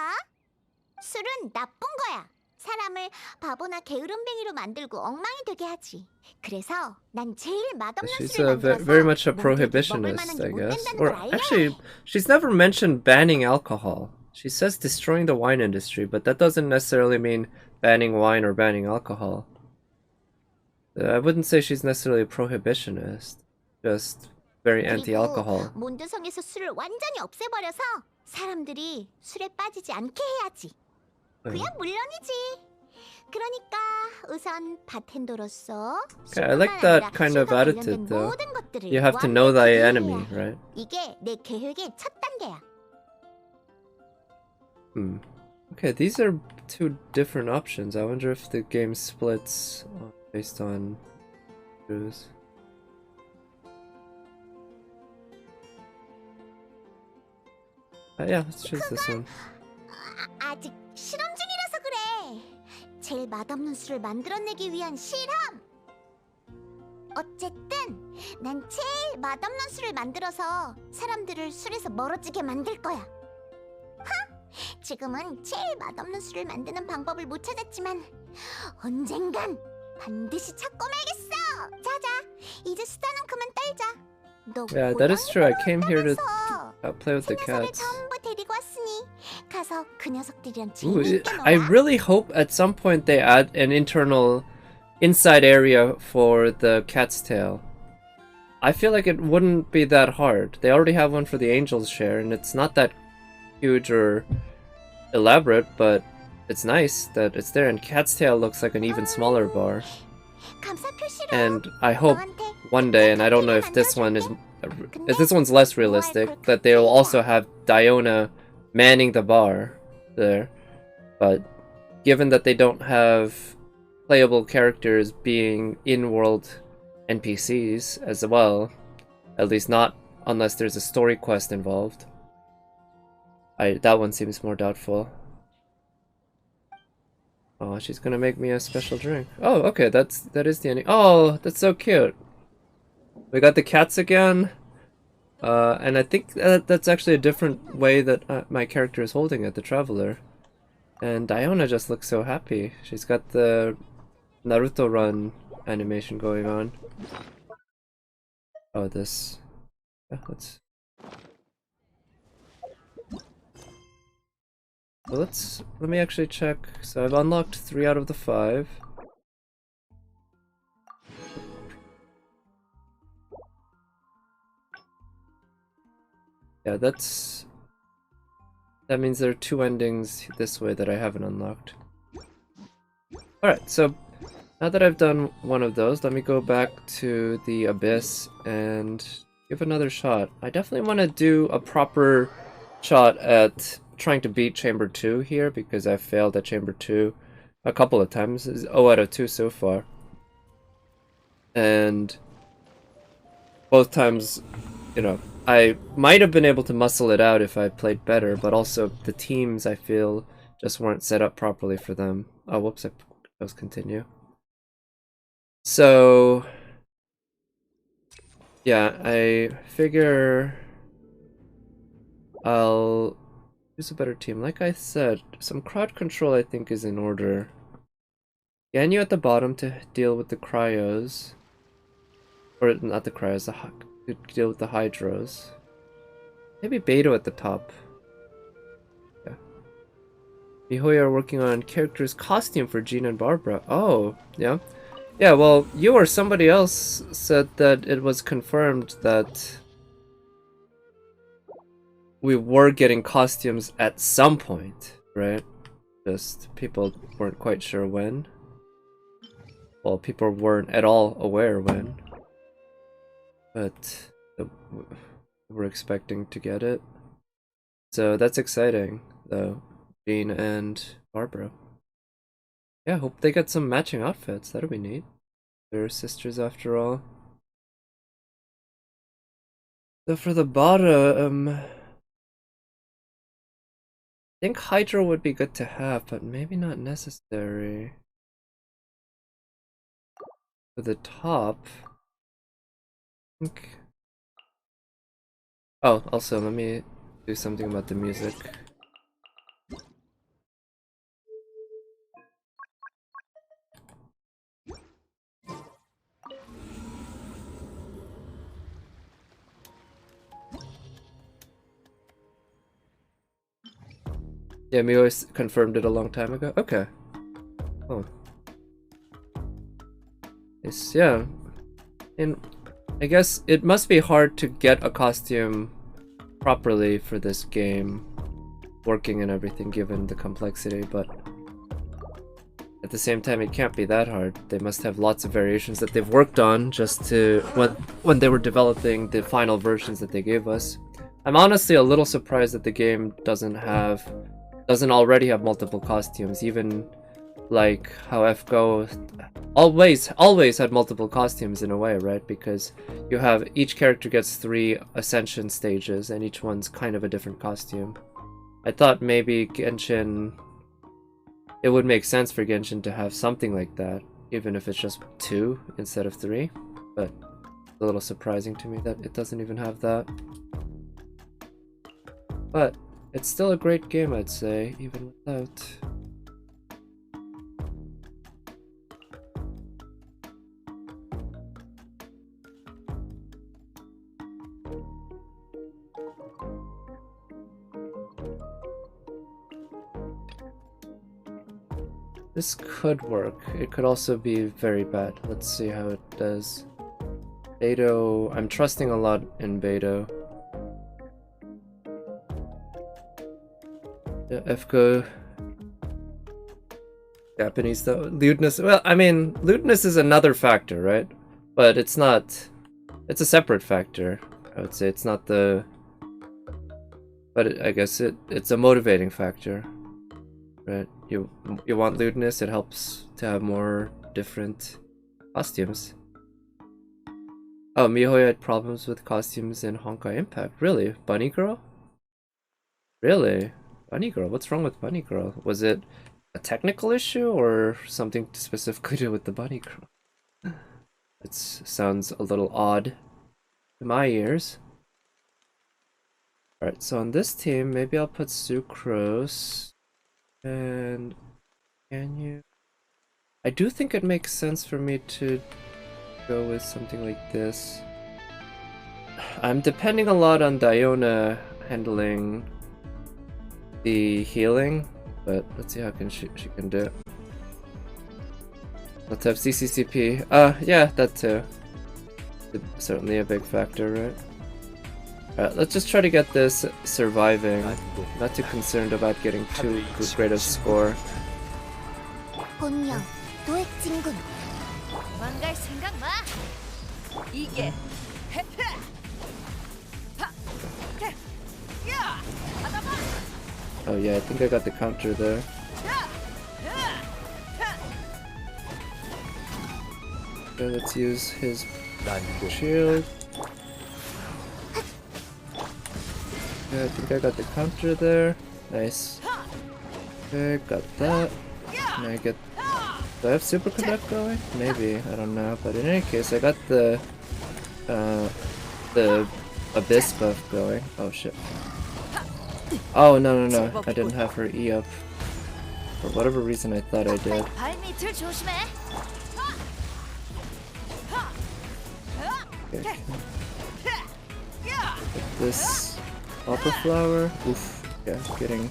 술은 나쁜 거야. 사람을 바보나 게으름뱅이로 만들고 엉망이 되게 하지. 그래서 난 제일 맛없는 She's 술을 만들어서 very much a 몬드에게 먹을 prohibitionist, 만한 게 I 못 guess. 된다는 Or 걸 알려. actually, she's never mentioned banning alcohol. She says destroying the wine industry, but that doesn't necessarily mean banning wine or banning alcohol. I wouldn't say she's necessarily a prohibitionist, just very anti-alcohol. 그리고 몬드성에서 술을 완전히 없애버려서 사람들이 술에 빠지지 않게 해야지. 그야 물론이지. 그러니까 우선 바텐더로서 Okay, I like that kind of attitude though. You have to know thy enemy, right? 이게 내 계획의 첫 단계야. Okay, these are two different options. I wonder if the game splits based on brews. Yeah, let's choose this one. 아직 실험 중이라서 그래. 제일 맛없는 술을 만들어내기 위한 실험. 어쨌든 난 제일 맛없는 술을 만들어서 사람들을 술에서 멀어지게 만들 거야. 지금은 제일 맛없는 술을 만드는 방법을 못 찾았지만 언젠간 반드시 찾고 말겠어. 자자, 이제 수다는 그만 떨자. 너 Yeah, that is true. I came here to 고양이라면서. play with the 새 녀석을 cats. 전부 데리고 왔으니 가서 그 녀석들이랑 Ooh, 재미있게 I 놀아. really hope at some point they add an internal inside area for the cat's tail. I feel like it wouldn't be that hard. They already have one for the angel's share, and it's not that huge or elaborate, but it's nice that it's there. And cat's tail looks like an even smaller bar. 감사 표시로 And I hope 너한테 one day, and I don't know if this one's less realistic, that they'll also have Diona manning the bar there. But given that they don't have playable characters being in-world NPCs as well, at least not unless there's a story quest involved, that one seems more doubtful. Oh, she's gonna make me a special drink. Oh, okay, that is the ending. Oh, that's so cute. We got the cats again. And I think that's actually a different way that my character is holding it, the Traveler. And Diona just looks so happy. She's got the Naruto run animation going on. Oh, this. Yeah, let's. Well, let me actually check. So I've unlocked 3 out of the 5. Yeah, that's That means there are 2 endings this way that I haven't unlocked. Alright, so now that I've done one of those, let me go back to the Abyss and give another shot. I definitely want to do a proper shot at trying to beat Chamber 2 here, because I failed at Chamber 2 a couple of times. It's 0 out of 2 so far. And both times, you know, I might have been able to muscle it out if I played better, but also the teams, I feel, just weren't set up properly for them. Oh, whoops, I pressed continue. So, yeah, I figure I'll use a better team. Like I said, some crowd control I think is in order. Ganyu at the bottom to deal with the cryos. Or not the cryos, to deal with the hydros. Maybe Beto at the top. Yeah. Mihoyo are working on character's costume for Jean and Barbara. Oh, yeah. Yeah, well, you or somebody else said that it was confirmed that we were getting costumes at some point, right? Just people weren't quite sure when. Well, people weren't at all aware when. But we're expecting to get it. So that's exciting, though. Jean and Barbara. Yeah, hope they get some matching outfits. That'll be neat. They're sisters after all. So for the bottom, I think Hydro would be good to have, but maybe not necessary. For the top, I think... Oh, also, let me do something about the music. Yeah, we always confirmed it a long time ago. Okay. Oh. It's, yeah. And I guess it must be hard to get a costume properly for this game, working and everything, given the complexity, but at the same time it can't be that hard. They must have lots of variations that they've worked on just to when they were developing the final versions that they gave us. I'm honestly a little surprised that the game doesn't already have multiple costumes, even like how FGO always had multiple costumes in a way, right? Because you have each character gets 3 ascension stages and each one's kind of a different costume. I thought maybe Genshin, it would make sense for Genshin to have something like that, even if it's just 2 instead of 3, but it's a little surprising to me that it doesn't even have that. But it's still a great game, I'd say, even without. This could work. It could also be very bad. Let's see how it does. Beto, I'm trusting a lot in Beto. Yeah, FGO. Japanese though. Lewdness. Well, I mean, lewdness is another factor, right? But it's not. It's a separate factor. I would say it's not the. But I guess it's a motivating factor, right? You want lewdness. It helps to have more different costumes. Oh, Mihoyo had problems with costumes in Honkai Impact. Really? Bunny Girl? Really? Bunny Girl? What's wrong with Bunny Girl? Was it a technical issue or something specifically to do with the Bunny Girl? It sounds a little odd to my ears. Alright, so on this team, maybe I'll put Sucrose. And can you... I do think it makes sense for me to go with something like this. I'm depending a lot on Diona handling the healing, but let's see how she can do it. Let's have CCCP. Yeah, that too. It's certainly a big factor, right? Alright, let's just try to get this surviving. Not too concerned about getting too great a score. 본령 도액 진군 도망갈 생각 마. 이게 Oh yeah, I think I got the counter there. Okay, let's use his shield. Yeah, I think I got the counter there. Nice. Okay, got that. Can I get... Do I have superconduct going? Maybe, I don't know. But in any case, I got the abyss buff going. Oh shit. Oh no, I didn't have her E up. For whatever reason I thought I did. 발밑을 조심해. Okay. Get this opal flower. Oof. Yeah, getting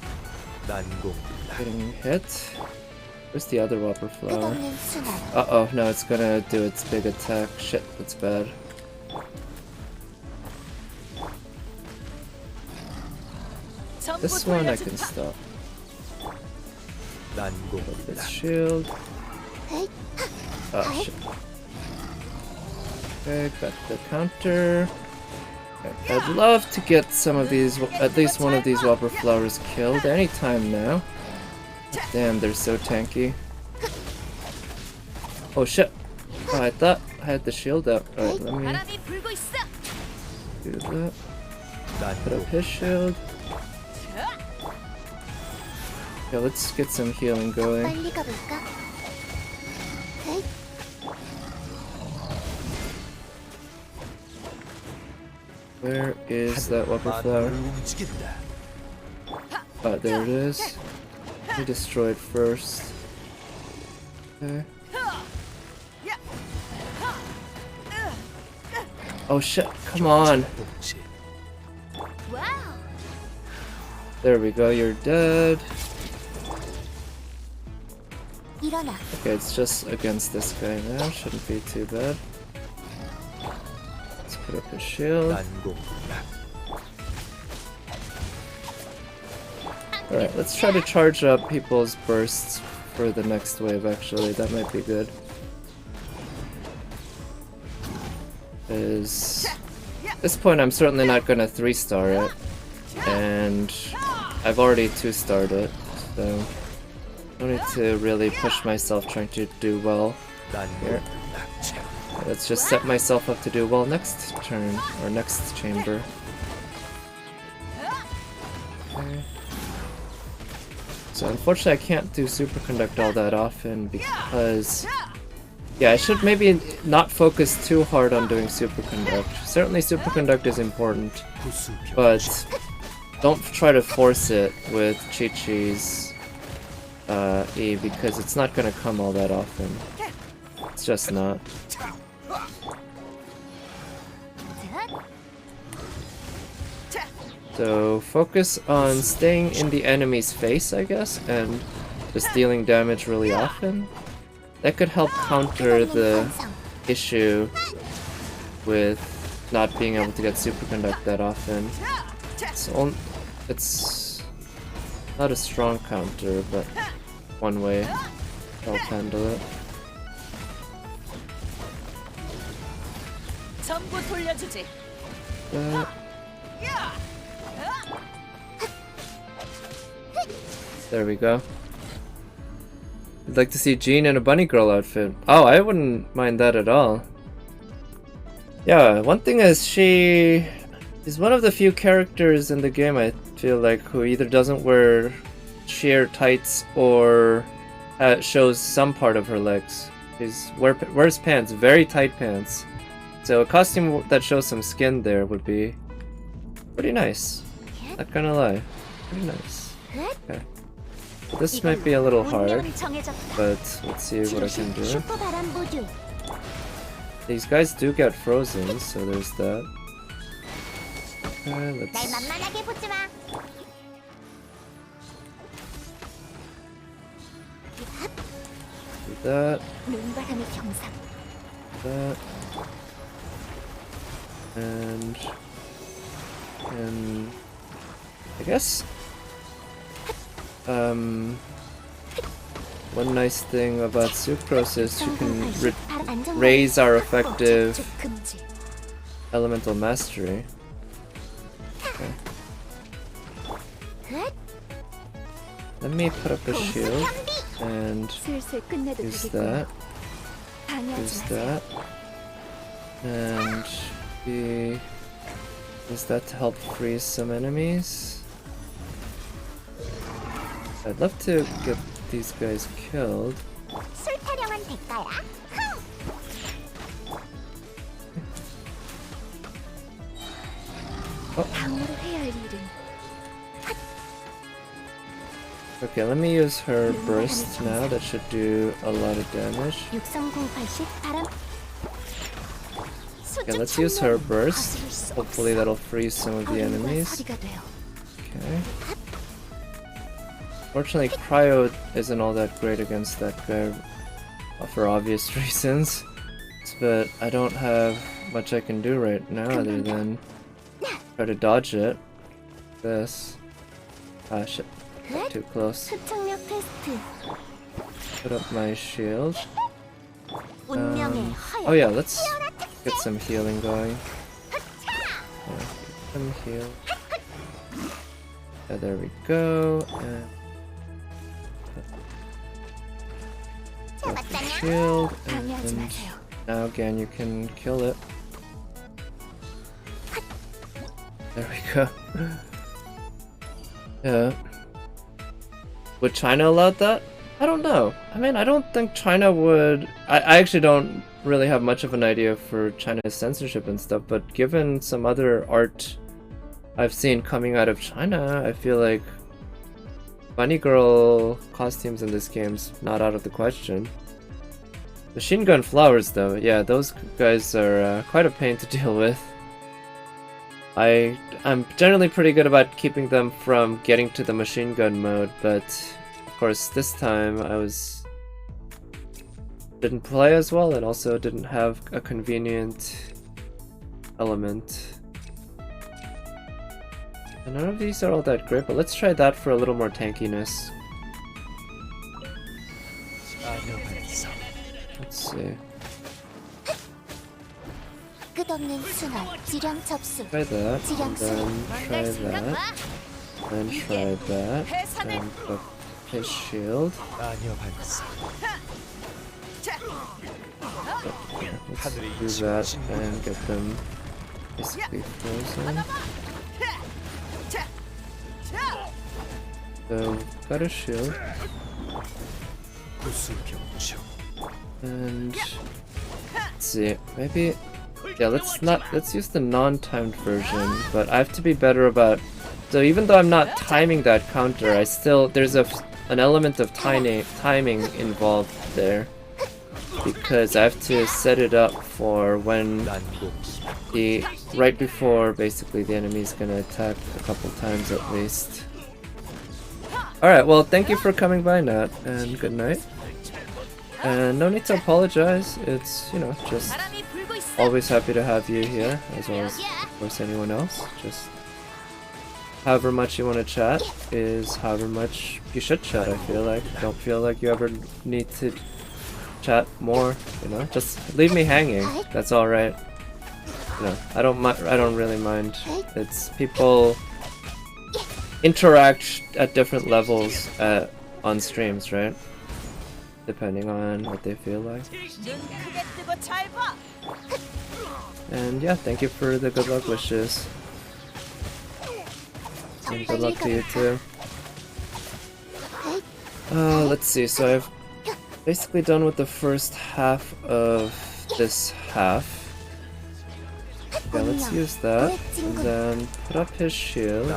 hit. Where's the other whopper flower? 끝없는 순환 Uh-oh, no, it's gonna do its big attack. Shit, that's bad. This one I can stop. This shield. Oh shit. Okay, got the counter. Okay, I'd love to get some of these, at least one of these whopper flowers killed anytime now. Damn, they're so tanky. Oh shit. Oh, I thought I had the shield up. Alright, let me 바람이 불고 있어. do that. Put up his shield. Yeah, let's get some healing going. 빨리 가볼까? 에잇, Where is that whopper flower? Oh, there it is. We destroy it first. Okay. Oh shit, come on. 와우 There we go, you're dead. 일어나 Okay, it's just against this guy now, shouldn't be too bad. Let's put up his shield. Alright, let's try to charge up people's bursts for the next wave actually, that might be good. At this point I'm certainly not gonna 3-star it, and I've already 2-starred it, so I don't need to really push myself trying to do well here. Let's just set myself up to do well next turn, or next chamber. Okay. So unfortunately I can't do superconduct all that often because... Yeah, I should maybe not focus too hard on doing superconduct. Certainly superconduct is important, but don't try to force it with Chi-Chi's E because it's not gonna come all that often. It's just not. So focus on staying in the enemy's face, I guess, and just dealing damage really often. That could help counter the issue with not being able to get superconduct that often. It's not a strong counter, but one way to help handle it. 전부 돌려주지. There we go. I'd like to see Jean in a bunny girl outfit. Oh, I wouldn't mind that at all. Yeah, one thing is she is one of the few characters in the game I feel like who either doesn't wear sheer tights or shows some part of her legs. She wears pants, very tight pants. So a costume that shows some skin there would be pretty nice. Not gonna lie, pretty nice. Okay. This might be a little hard, but let's see what I can do. 슈퍼 바람 보류 These guys do get frozen, so there's that. Okay, 날 let's 만만하게 보지 마. do that, 눈바람의 형상 that, and And I guess one nice thing about Sucrose is you can raise our effective elemental mastery. Okay. Let me put up a shield and 슬슬 끝내도 use 되겠군. that. 방해하지 Use 마세요. that. And use that to help freeze some enemies. I'd love to get these guys killed. 술 타령한 대가야. 다음으로 해야 할 일은 Okay, let me use her burst now. That should do a lot of damage. 63080 바람. Okay, let's use her burst. Hopefully that'll freeze some of the enemies. 소리가 돼요. Okay. Fortunately, Cryo isn't all that great against that guy for obvious reasons. But I don't have much I can do right now other than try to dodge it. This. Ah, shit. Got too close. 흡착력 테스트. Put up my shield. 운명의 Oh 허용. yeah, let's get some healing going. Yeah, get some heal. Yeah, there we go. And put up the shield, 방해하지 and 마세요. now again you can kill it. There we go. Yeah. Would China allow that? I don't know. I mean, I don't think China would. I actually don't really have much of an idea for China's censorship and stuff, but given some other art I've seen coming out of China, I feel like bunny girl costumes in this game's not out of the question. Machine gun flowers, though, yeah, those guys are quite a pain to deal with. I'm generally pretty good about keeping them from getting to the machine gun mode, but of course this time didn't play as well and also didn't have a convenient element. And none of these are all that great, but let's try that for a little more tankiness. Let's see. 끝없는 순환. 지령 접수. Try that, and then try that, and try that, and put his shield. Okay, let's do that and get them basically frozen. So, got a shield. And let's see, maybe yeah, let's use the non-timed version, but I have to be better about, so even though I'm not timing that counter, I still, there's an element of timing involved there, because I have to set it up for when right before basically the enemy's gonna attack a couple times at least. Alright, well, thank you for coming by, Nat, and good night. And no need to apologize, it's, you know, just always happy to have you here, as well as, of course, anyone else. Just however much you want to chat is however much you should chat, I feel like. Don't feel like you ever need to chat more, you know? Just leave me hanging, that's alright. You know, I don't really mind. It's people interact at different levels on streams, right? Depending on what they feel like. And yeah, thank you for the good luck wishes. And good luck to you too. Let's see, so I've basically done with the first half of this half. Yeah, let's use that, and then put up his shield,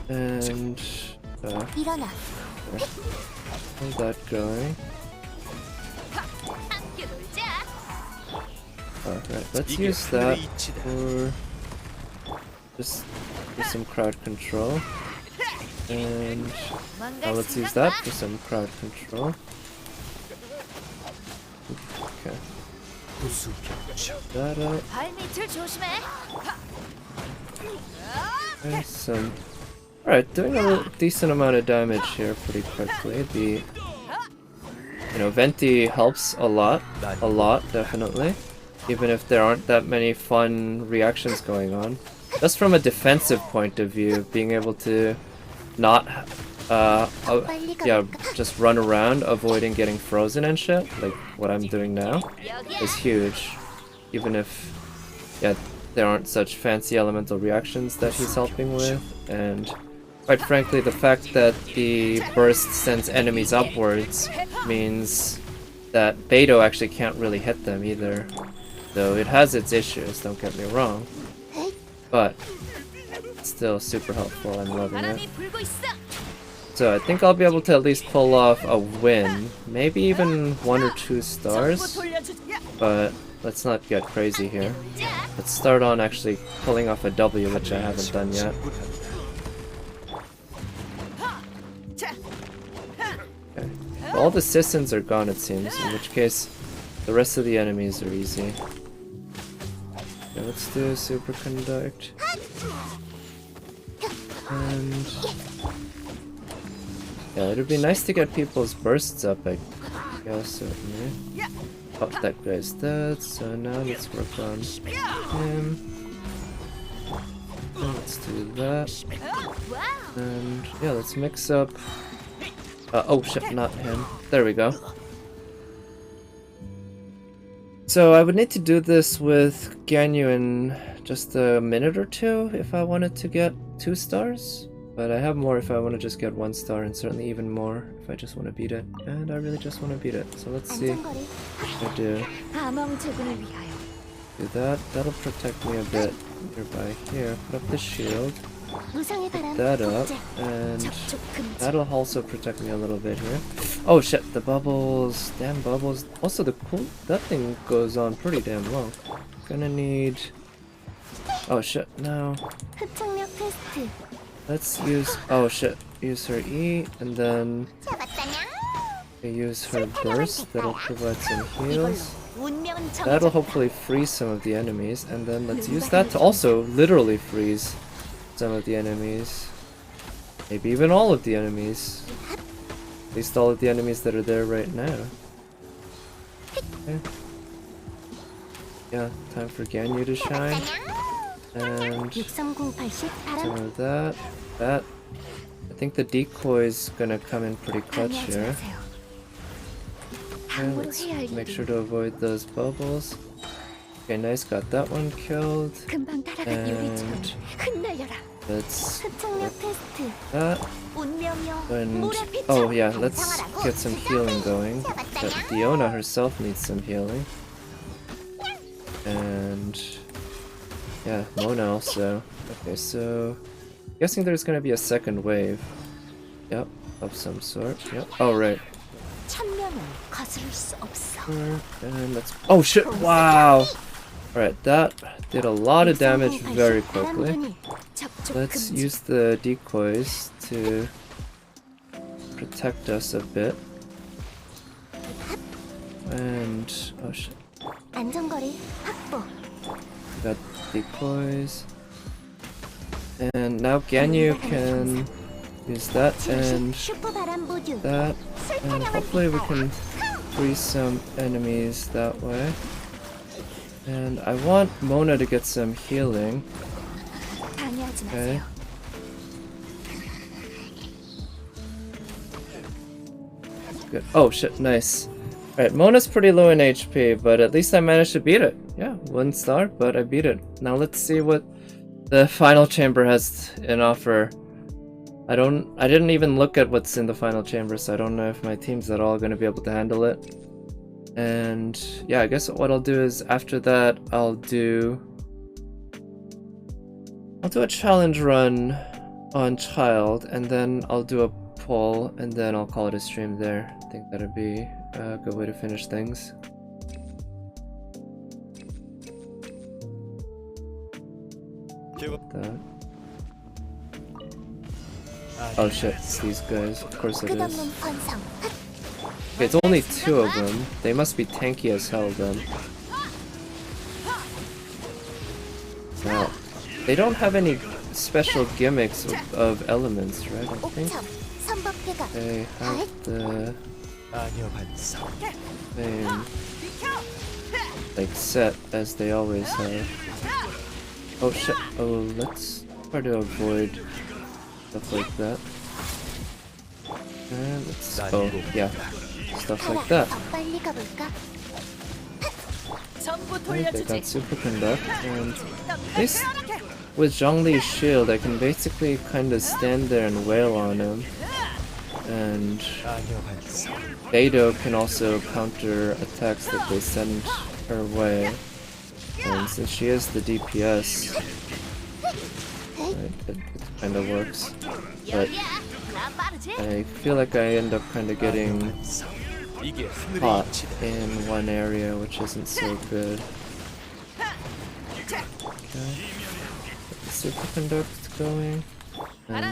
and hold that going. Alright, let's use that for just for some crowd control. And now let's use that for some crowd control. Okay. That out. Okay, some. Alright, doing a decent amount of damage here pretty quickly. The Venti helps a lot, definitely. Even if there aren't that many fun reactions going on. Just from a defensive point of view, being able to not, just run around, avoiding getting frozen and shit, like what I'm doing now, is huge. Even if, there aren't such fancy elemental reactions that he's helping with, and quite frankly, the fact that the burst sends enemies upwards means that Beidou actually can't really hit them either. Though it has its issues, don't get me wrong. But it's still super helpful, I'm loving it. So I think I'll be able to at least pull off a win. Maybe even 1 or 2 stars. But let's not get crazy here. Let's start on actually pulling off a W, which I haven't done yet. Okay. All the Sissons are gone, it seems, in which case the rest of the enemies are easy. Okay, let's do Superconduct. And yeah, it'd be nice to get people's bursts up, I guess, certainly. Oh, that guy's dead, so now let's work on him. And let's do that. And yeah, let's mix up. Oh shit, not him. There we go. So I would need to do this with Ganyu in just a minute or 2 if I wanted to get 2 stars. But I have more if I want to just get 1 star, and certainly even more if I just want to beat it. And I really just want to beat it. So let's see what I do. Do that. That'll protect me a bit nearby here. Put up the shield. Put that up. And that'll also protect me a little bit here. Oh shit, the bubbles. Damn bubbles. Also that thing goes on pretty damn long. Gonna need... Oh shit, no. Let's use... Oh shit. Use her E, and then... use her burst. That'll provide some heals. That'll hopefully freeze some of the enemies, and then let's use that to also literally freeze some of the enemies. Maybe even all of the enemies. At least all of the enemies that are there right now. Okay. Yeah, time for Ganyu to shine. And some of that. I think the decoy's gonna come in pretty clutch here. Okay, let's make sure to avoid those bubbles. Okay, nice, got that one killed. And let's work that. And oh yeah, let's get some healing going. But Diona herself needs some healing. And yeah, Mona also. Okay, so guessing there's gonna be a second wave. Yep, of some sort. Yep. Oh right. And let's... Oh shit! Wow! Alright, that did a lot of damage very quickly. Let's use the decoys to protect us a bit. And... oh shit. Got decoys. And now Ganyu can use that and that. And hopefully we can freeze some enemies that way. And I want Mona to get some healing. Okay. Good. Oh shit, nice. Alright, Mona's pretty low in HP, but at least I managed to beat it. Yeah, 1 star, but I beat it. Now let's see what the final chamber has in offer. I didn't even look at what's in the final chamber, so I don't know if my team's at all gonna be able to handle it. And yeah, I guess what I'll do is after that I'll do a challenge run on Child, and then I'll do a poll, and then I'll call it a stream there. I think that'd be a good way to finish things. That. Oh shit, it's these guys. Of course it is. Okay, it's only 2 of them. They must be tanky as hell then. Now, they don't have any special gimmicks of elements, right? I think 옥참, 선법회가 they have the same like set as they always have. Oh shit! Oh, let's try to avoid stuff like that. And let's yeah, stuff like that. 더 빨리 가볼까? Right, they got super conduct, and at least with Zhongli's shield, I can basically kind of stand there and wail on him. And Beidou can also counter attacks that they send her way. And since she is the DPS, right, it kind of works. But I feel like I end up kind of getting caught in one area, which isn't so good. Okay. Superconduct going. And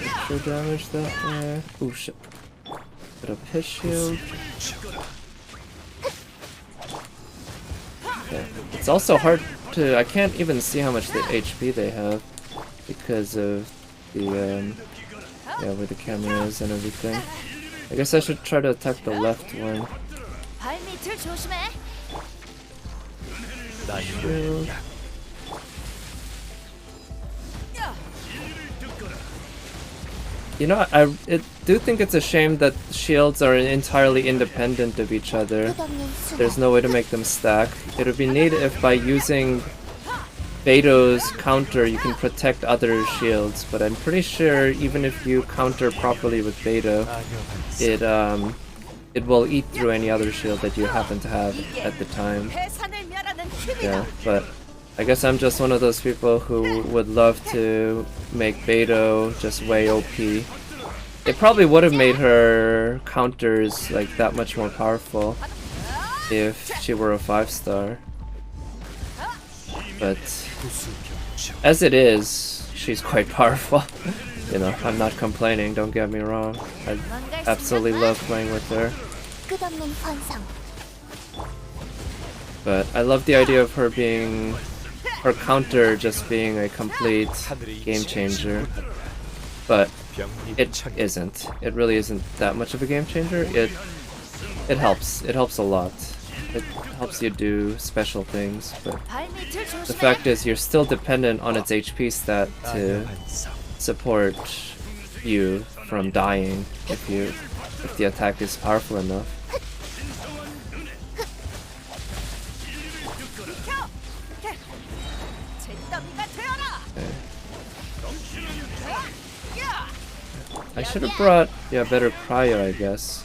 extra damage that way. Oh shit. Put up his shield. Okay. It's also hard to. I can't even see how much the HP they have because of the yeah, where the camera is and everything. I guess I should try to attack the left one. Shield. You know, I do think it's a shame that shields are entirely independent of each other. There's no way to make them stack. It would be neat if by using Beidou's counter you can protect other shields, but I'm pretty sure even if you counter properly with Beidou, it will eat through any other shield that you happen to have at the time. Yeah, but I guess I'm just one of those people who would love to make Beidou just way OP. It probably would have made her counters like that much more powerful if she were a 5-star. But as it is, she's quite powerful. You know, I'm not complaining, don't get me wrong. I absolutely love playing with her. 끝없는 환상. But I love the idea of her being, her counter just being a complete game changer. But it isn't. It really isn't that much of a game changer. It helps. It helps a lot. It helps you do special things, but the fact is you're still dependent on its HP stat to support you from dying if the attack is powerful enough. I should have brought better cryo, I guess.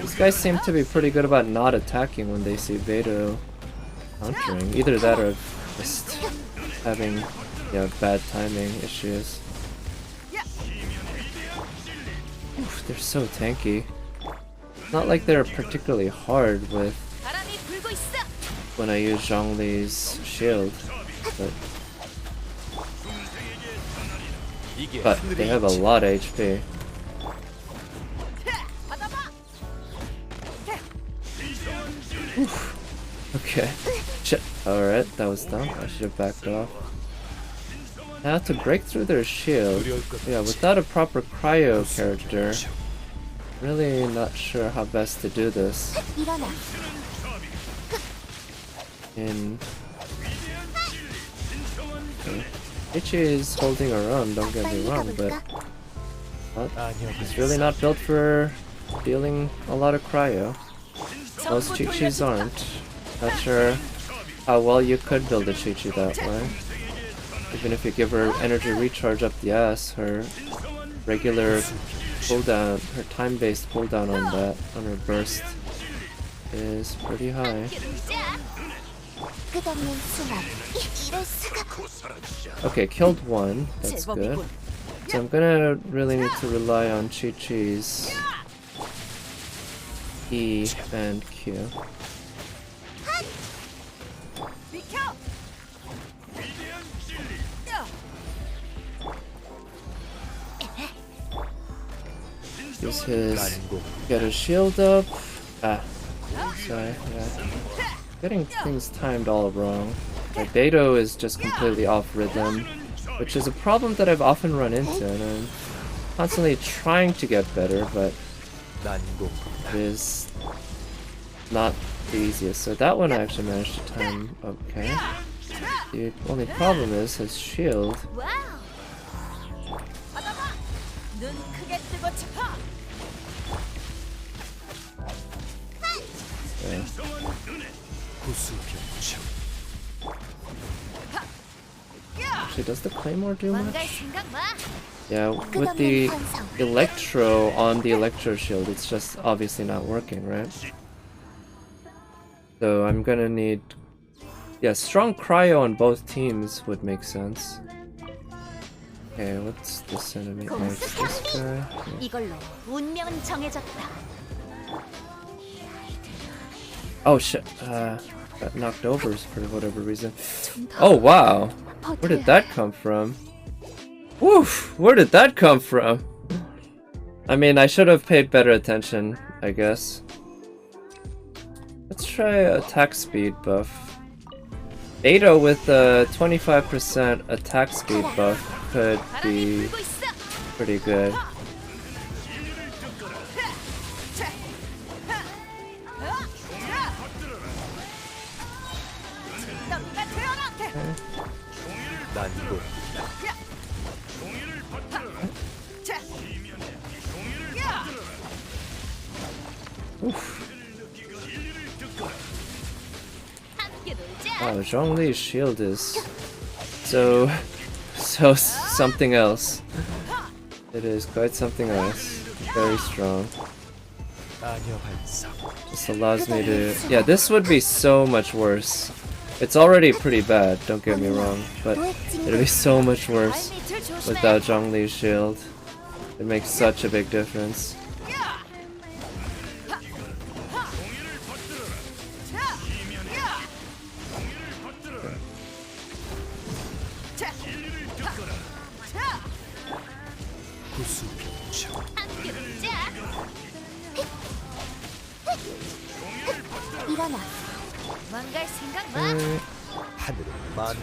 These guys seem to be pretty good about not attacking when they see Beidou countering. Either that or just having bad timing issues. Oof, they're so tanky. Not like they're particularly hard with when I use Zhongli's shield, but they have a lot of HP. Oof. Okay. Shit. Alright, that was dumb. I should have backed off. Now to break through their shield, yeah, without a proper cryo character, really not sure how best to do this. Okay. Ichi is holding her own, don't get me wrong, but it's really not built for dealing a lot of cryo. Most Chi-Chis aren't. Not sure how well you could build a Chi-Chi that way. Even if you give her energy recharge up the ass, her regular cooldown, her time-based cooldown on her burst is pretty high. Okay, killed one. That's good. So I'm gonna really need to rely on Chi-Chi's E and Q. use his, get his shield up. Ah, sorry, yeah. Getting things timed all wrong. Like, Beto is just completely off rhythm, which is a problem that I've often run into, and I'm constantly trying to get better, but it is not the easiest. So that one I actually managed to time okay. The only problem is his shield. Okay. Actually, does the Claymore do much? Yeah, with the Electro on the Electro shield, it's just obviously not working, right? So I'm gonna need... Yeah, strong cryo on both teams would make sense. Okay, what's this enemy? Oh, it's this guy. 이걸로 운명은 정해졌다. Oh shit, got knocked over for whatever reason. Oh wow! Where did that come from? Woof! Where did that come from? I mean, I should have paid better attention, I guess. Let's try attack speed buff. Beto with a 25% attack speed buff could be pretty good. Oof. Wow, Zhongli's shield is so something else. It is quite something else. Very strong. This allows me to... Yeah, this would be so much worse. It's already pretty bad, don't get me wrong, but it'd be so much worse without Zhongli's shield. It makes such a big difference.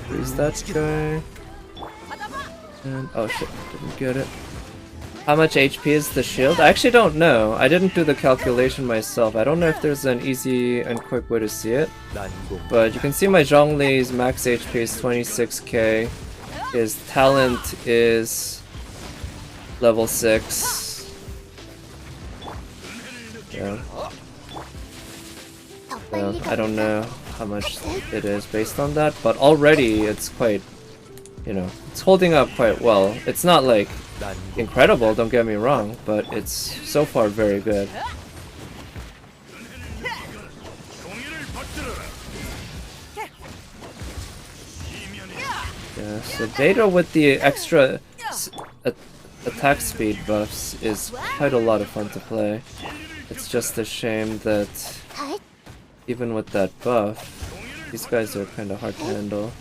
Freeze that guy. And oh shit, didn't get it. How much HP is the shield? I actually don't know. I didn't do the calculation myself. I don't know if there's an easy and quick way to see it. But you can see my Zhongli's max HP is 26k. His talent is level 6. Yeah. So I don't know how much it is based on that, but already it's quite, you know, it's holding up quite well. It's not like incredible, don't get me wrong, but it's so far very good. Yeah, so Beto with the extra attack speed buffs is quite a lot of fun to play. It's just a shame that even with that buff, these guys are kind of hard to handle.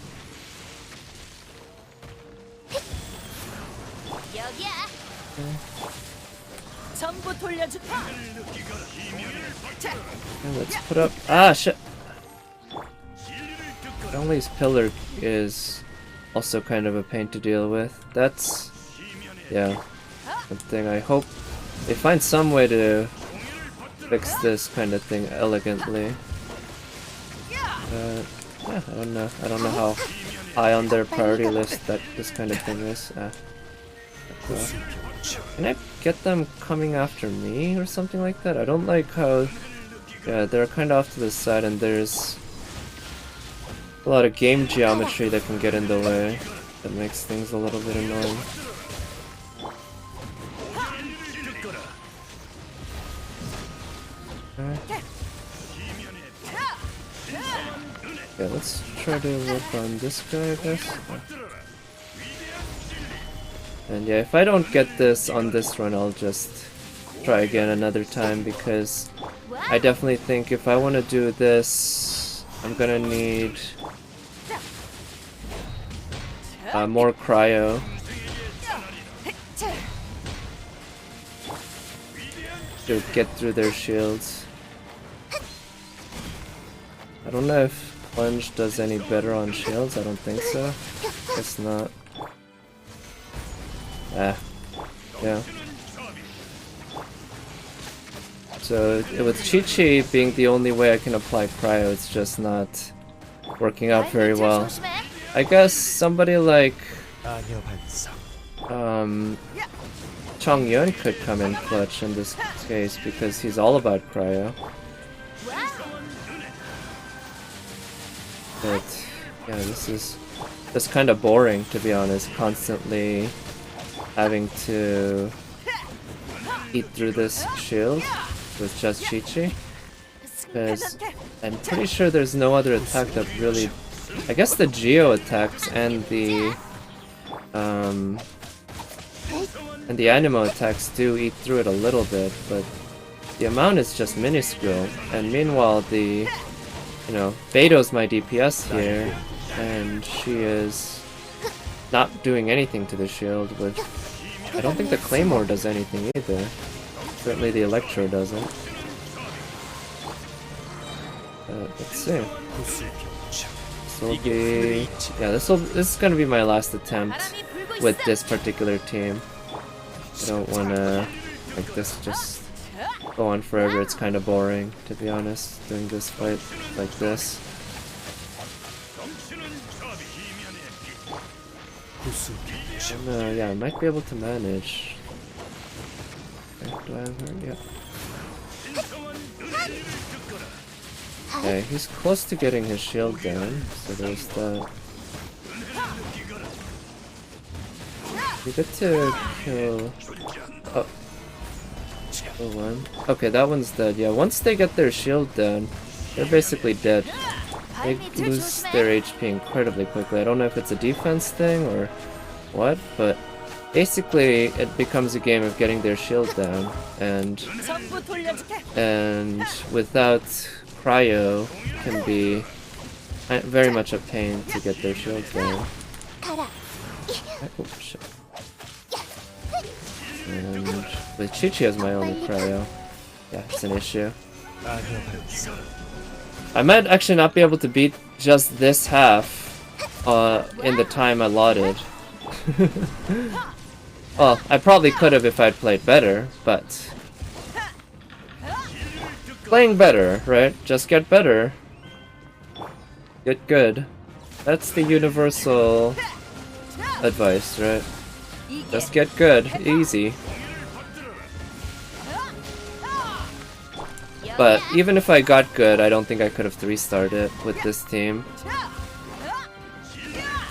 Okay, let's put up. Ah, shit! Zhongli's pillar is also kind of a pain to deal with. That's, yeah, something I hope they find some way to fix this kind of thing elegantly. Yeah, I don't know. I don't know how high on their priority list that this kind of thing is. Can I get them coming after me or something like that? I don't like how... Yeah, they're kind of off to the side and there's a lot of game geometry that can get in the way. That makes things a little bit annoying. Okay, let's try to work on this guy, I guess. And yeah, if I don't get this on this run, I'll just try again another time, because I definitely think if I want to do this, I'm gonna need more cryo. to get through their shields. I don't know if plunge does any better on shields. I don't think so. Guess not. Ah, yeah. So with Chi-Chi being the only way I can apply cryo, it's just not working out very well. I guess somebody like Chong-Yun could come in clutch in this case because he's all about cryo. But yeah, this is just kind of boring, to be honest, constantly having to eat through this shield with just Chi-Chi. Because I'm pretty sure there's no other attack that really... I guess the Geo attacks and the Animo attacks do eat through it a little bit, but the amount is just minuscule. And meanwhile, the Beto's my DPS here, and she is not doing anything to the shield with... I don't think the Claymore does anything either. Certainly the Electro doesn't. Let's see. This will be... Yeah, this is gonna be my last attempt with this particular team. I don't wanna like this just go on forever. It's kind of boring, to be honest, doing this fight like this. And, yeah, I might be able to manage. Okay, do I have her? Yeah. Okay, he's close to getting his shield down, so there's that. You get to kill... Oh. Kill one. Okay, that one's dead. Yeah, once they get their shield down, they're basically dead. They lose their HP incredibly quickly. I don't know if it's a defense thing or what, but basically it becomes a game of getting their shield down, and without cryo can be very much a pain to get their shield down. Oh, shit. And with Chi-Chi as my only cryo, yeah, it's an issue. I might actually not be able to beat just this half in the time allotted. Well, I probably could have if I'd played better, but... Playing better, right? Just get better. Get good. That's the universal advice, right? Just get good. Easy. But even if I got good, I don't think I could have 3-starred it with this team.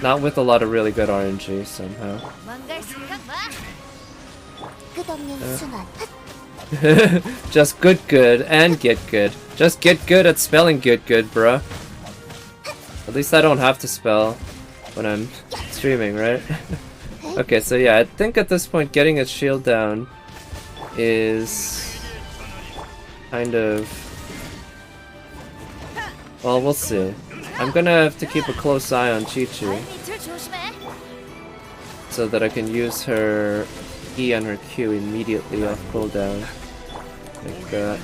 Not with a lot of really good RNG somehow. Just good and get good. Just get good at spelling good, bruh. At least I don't have to spell when I'm streaming, right? Okay, so yeah, I think at this point getting a shield down is kind of... Well, we'll see. I'm gonna have to keep a close eye on Chi-Chi so that I can use her E and her Q immediately off cooldown. Like that.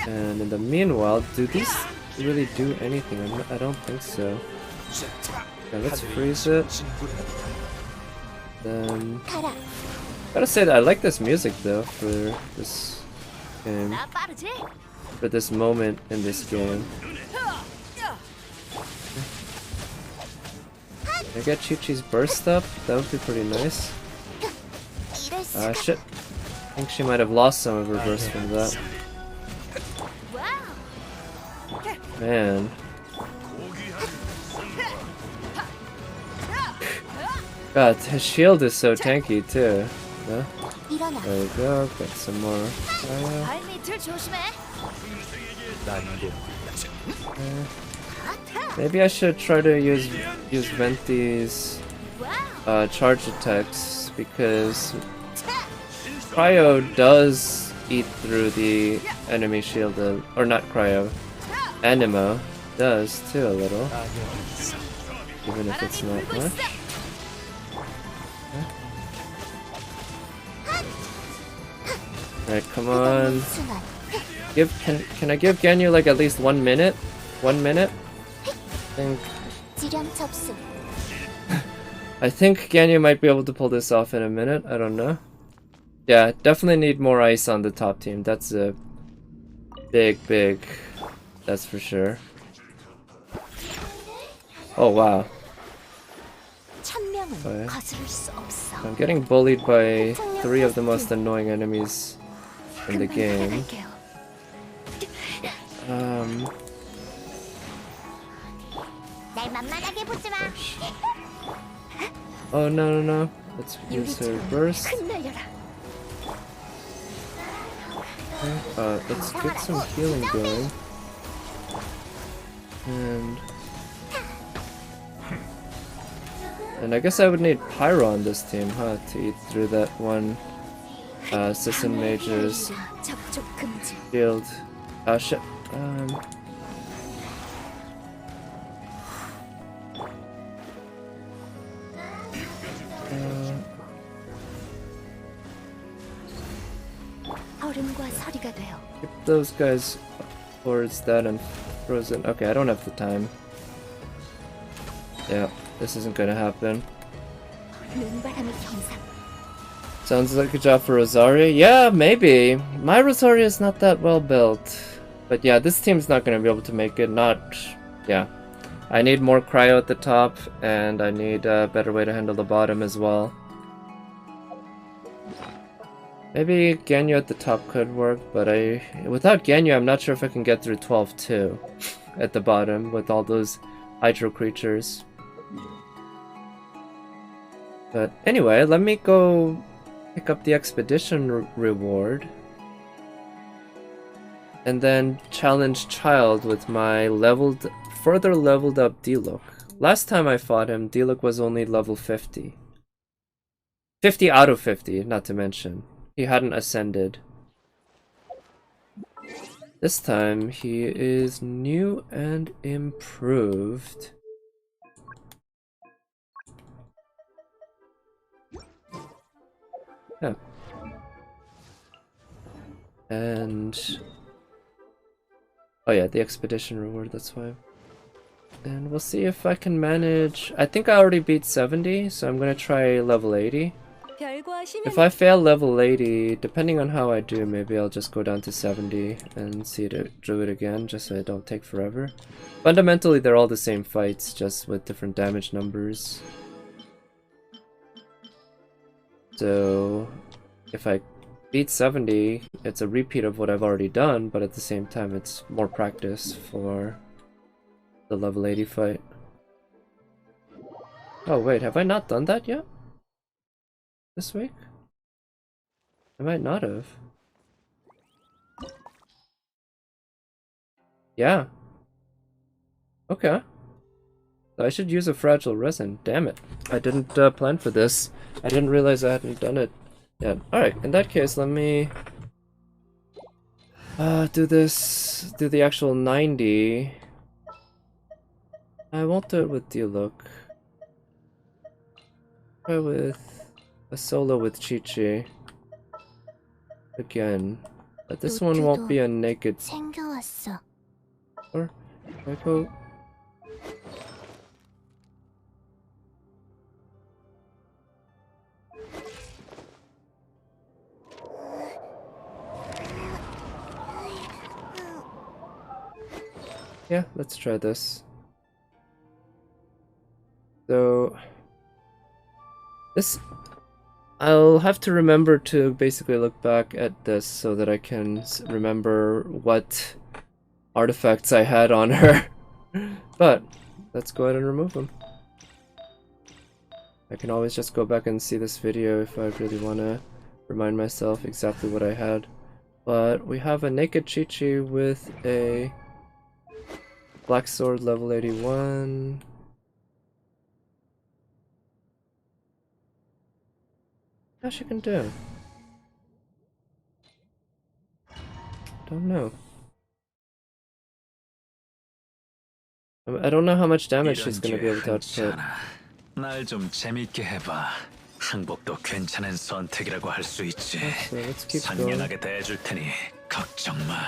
And in the meanwhile, do these really do anything? I don't think so. Yeah, let's freeze it. Then... Gotta say that I like this music though for this game. For this moment in this game. Can I get Chi-Chi's burst up? That would be pretty nice. Ah, shit. I think she might have lost some of her burst from that. Man. God, his shield is so tanky too. Yeah? There we go, got some more fire. Maybe I should try to use Venti's charge attacks, because cryo does eat through the enemy shield, or not cryo, Animo does too a little, even if it's not much. Alright, come on. 순환. Can I give Ganyu like at least 1 minute? 1 minute? 지령 접수. I think Ganyu might be able to pull this off in a minute. I don't know. Yeah, definitely need more ice on the top team. That's a big. That's for sure. Oh wow. 천명은 네. 거스를 수 없어. I'm getting bullied by 3 of the most annoying enemies in the game. 날 만만하게 보지 마. Oh no. Let's use her burst. 흩날려라. Let's get some healing going. And I guess I would need Pyro on this team, huh? To eat through that one Sisson Mage's 접촉 금지. shield. Shit. 얼음과 서리가 되어. Get those guys towards that and frozen. Okay, I don't have the time. Yeah, this isn't gonna happen. 눈바람의 경상. Sounds like a job for Rosaria. Yeah, maybe. My Rosaria is not that well built. But yeah, this team's not gonna be able to make it. Yeah. I need more cryo at the top, and I need a better way to handle the bottom as well. Maybe Ganyu at the top could work, but without Ganyu, I'm not sure if I can get through 12 too at the bottom with all those hydro creatures. But anyway, let me go pick up the expedition reward and then challenge Child with my further leveled up Diluc. Last time I fought him, Diluc was only level 50. 50 out of 50, not to mention. He hadn't ascended. This time he is new and improved. Yeah. And oh yeah, the expedition reward, that's why. And we'll see if I can manage. I think I already beat 70, so I'm gonna try level 80. If I fail level 80, depending on how I do, maybe I'll just go down to 70 and see to do it again, just so I don't take forever. Fundamentally, they're all the same fights, just with different damage numbers. So, if I beat 70, it's a repeat of what I've already done, but at the same time, it's more practice for the level 80 fight. Oh wait, have I not done that yet? This week? I might not have. Yeah. Okay. I should use a fragile resin. Damn it. I didn't plan for this. I didn't realize I hadn't done it yet. Alright, in that case, let me do the actual 90. I won't do it with Diluc. Try with a solo with Chi-Chi. Again. But this one won't be a naked 생겨왔어. or I go. Yeah, let's try this. So this, I'll have to remember to basically look back at this so that I can remember what artifacts I had on her. But let's go ahead and remove them. I can always just go back and see this video if I really want to remind myself exactly what I had. But we have a naked Chi-Chi with a Black Sword level 81. How she can do? Don't know. I don't know how much damage she's gonna be able to output. 날 좀 재밌게 해봐. 항복도 괜찮은 선택이라고 할 수 있지. So let's keep going. 상냥하게 대해줄 테니 걱정 마.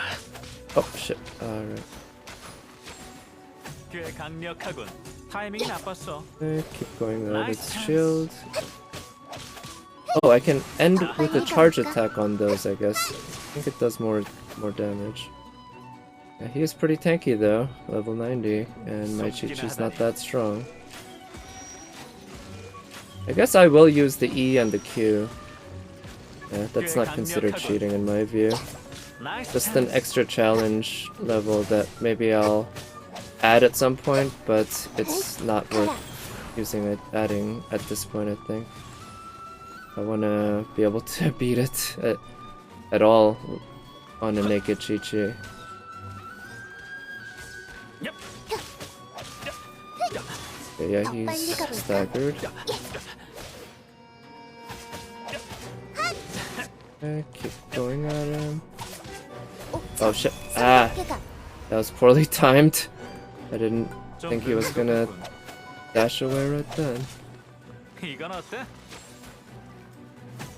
Oh shit. Alright. 꽤 강력하군. 타이밍이 나빴어. Okay, keep going out its shield. Oh, I can end with a charge attack on those, I guess. I think it does more damage. Yeah, he is pretty tanky though, level 90, and my Chi-Chi's not that strong. I guess I will use the E and the Q. Yeah, that's not considered cheating in my view. Just an extra challenge level that maybe I'll add at some point, but it's not worth adding at this point, I think. I wanna be able to beat it at all on a naked Chi-Chi. Okay, yeah, he's staggered. Okay, keep going at him. Oh shit. Ah! That was poorly timed. I didn't think he was gonna dash away right then. 이건 어때?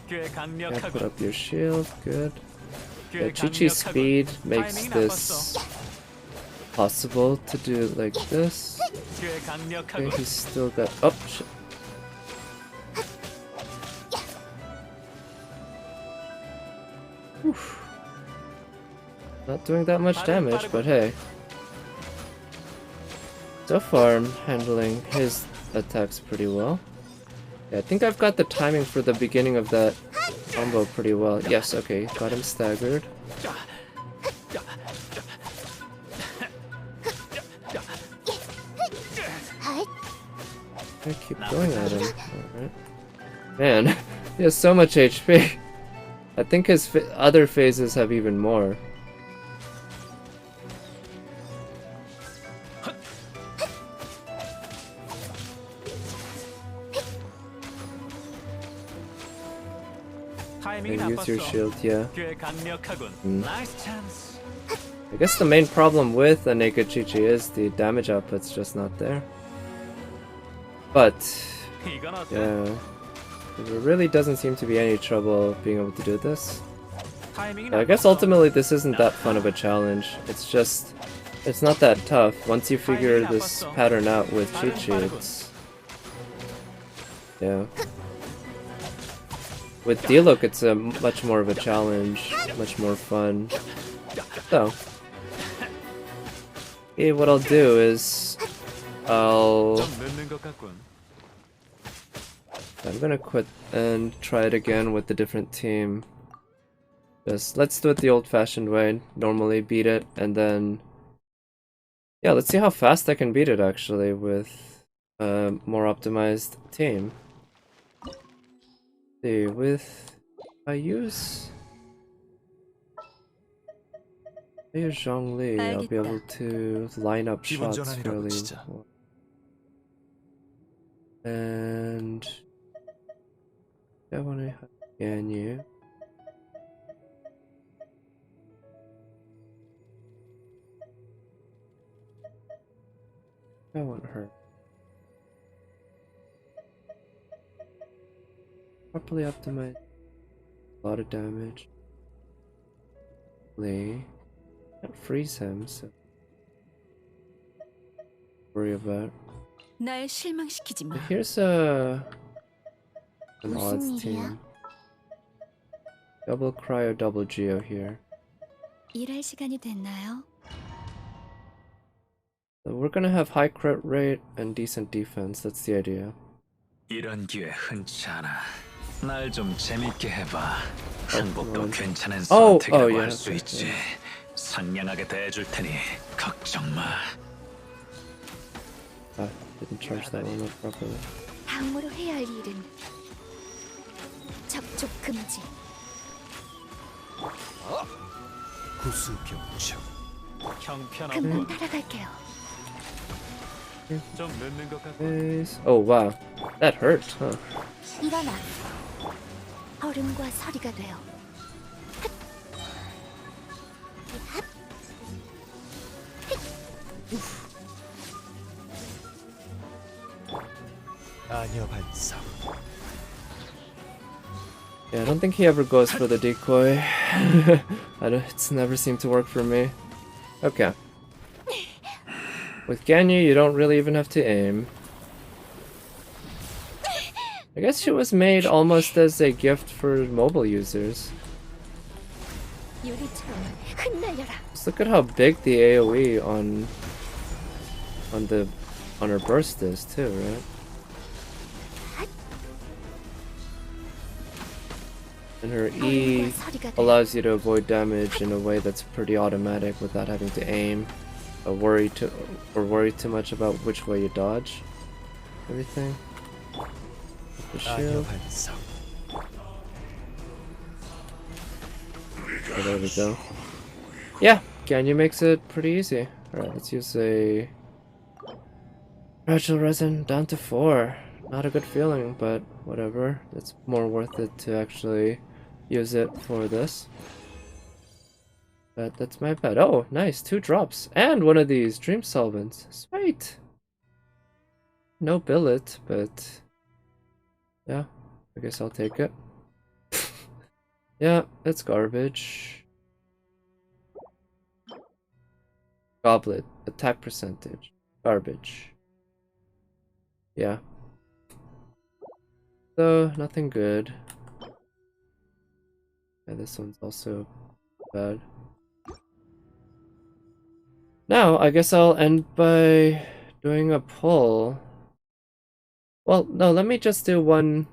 꽤 Yeah, put 강력하군. up your shield, good. Yeah, 꽤 Chi-Chi's 강력하군. speed makes 타이밍이 this possible to do it like this. 꽤 Okay, 강력하군. he's still got. Oh shit. Whew. Not doing that much damage, but hey. So far, I'm handling his attacks pretty well. Yeah, I think I've got the timing for the beginning of that combo pretty well. Yes, okay, got him staggered. Okay, keep going at him. Alright. Man, he has so much HP. I think his other phases have even more. 타이밍이 Okay, use your 나빴어. shield, yeah. 꽤 강력하군. 음. 나이스 찬스. I guess the main problem with a naked Chi-Chi is the damage output's just not there. But, 이건 어때? yeah, there really doesn't seem to be any trouble being able to do this. 타이밍이 I guess 나빴어. ultimately this isn't that fun of a challenge. It's just, it's not that tough. Once you figure this pattern out with Chi-Chi, it's, yeah. With D-Look, it's a much more of a challenge, much more fun. So, okay, what I'll do is, I'm 좀 늦는 것 같군. gonna quit and try it again with a different team. Just let's do it the old-fashioned way. Normally beat it, and then yeah, let's see how fast I can beat it actually with a more optimized team. See, with I use Zhongli, I'll be able to line up 기분 shots 전환이라고 fairly 치자. well. And I want to scan you. I want her. Properly optimized. A lot of damage. Can't freeze him, so worry about. 날 실망시키지 마. Here's an odds 무슨 일이야? team. Double cryo, double geo here. 일할 시간이 됐나요? So we're gonna have high crit rate and decent defense. That's the idea. 이런 기회 흔치 않아. 날 좀 재밌게 해봐. 항복도 괜찮은 Oh, 선택이라고 yeah, 할 수 okay, 있지. yeah. 상냥하게 대해줄 테니 걱정 마. Ah, didn't charge that one up properly. 다음으로 해야 할 일은 접촉 금지. 구수병청. 금방 형편없군. 따라갈게요. 좀 늦는 것 같군. Base. Oh wow, that hurt, huh? 일어나. 얼음과 서리가 돼요. 아녀 반성. Yeah, I don't think he ever goes for the decoy. It's never seemed to work for me. Okay. With Ganyu, you don't really even have to aim. I guess she was made almost as a gift for mobile users. 유리처럼 흩날려라. Just look at how big the AoE on her burst is too, right? And her E allows you to avoid damage in a way that's pretty automatic without having to aim or worry too much about which way you dodge everything. The shield. Oh, there we go. Yeah, Ganyu makes it pretty easy. Alright, let's use a fragile resin down to 4. Not a good feeling, but whatever. It's more worth it to actually use it for this. But that's my bet. Oh, nice. 2 drops. And one of these dream solvents. Sweet. No billet, but yeah, I guess I'll take it. Yeah, it's garbage. Goblet. Attack percentage. Garbage. Yeah. So, nothing good. Yeah, this one's also bad. Now, I guess I'll end by doing a pull. Well, no, let me just do one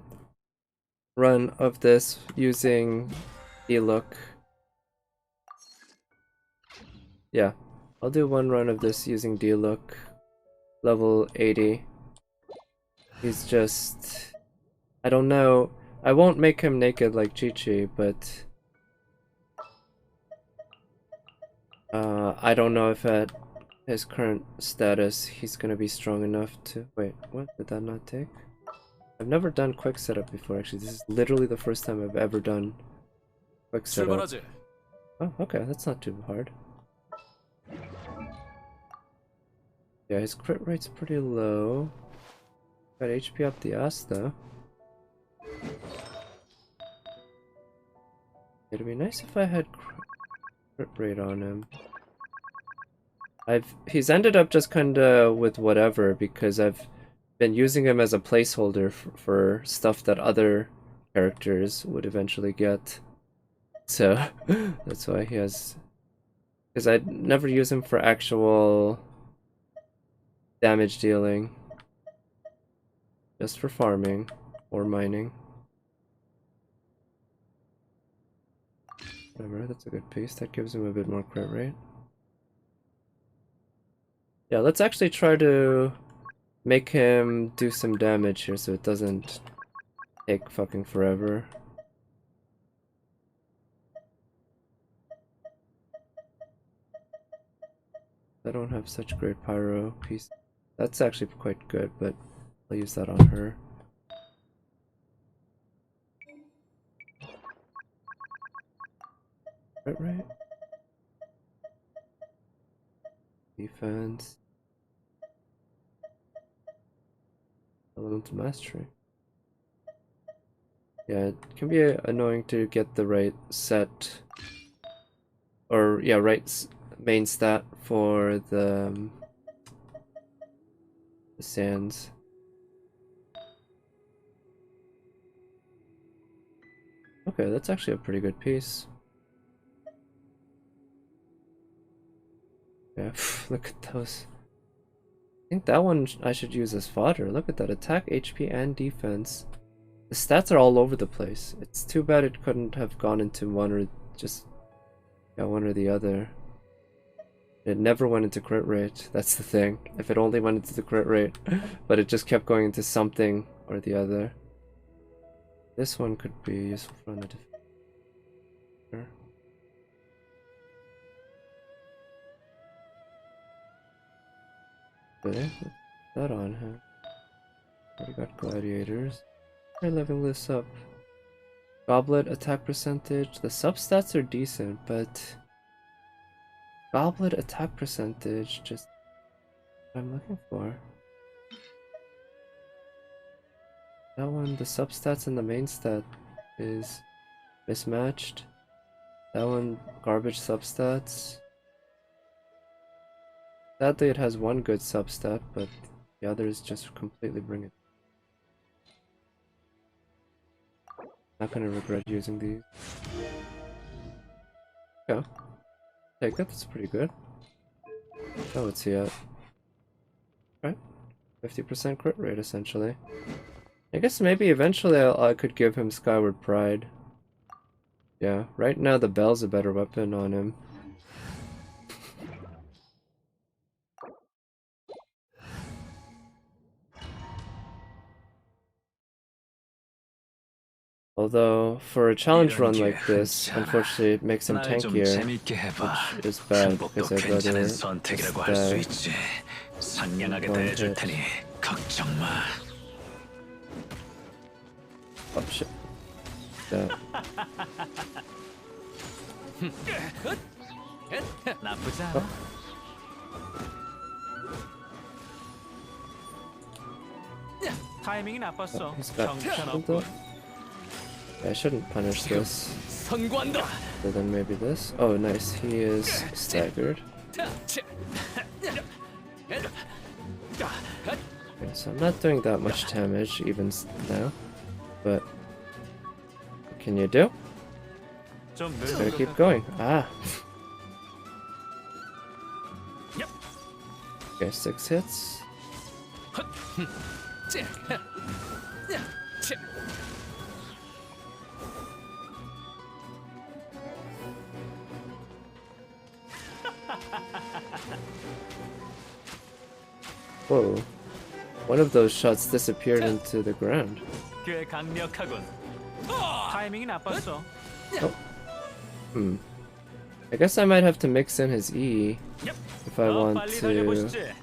run of this using E-Look. Yeah, I'll do one run of this using D-Look. Level 80. He's just... I don't know. I won't make him naked like Chi-Chi, but... I don't know if at his current status he's gonna be strong enough to... Wait, what? Did that not take? I've never done quick setup before, actually. This is literally the first time I've ever done quick setup. Oh, okay, that's not too hard. Yeah, his crit rate's pretty low. Got HP up the ass, though. It'd be nice if I had crit rate on him. He's ended up just kinda with whatever, because I've been using him as a placeholder for stuff that other characters would eventually get. So, that's why he has... Because I'd never use him for actual damage dealing. Just for farming or mining. Whatever, that's a good piece. That gives him a bit more crit rate. Yeah, let's actually try to make him do some damage here so it doesn't take fucking forever. I don't have such great pyro piece. That's actually quite good, but I'll use that on her. Right. Defense. Elemental mastery. Yeah, it can be annoying to get the right set, or yeah, right main stat for the sands. Okay, that's actually a pretty good piece. Yeah, look at those. I think that one I should use as fodder. Look at that, attack, HP, and defense. The stats are all over the place. It's too bad it couldn't have gone into one or just one or the other. It never went into crit rate. That's the thing. If it only went into the crit rate, but it just kept going into something or the other. This one could be useful for the defense. Sure. Okay, put that on him. Already got gladiators. Try leveling this up. Goblet attack percentage. The substats are decent, but goblet attack percentage just what I'm looking for. That one, the substats and the main stat is mismatched. That one, garbage substats. Sadly, it has one good substat, but the others just completely bring it. Not gonna regret using these. Yeah, take it. That's pretty good. Oh, what's he at? Right, 50% crit rate essentially. I guess maybe eventually I could give him Skyward Pride. Yeah, right now the bell's a better weapon on him. Although, for a challenge 이런 run 기회 like this, 흔치 않아. unfortunately it makes him 날 좀 tankier, 재밌게 해봐. which is bad 항복도 because I'd rather 괜찮은 just 선택이라고 할 수 die. 있지. 상냥하게 One 대해줄 hit. 테니 걱정 마. Oh shit. That. 나쁘지 않아. 타이밍이 나빴어. He's got 정신 shield 없고. up. I shouldn't punish this. 선관다. So then maybe this. Oh nice, he is staggered. Okay, so I'm not doing that much damage even now. But what can you do? 좀 Just 늦은 gotta 것 keep 같아. going. Ah. Okay, 6 hits. Whoa. One of those shots disappeared into the ground. 꽤 강력하군. 타이밍이 나빴어. Hmm. I guess I might have to mix in his E if I 더 want 빨리 to 달려보시지.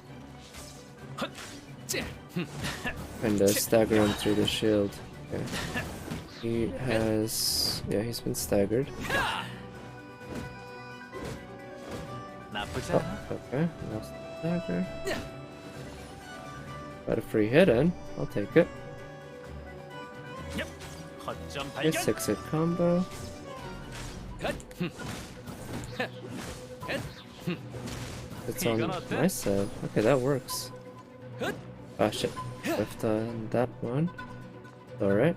kind of stagger him through the shield. Okay. He has... yeah, he's been staggered. 나쁘지 Oh, 않아. okay. Lost the stagger. Got a free hit in. I'll take it. 허점 Okay, 발견. 6-hit combo. It's on my side. Okay, that works. Ah, shit. Left on that one. Alright.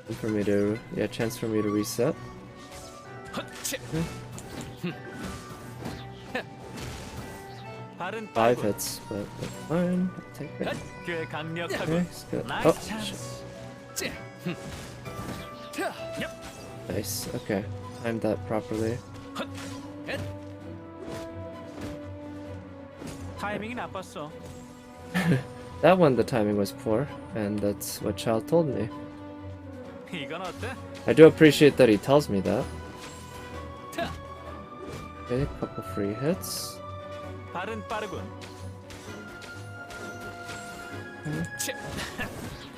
And for me to... yeah, chance for me to reset. 발은 5 빠르고. hits, but that's fine. I'll take it. 꽤 Okay, 강력하군. he's good. 나이스 Oh, shit. 찬스. Nice. Okay. Timed that properly. 타이밍이 나빴어. That one, the timing was poor, and that's what Child told me. 이건 어때? I do appreciate that he tells me that. Okay, a couple free hits. 발은 빠르군.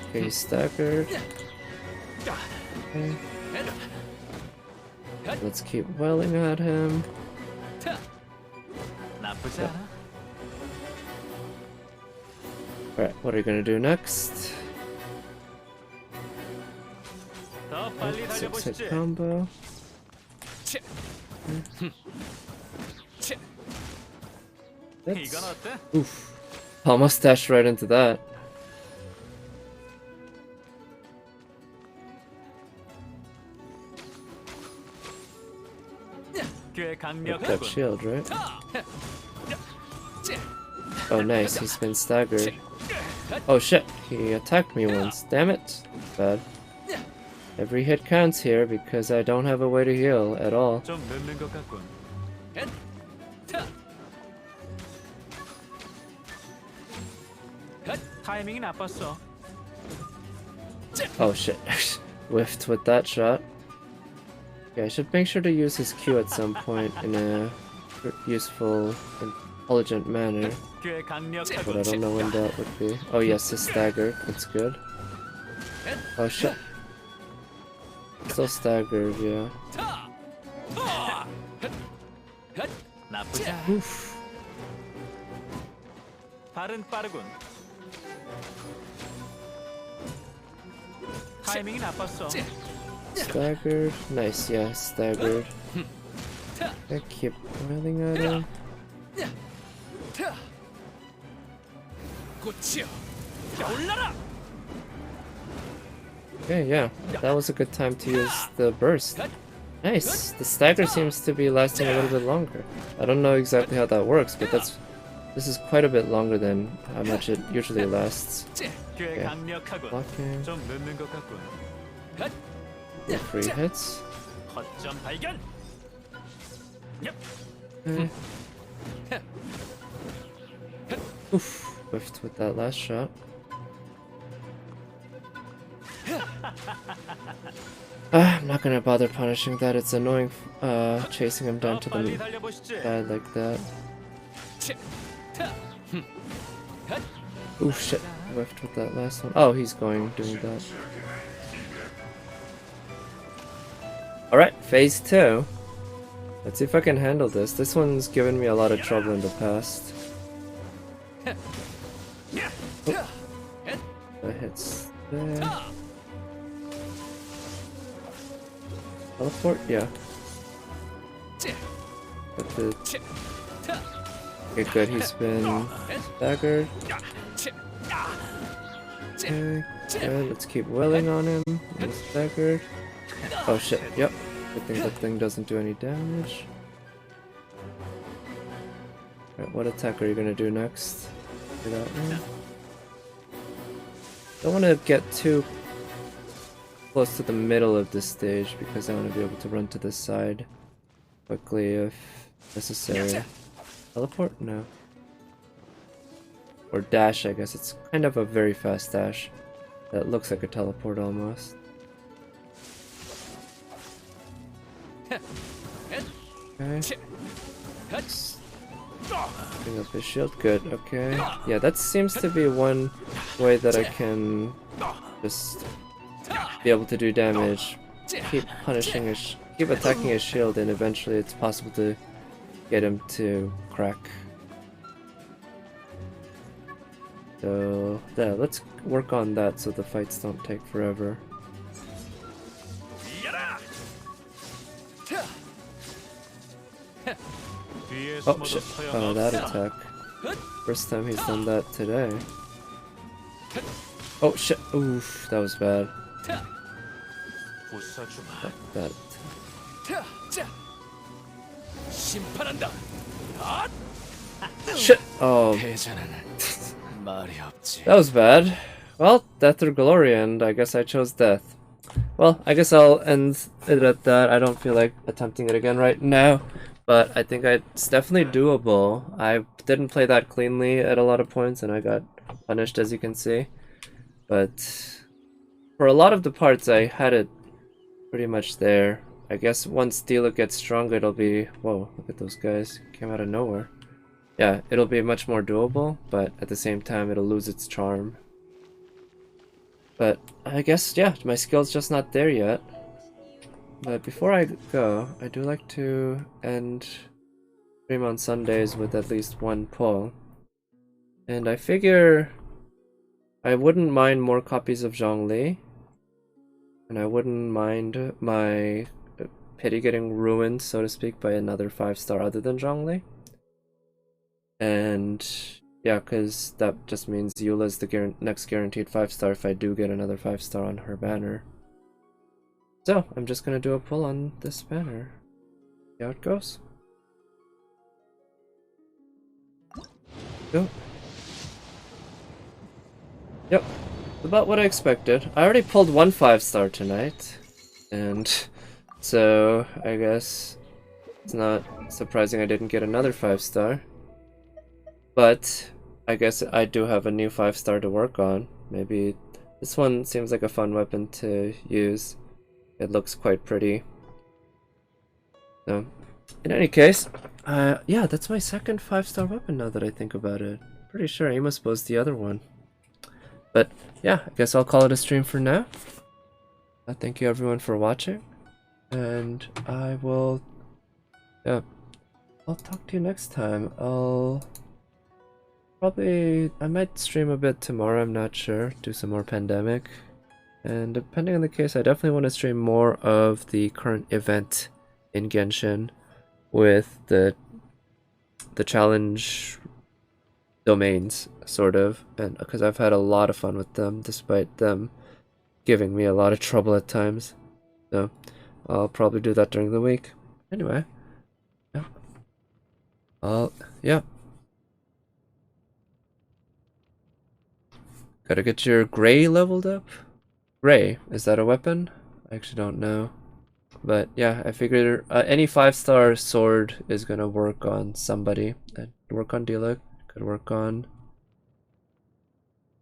Okay, he's staggered. Okay. Let's keep welling at him. 나쁘지 않아. Alright, what are you gonna do next? 더 빨리 6-hit 달려보시지. combo. 이건 어때? Oof. Almost dashed right into that. 꽤 Got that 강력하군. shield, right? Oh, nice. He's been staggered. Oh shit, he attacked me once. Damn it. Bad. Every hit counts here because I don't have a way to heal at all. 좀 늦는 것 같군. 타이밍이 나빴어. Oh shit. Whiffed with that shot. Yeah, I should make sure to use his Q at some point in a useful, intelligent manner. 꽤 But I 강력하군. don't know when that would be. Oh yes, his stagger. That's good. Oh shit. Still staggered, yeah. 나쁘지 않아. Oof. 발은 빠르군. 타이밍이 나빴어. Staggered. Nice, yeah, staggered. I keep wailing at him. 꽃이여, 타올라라. Okay, yeah, that was a good time to use the burst. Nice. The stagger seems to be lasting a little bit longer. I don't know exactly how that works, but this is quite a bit longer than how much it usually lasts. 꽤 Okay. 강력하군. Blocking. 좀 늦는 것 같군. Yeah, 3 hits. 허점 발견. Okay. Oof, whiffed with that last shot. I'm not gonna bother punishing that, it's annoying chasing him down to the 빨리 달려보시지. side like that. Ooh shit, whiffed with that last one. Oh, he's doing that. Alright, phase 2. Let's see if I can handle this. This one's given me a lot of trouble in the past. Oh. That hits there. Teleport? Yeah. But the... Okay, good, he's been staggered. Okay, good, let's keep willing on him. He's staggered. Oh shit, yep. Good thing that thing doesn't do any damage. Alright, what attack are you gonna do next? Do that one. Don't want to get too close to the middle of this stage because I want to be able to run to the side quickly if necessary. Teleport? No. Or dash, I guess. It's kind of a very fast dash. That looks like a teleport almost. Okay. Bring up his shield. Good. Okay. Yeah, that seems to be one way that I can just be able to do damage. Keep punishing his, keep attacking his shield, and eventually it's possible to get him to crack. So yeah, let's work on that so the fights don't take forever. Oh shit! Oh, that attack. First time he's done that today. Oh shit! Oof, that was bad. That. 심판한다. Shit! Oh, 패자는 말이 없지. that was bad. Well, death or glory, and I guess I chose death. Well, I guess I'll end it at that. I don't feel like attempting it again right now, but I think it's definitely doable. I didn't play that cleanly at a lot of points, and I got punished, as you can see. But for a lot of the parts, I had it pretty much there. I guess once Steelix gets stronger, it'll be... Whoa, look at those guys. Came out of nowhere. Yeah, it'll be much more doable, but at the same time, it'll lose its charm. But I guess, yeah, my skill's just not there yet. But before I go, I do like to end stream on Sundays with at least one pull. And I figure I wouldn't mind more copies of Zhongli. And I wouldn't mind my pity getting ruined, so to speak, by another 5-star other than Zhongli. And yeah, because that just means Eula's the next guaranteed 5-star if I do get another 5-star on her banner. So I'm just gonna do a pull on this banner. See how it goes. Go. Yep, about what I expected. I already pulled one 5-star tonight, and so I guess it's not surprising I didn't get another 5-star. But I guess I do have a new 5-star to work on. Maybe this one seems like a fun weapon to use. It looks quite pretty. So, in any case, yeah, that's my second 5-star weapon now that I think about it. Pretty sure Amos was the other one. But yeah, I guess I'll call it a stream for now. Thank you everyone for watching. And I will... Yeah, I'll talk to you next time. I might stream a bit tomorrow, I'm not sure. Do some more Pandemic. And depending on the case, I definitely want to stream more of the current event in Genshin with the challenge domains, sort of, and because I've had a lot of fun with them, despite them giving me a lot of trouble at times. So I'll probably do that during the week. Anyway, yeah. Yeah. Gotta get your gray leveled up. Gray, is that a weapon? I actually don't know. But yeah, I figured any 5-star sword is gonna work on somebody. Could work on Diluc, could work on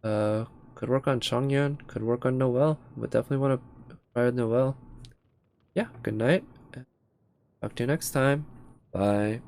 Chongyun, could work on Noelle. Would definitely want to try Noelle. Yeah, good night. Talk to you next time. Bye.